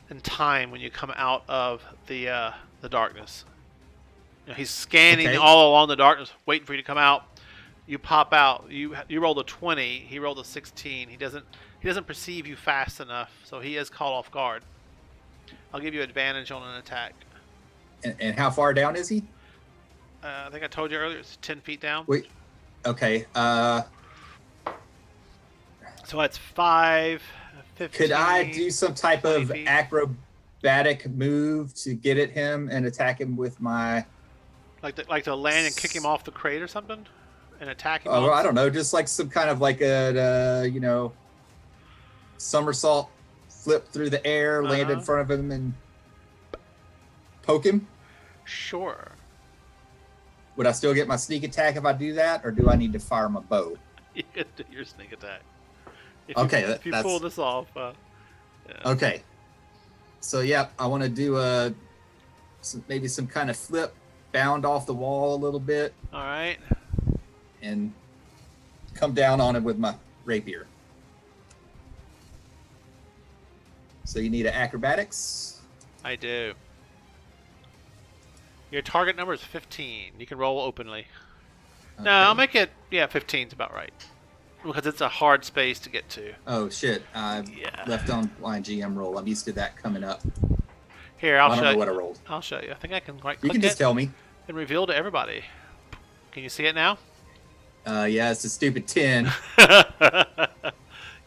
in time when you come out of the darkness. You know, he's scanning Okay. all along the darkness, waiting for you to come out. You pop out. You rolled a 20. He rolled a 16. He doesn't perceive you fast enough, so he is caught off guard. I'll give you advantage on an attack. And how far down is he? I think I told you earlier it's 10 feet down. Wait. Okay. So that's 5, 15. Could I do some type 20 of feet. acrobatic move to get at him and attack him with my? Like to land and kick him off the crate or something, and attack him? Oh, on- I don't know. Just like some kind of like a somersault, flip through the air, land in Uh-huh. front of him, and poke him. Sure. Would I still get my sneak attack if I do that, or do I need to fire my bow? You can do your sneak attack. If Okay, if you pull this off. Yeah. Okay. So yeah, I want to do maybe some kind of flip, bound off the wall a little bit, All right. and come down on it with my rapier. So you need an acrobatics. I do. Your target number is 15. You can roll openly. Okay. No, I'll make it. Yeah, 15 is about right. Because it's a hard space to get to. Oh shit! I Yeah. left on blind GM roll. I'm used to that coming up. Here, I I'll don't show know you. what I rolled. I'll show you. I think I can right You click can just it tell me. and reveal to everybody. Can you see it now? Yeah, it's a stupid 10.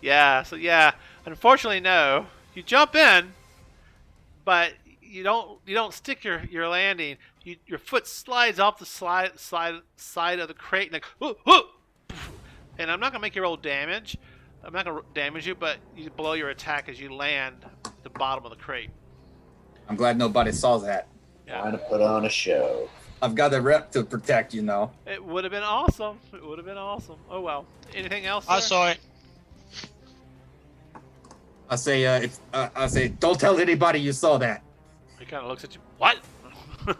Yeah. So yeah, unfortunately, no. You jump in, but you don't stick your landing. Your foot slides off the side of the crate, and like, whoo, whoo! And I'm not gonna make you roll damage. I'm not gonna damage you, but you blow your attack as you land at the bottom of the crate. I'm glad nobody saw that. Yeah. Trying to put on a show. I've got a rep to protect, you know. It would have been awesome. It would have been awesome. Oh well. Anything else? I sir? saw it. I say, don't tell anybody you saw that. He kind of looks at you. What? All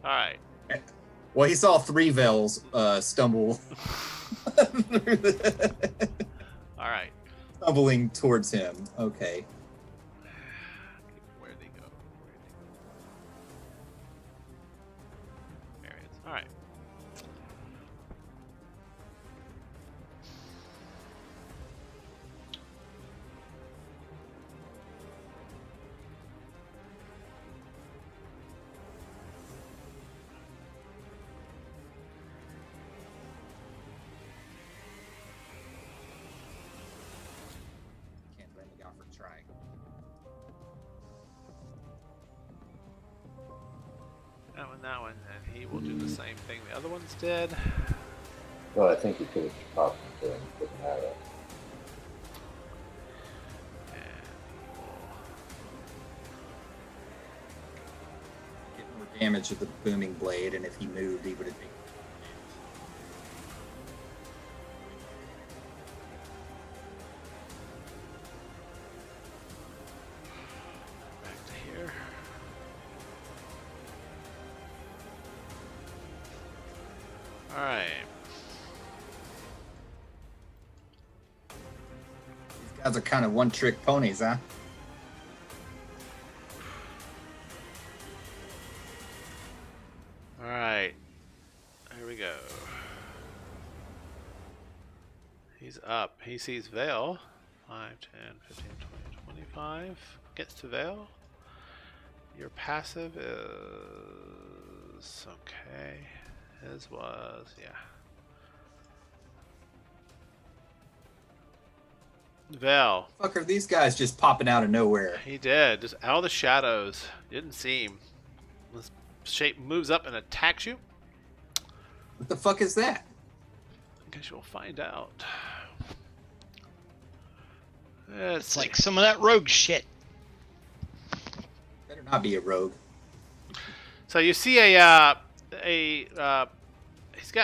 right. Well, he saw 3 Vels stumble, All right. stumbling towards him. Okay. Where'd he go? There he is. All right. Can't blame the guy for trying. That one, and he will do the same thing the other ones did. Well, I think you could have popped into him and put an arrow. And he will Get more damage with the booming blade, and if he moved, he would have taken. back to here. All right. These guys are kind of one-trick ponies, huh? All right. Here we go. He's up. He sees Vale. 5, 10, 15, 20, 25. Gets to Vale. Your passive is okay. His was, yeah. Vale. Fuck are these guys just popping out of nowhere? He did. Just out of the shadows. Didn't see him. This shape moves up and attacks you. What the fuck is that? I guess you'll find out. It's like some of that rogue shit. Better not be a rogue. So you see he's got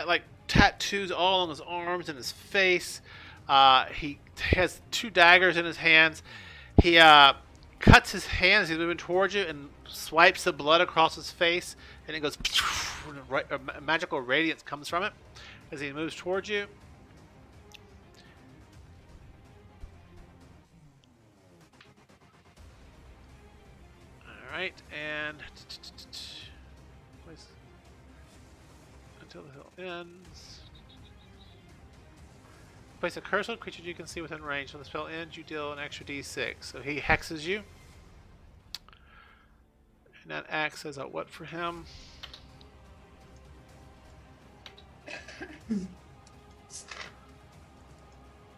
like tattoos all on his arms and his face. He has 2 daggers in his hands. He cuts his hands as he's moving towards you and swipes the blood across his face, and it goes. A magical radiance comes from it as he moves towards you. All right, and until the hill ends. Place a curse on creature you can see within range. When the spell ends, you deal an extra d6. So he hexes you. And that acts as a what for him?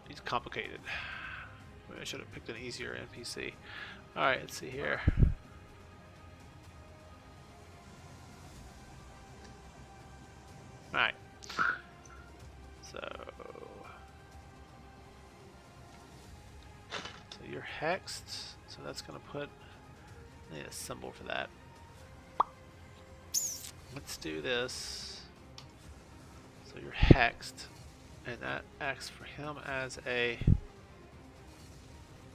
He's complicated. Maybe I should have picked an easier NPC. Alright, let's see here. Alright. So you're hexed. So that's going to put... I need a symbol for that. Let's do this. So you're hexed. And that acts for him as a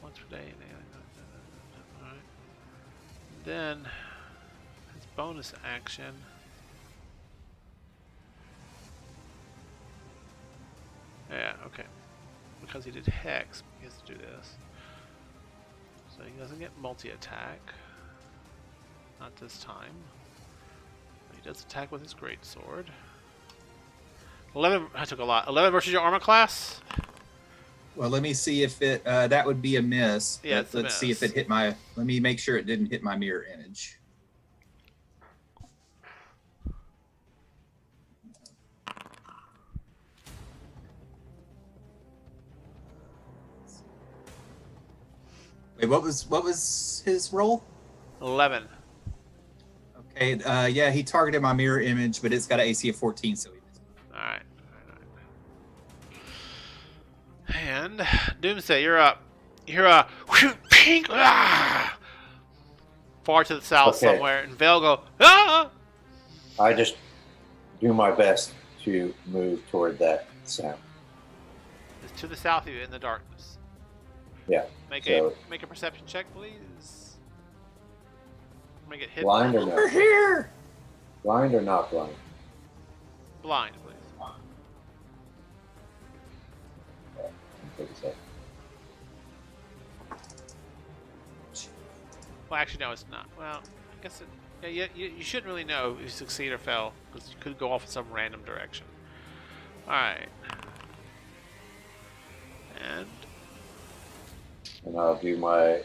once per day. Alright. Then his bonus action. Yeah, okay. Because he did Hex, he has to do this. So he doesn't get multi-attack. Not this time. But he does attack with his greatsword. 11, I took a lot. 11 versus your armor class? Well, let me see if it, that would be a miss. Yeah, it's a let's see if miss. it hit my, let me make sure it didn't hit my mirror image. Wait, what was his roll? 11. Okay, yeah, he targeted my mirror image, but it's got an AC of 14, so he missed. Alright. And Doomsday, you're up. You're pink far to the south Okay. somewhere, and Vale go ah! I just do my best to move toward that sound. It's to the south of you in the darkness. Yeah. Make So- a perception check, please. Make it hit Blind or Over no? here! Blind or not blind? blind, please. Take a second. Well, actually, no, it's not. Well, I guess it. Yeah, you shouldn't really know if you succeed or fail because you could go off in some random direction. All right. And And I'll do my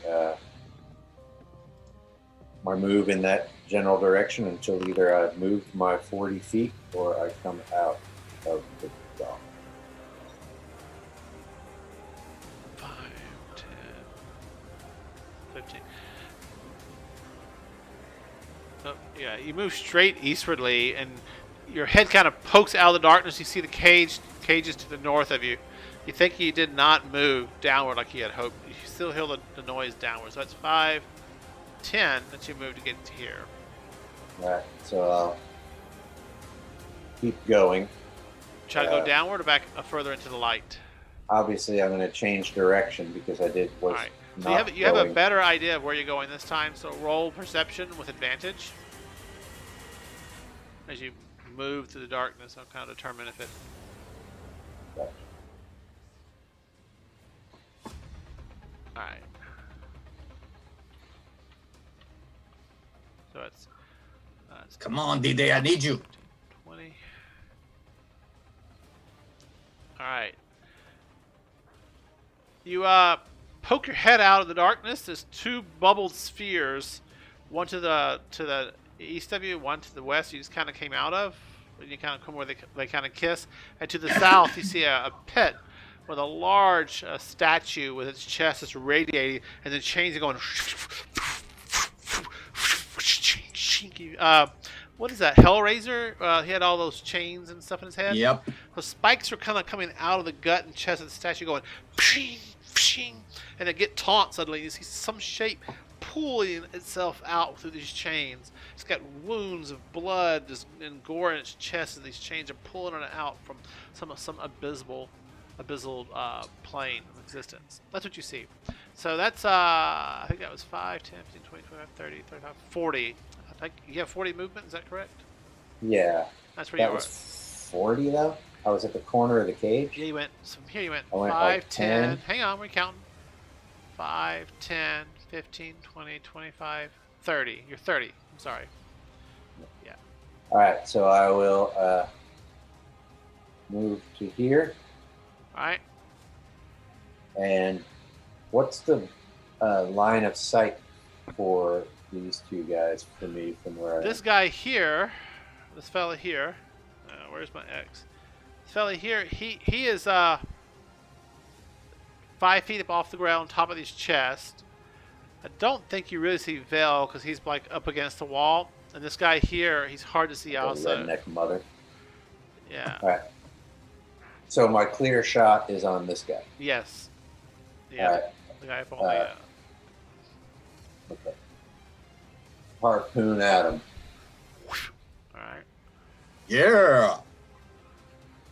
my move in that general direction until either I've moved my 40 feet or I come out of the dock. 5, 10, 15. Oh, yeah, you move straight eastwardly, and your head kind of pokes out of the darkness. You see the cages to the north of you. You think you did not move downward like you had hoped. You still hear the noise downward. So that's 5, 10 that you move to get to here. Alright, so I'll keep going. Try to go downward or back further into the light. Obviously, I'm going to change direction because I was All right. So not you have a going- better idea of where you're going this time. So roll perception with advantage as you move through the darkness. I'll kind of determine if it. Gotcha. All right. So it's Come on, D-Day, I need you. 20. All right. You poke your head out of the darkness. There's two bubbled spheres, one to the east of you, one to the west. You just kind of came out of. And you kind of come where they kind of kiss. And to the south, you see a pit with a large statue with its chest just radiating, and the chains are going. What is that? Hellraiser? He had all those chains and stuff in his head. Yep. The spikes are kind of coming out of the gut and chest of the statue, going, pshing, pshing, and they get taut suddenly. You see some shape pulling itself out through these chains. It's got wounds of blood and gore in its chest, and these chains are pulling it out from some abysmal plane of existence. That's what you see. So that's I think that was 5, 10, 15, 20, 25, 30, 35, 40. I think you have 40 movement. Is that correct? Yeah. That's where That you was were. 40 though? I was at the corner of the cage? Yeah, you went. So from here you went I went 5, like 10. 10. Hang on, we're counting. 5, 10, 15, 20, 25, 30. You're 30. I'm sorry. Yeah. Alright, so I will move to here. All right. And what's the line of sight for these two guys for me from where I This am? guy here, this fella here. Where's my X? This fella here. He is 5 feet up off the ground, on top of his chest. I don't think you really see Vale because he's like up against the wall. And this guy here, he's hard to see The also. redneck mother. Yeah. Alright. So my clear shot is on this guy. Yes. Yeah. Alright. The guy up on the. Okay. Harpoon at him. All right. Yeah.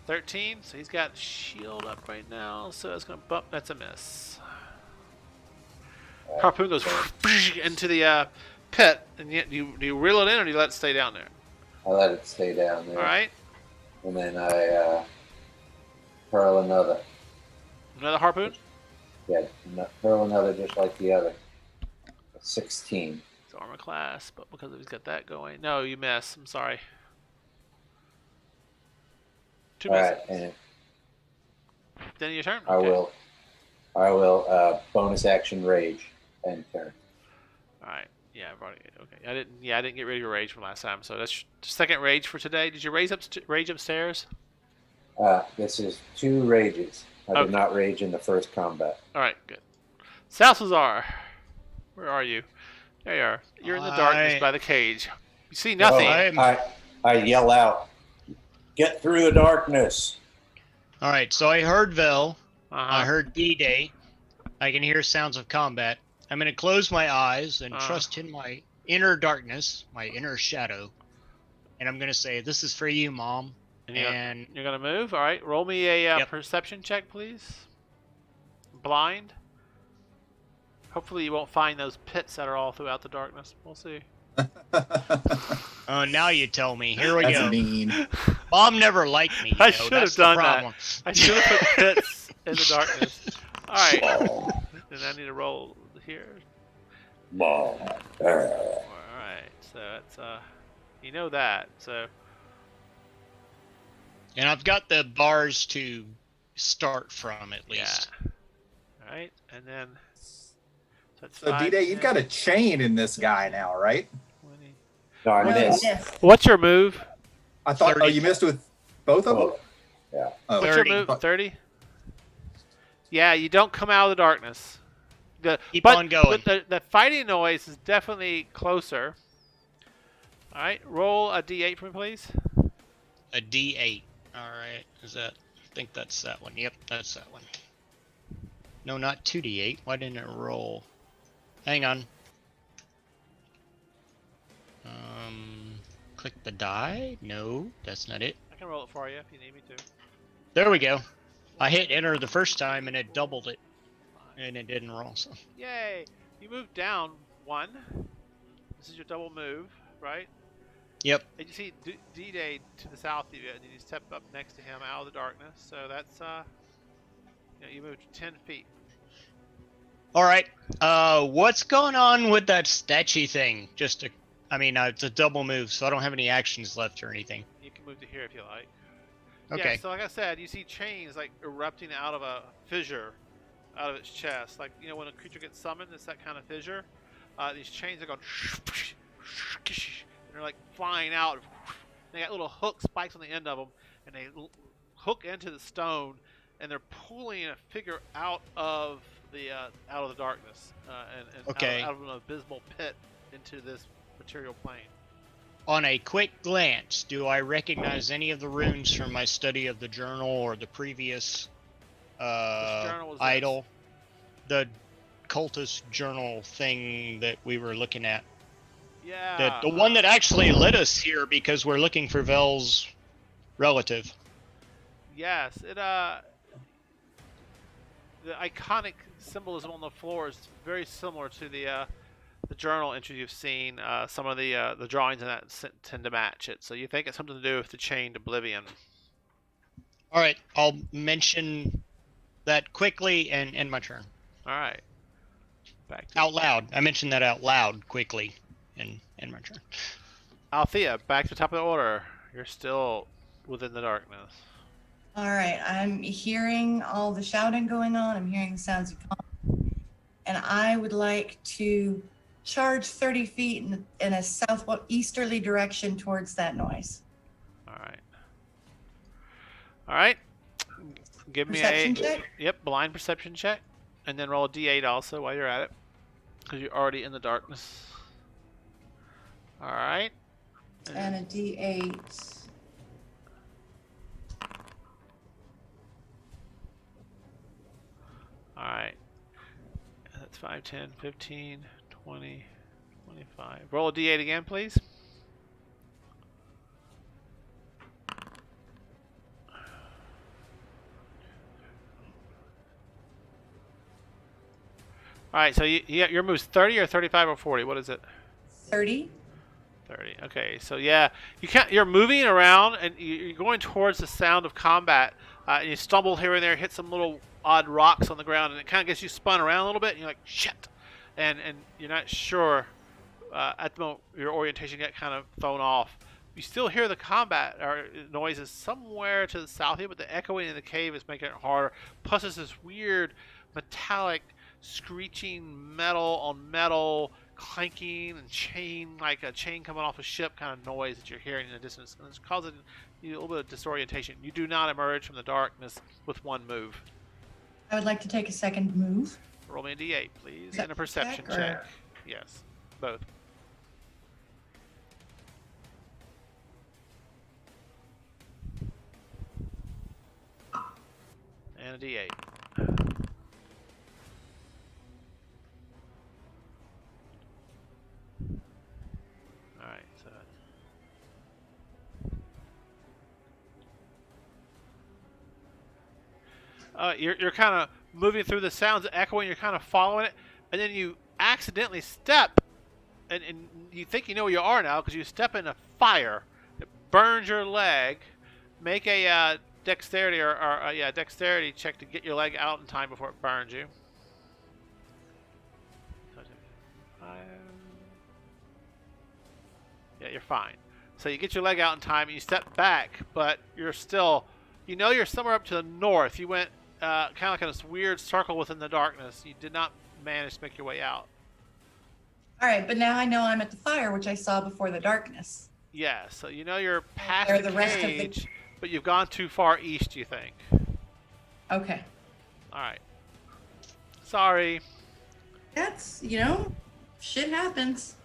13, so he's got shield up right now, so it's gonna bump. That's a miss. Harpoon goes into the pit, and do you reel it in or do you let it stay down there? I let it stay down there. All right. And then I hurl another. Another harpoon? Yeah, hurl another just like the other. 16. It's armor class, but because he's got that going. No, you miss. I'm sorry. 2 All misses. right, and Then your turn. I will bonus action rage and turn. All right. Yeah, I've already. Okay. I didn't get rid of your rage from last time, so that's second rage for today. Did you rage upstairs? This is 2 rages. I Okay. did not rage in the first combat. All right. Good. Salazar, where are you? There you are. You're in the darkness by the cage. You see nothing. I yell out, "Get through the darkness!" All right, so I heard Vel. I Uh-huh. heard D-Day. I can hear sounds of combat. I'm going to close my eyes and Uh-huh. trust in my inner darkness, my inner shadow. And I'm going to say, this is for you, Mom. And you're gonna move. All right. Roll me a Yep. perception check, please. Blind. Hopefully you won't find those pits that are all throughout the darkness. We'll see. Oh, now you tell me. Here we That's go. mean. Mom never liked me. I you know, should that's have done the that. problem. I should have put pits in the darkness. All right. Then I need to roll here. Mom. All right. So that's you know that. So And I've got the bars to start from, at least. yeah. All right. And then that's So 5, D-Day, you've 10, got a chain in this guy now, right? 20. No, I No, missed. yes. What's your move? I thought. 30. Oh, you missed with both of them. Oh, yeah. Oh, What's 30. your move? 30? Yeah, you don't come out of the darkness. Keep on going. But the fighting noise is definitely closer. All right, roll a d8 for me, please. A D8. All right. Is that? I think that's that one. Yep, that's that one. No, not 2D8. Why didn't it roll? Hang on. Click the die. No, that's not it. I can roll it for you if you need me to. There we go. I hit enter the first time and it doubled it, and it didn't roll. So Yay! You moved down 1. This is your double move, right? yep. And you see D-Day to the south of you, and you step up next to him out of the darkness. So that's you moved 10 feet. All right. What's going on with that statue thing? It's a double move, so I don't have any actions left or anything. You can move to here if you like. Okay. Yeah, so like I said, you see chains like erupting out of a fissure, out of its chest. Like, you know, when a creature gets summoned, it's that kind of fissure. These chains are going, and they're like flying out. They got little hook spikes on the end of them, and they hook into the stone, and they're pulling a figure out of the darkness, and Okay. out of an abysmal pit into this material plane. On a quick glance, do I recognize any of the runes from my study of the journal or the previous journal was this? idol? The cultist journal thing that we were looking at. Yeah. The one that actually led us here because we're looking for Vel's relative. Yes, the iconic symbolism on the floor is very similar to the journal entry you've seen. Some of the drawings in that tend to match it, so you think it's something to do with the chained oblivion. All right, I'll mention that quickly and end my turn. All right. Back to Out loud. I mentioned that out loud quickly and end my turn. Althea, back to the top of the order. You're still within the darkness. All right, I'm hearing all the shouting going on. I'm hearing the sounds of combat. And I would like to charge 30 feet in a southeasterly direction towards that noise. All right. All right. Give me Perception check? Yep, blind perception check, and then roll a d8 also while you're at it, because you're already in the darkness. All right. And a D8. All right. That's 5, 10, 15, 20, 25. Roll a d8 again, please. All right, so your move's 30 or 35 or 40. What is it? 30. 30. Okay, so yeah, you're moving around and you're going towards the sound of combat. And you stumble here and there, hit some little odd rocks on the ground, and it kind of gets you spun around a little bit. And you're like, shit, and you're not sure. At the moment, your orientation got kind of thrown off. You still hear the combat or noises somewhere to the south here, but the echoing in the cave is making it harder. Plus, there's this weird metallic screeching metal on metal, clanking and chain, like a chain coming off a ship kind of noise that you're hearing in the distance. And it's causing you a little bit of disorientation. You do not emerge from the darkness with one move. I would like to take a second move. Roll me a d8, please, Is that and a perception check, or- check. Yes, both. And a d8. Alright, so you're kind of moving through the sounds echoing, you're kind of following it, and then you accidentally step, and you think you know where you are now because you step in a fire. It burns your leg. Make a dexterity dexterity check to get your leg out in time before it burns you. Yeah, you're fine. So you get your leg out in time and you step back, but you're still, you're somewhere up to the north. You went kind of like in this weird circle within the darkness. You did not manage to make your way out. All right, but now I know I'm at the fire, which I saw before the darkness. Yeah, so you're past There, the the rest of the- cage, but you've gone too far east, you think. Okay. All right. Sorry. That's, shit happens.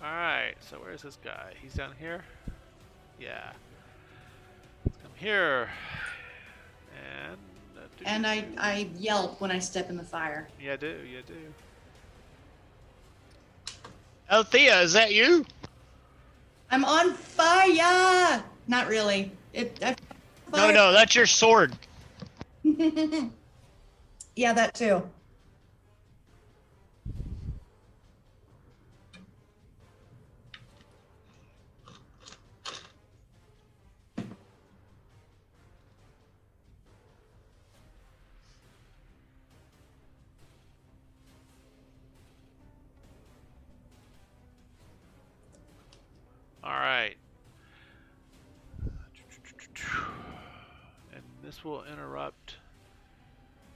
All right, so where's this guy? He's down here? Yeah. Let's come here. And I yelp when I step in the fire. Yeah, do. Althea, is that you? I'm on fire! Not really. No, that's your sword. Yeah, that too. All right. And this will interrupt,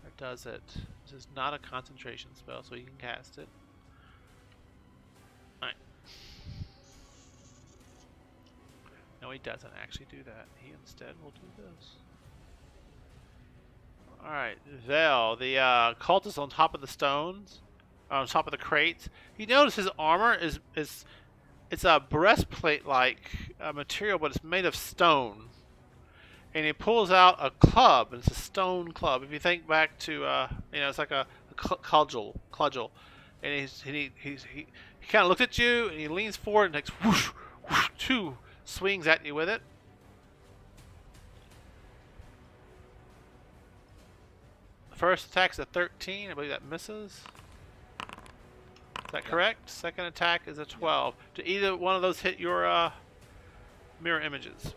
or does it? This is not a concentration spell, so you can cast it. All right. No, he doesn't actually do that. He instead will do this. All right, Vel, the cultist on top of the stones, on top of the crates. You notice his armor is it's a breastplate-like material, but it's made of stone. And he pulls out a club. It's a stone club. If you think back to, it's like a cudgel. And he kind of looks at you, and he leans forward and takes whoosh, whoosh, 2 swings at you with it. The first attack's a 13. I believe that misses. Is that correct? Second attack is a 12. Do either one of those hit your mirror images?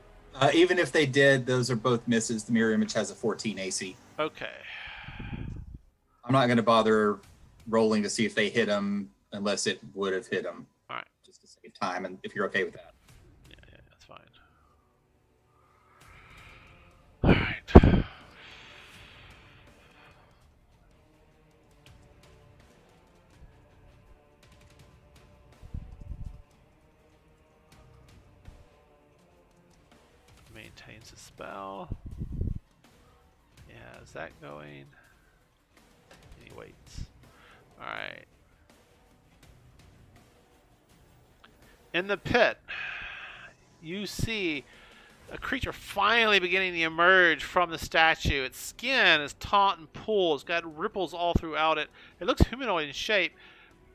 Even if they did, those are both misses. The mirror image has a 14 AC. Okay. I'm not going to bother rolling to see if they hit him unless it would have hit him. All right. Just to save time, and if you're okay with that. Yeah, that's fine. All right. Maintains the spell. Yeah, is that going? And he waits. Alright. In the pit, you see a creature finally beginning to emerge from the statue. Its skin is taut and pulled. It's got ripples all throughout it. It looks humanoid in shape,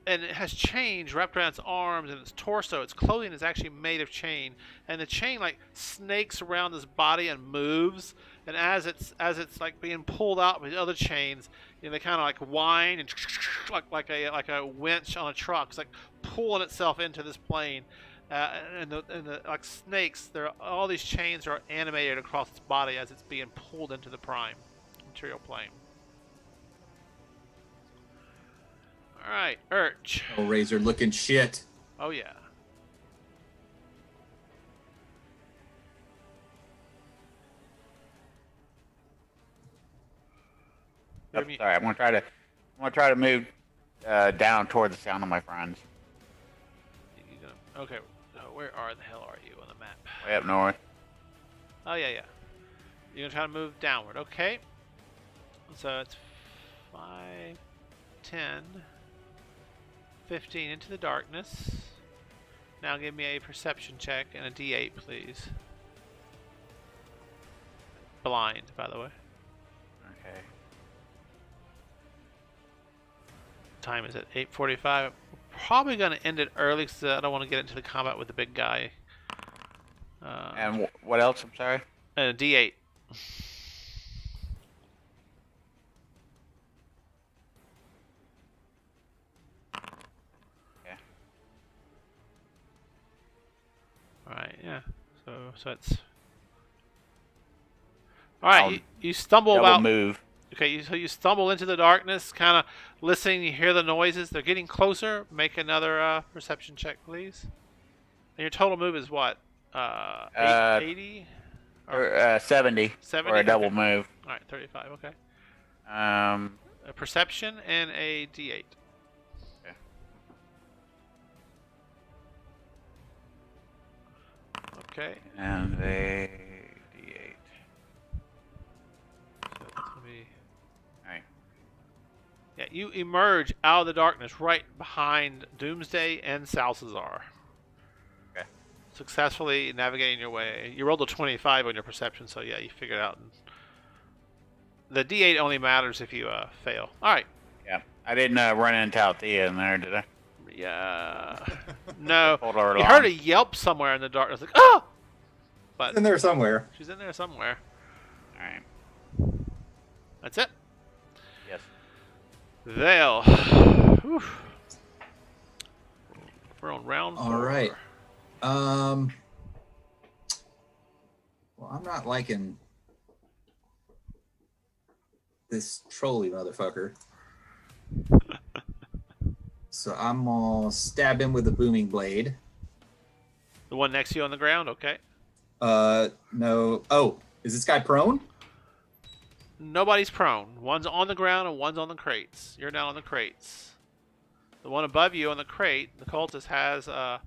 and it has chains wrapped around its arms and its torso. Its clothing is actually made of chain, and the chain like snakes around this body and moves. And as it's like being pulled out with other chains, you know, they kind of like whine and like a winch on a truck. It's like pulling itself into this plane. And the like snakes, all these chains are animated across its body as it's being pulled into the prime material plane. All right, Urch. Hellraiser looking shit. Oh yeah. Oh, sorry, I'm gonna try to move down toward the sound of my friends. Okay, where the hell are you on the map? Way up north. Oh yeah. You're gonna try to move downward. Okay. So it's 5, 10, 15 into the darkness. Now give me a perception check and a D8, please. Blind, by the way. Okay. Time is at 8:45. Probably going to end it early because I don't want to get into the combat with the big guy. And what else? I'm sorry. And a D8. Okay. All right, yeah. So it's. All right, you stumble Double about. move. Okay, so you stumble into the darkness, kind of listening. You hear the noises. They're getting closer. Make another perception check, please. And your total move is what? 80? 70. 70? Or a double Okay. move. All right, 35. Okay. Okay. A perception and a D8. Okay. And a D8. So that's gonna be. Alright. Yeah, you emerge out of the darkness right behind Doomsday and Salazar. Okay. Successfully navigating your way. You rolled a 25 on your perception, so yeah, you figured it out. The D8 only matters if you fail. Alright. Yeah. I didn't run into Althea in there, did I? Yeah. No. Pulled her You along. heard a yelp somewhere in the darkness. Like, oh! But It's in there somewhere. she's in there somewhere. Alright. That's it. Yes. Vale. Whew. We're on round 4. All right. Well, I'm not liking this trolley motherfucker. So I'm gonna stab him with a booming blade. The one next to you on the ground? Okay. No. Oh, is this guy prone? Nobody's prone. One's on the ground and one's on the crates. You're down on the crates. The one above you on the crate, the cultist has a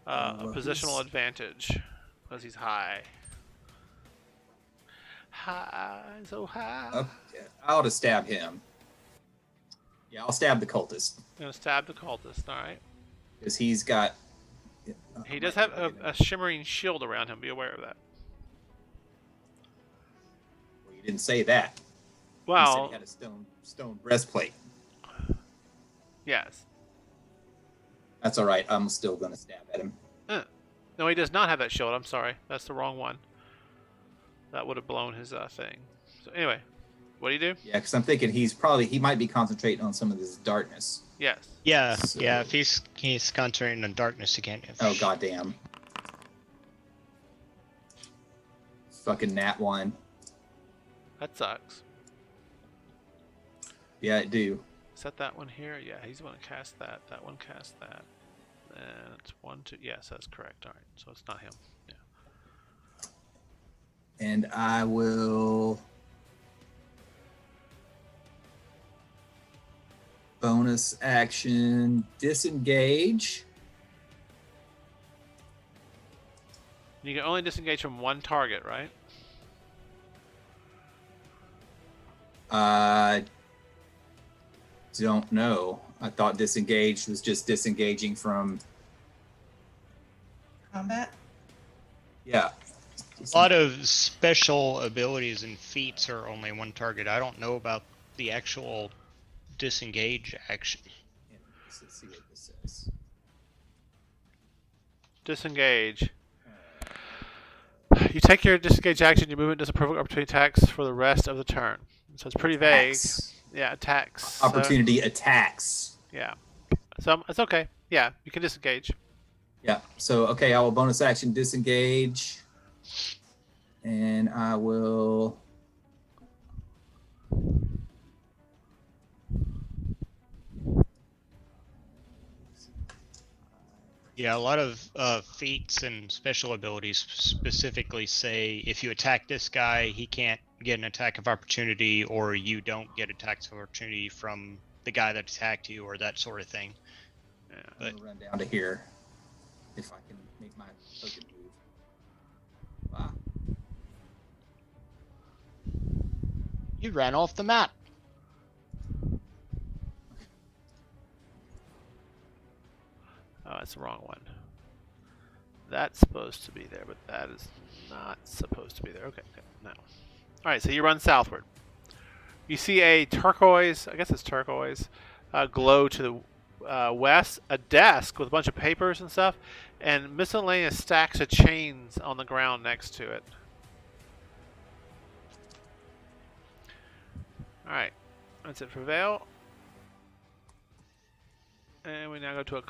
positional advantage because he's high. High, so high. Okay. I'll just stab him. Yeah, I'll stab the cultist You're gonna stab the cultist, alright. because he's got. He does have a shimmering shield around him, be aware of that. Well, you didn't say that. You said Well, he had a stone breastplate. yes. That's all right. I'm still gonna stab at him. No, he does not have that shield, I'm sorry. That's the wrong one. That would have blown his thing. So anyway, what do you do? Yeah, because I'm thinking he might be concentrating on some of this darkness. Yes. Yeah, So- yeah. If he's concentrating on darkness, he can't. Oh goddamn! Fucking nat 1. That sucks. Yeah, I do. Set that one here. Yeah, he's going to cast that. That one cast that. And it's 1, 2. Yes, that's correct. All right, so it's not him. Yeah. And I will bonus action disengage. You can only disengage from one target, right? Don't know. I thought disengage was just disengaging from. Combat? Yeah. A lot of special abilities and feats are only one target. I don't know about the actual disengage action. This is Let's see what this says. Disengage. You take your disengage action. Your movement does a perfect opportunity attacks for the rest of the turn. So it's pretty vague. Attacks. Yeah, attacks. Opportunity attacks. Yeah. So it's okay. Yeah, you can disengage. Yeah. So okay, I will bonus action disengage, and I will. Yeah, a lot of feats and special abilities specifically say if you attack this guy, he can't get an attack of opportunity, or you don't get attacks of opportunity from the guy that attacked you, or that sort of thing. Yeah. I'm gonna run down to here if I can make my token move. Wow. You ran off the map. Oh, that's the wrong one. That's supposed to be there, but that is not supposed to be there. Okay, no. All right, so you run southward. You see a turquoise, I guess it's turquoise, glow to the west, a desk with a bunch of papers and stuff, and miscellaneous stacks of chains on the ground next to it. All right, that's it for Vale. And we now go to a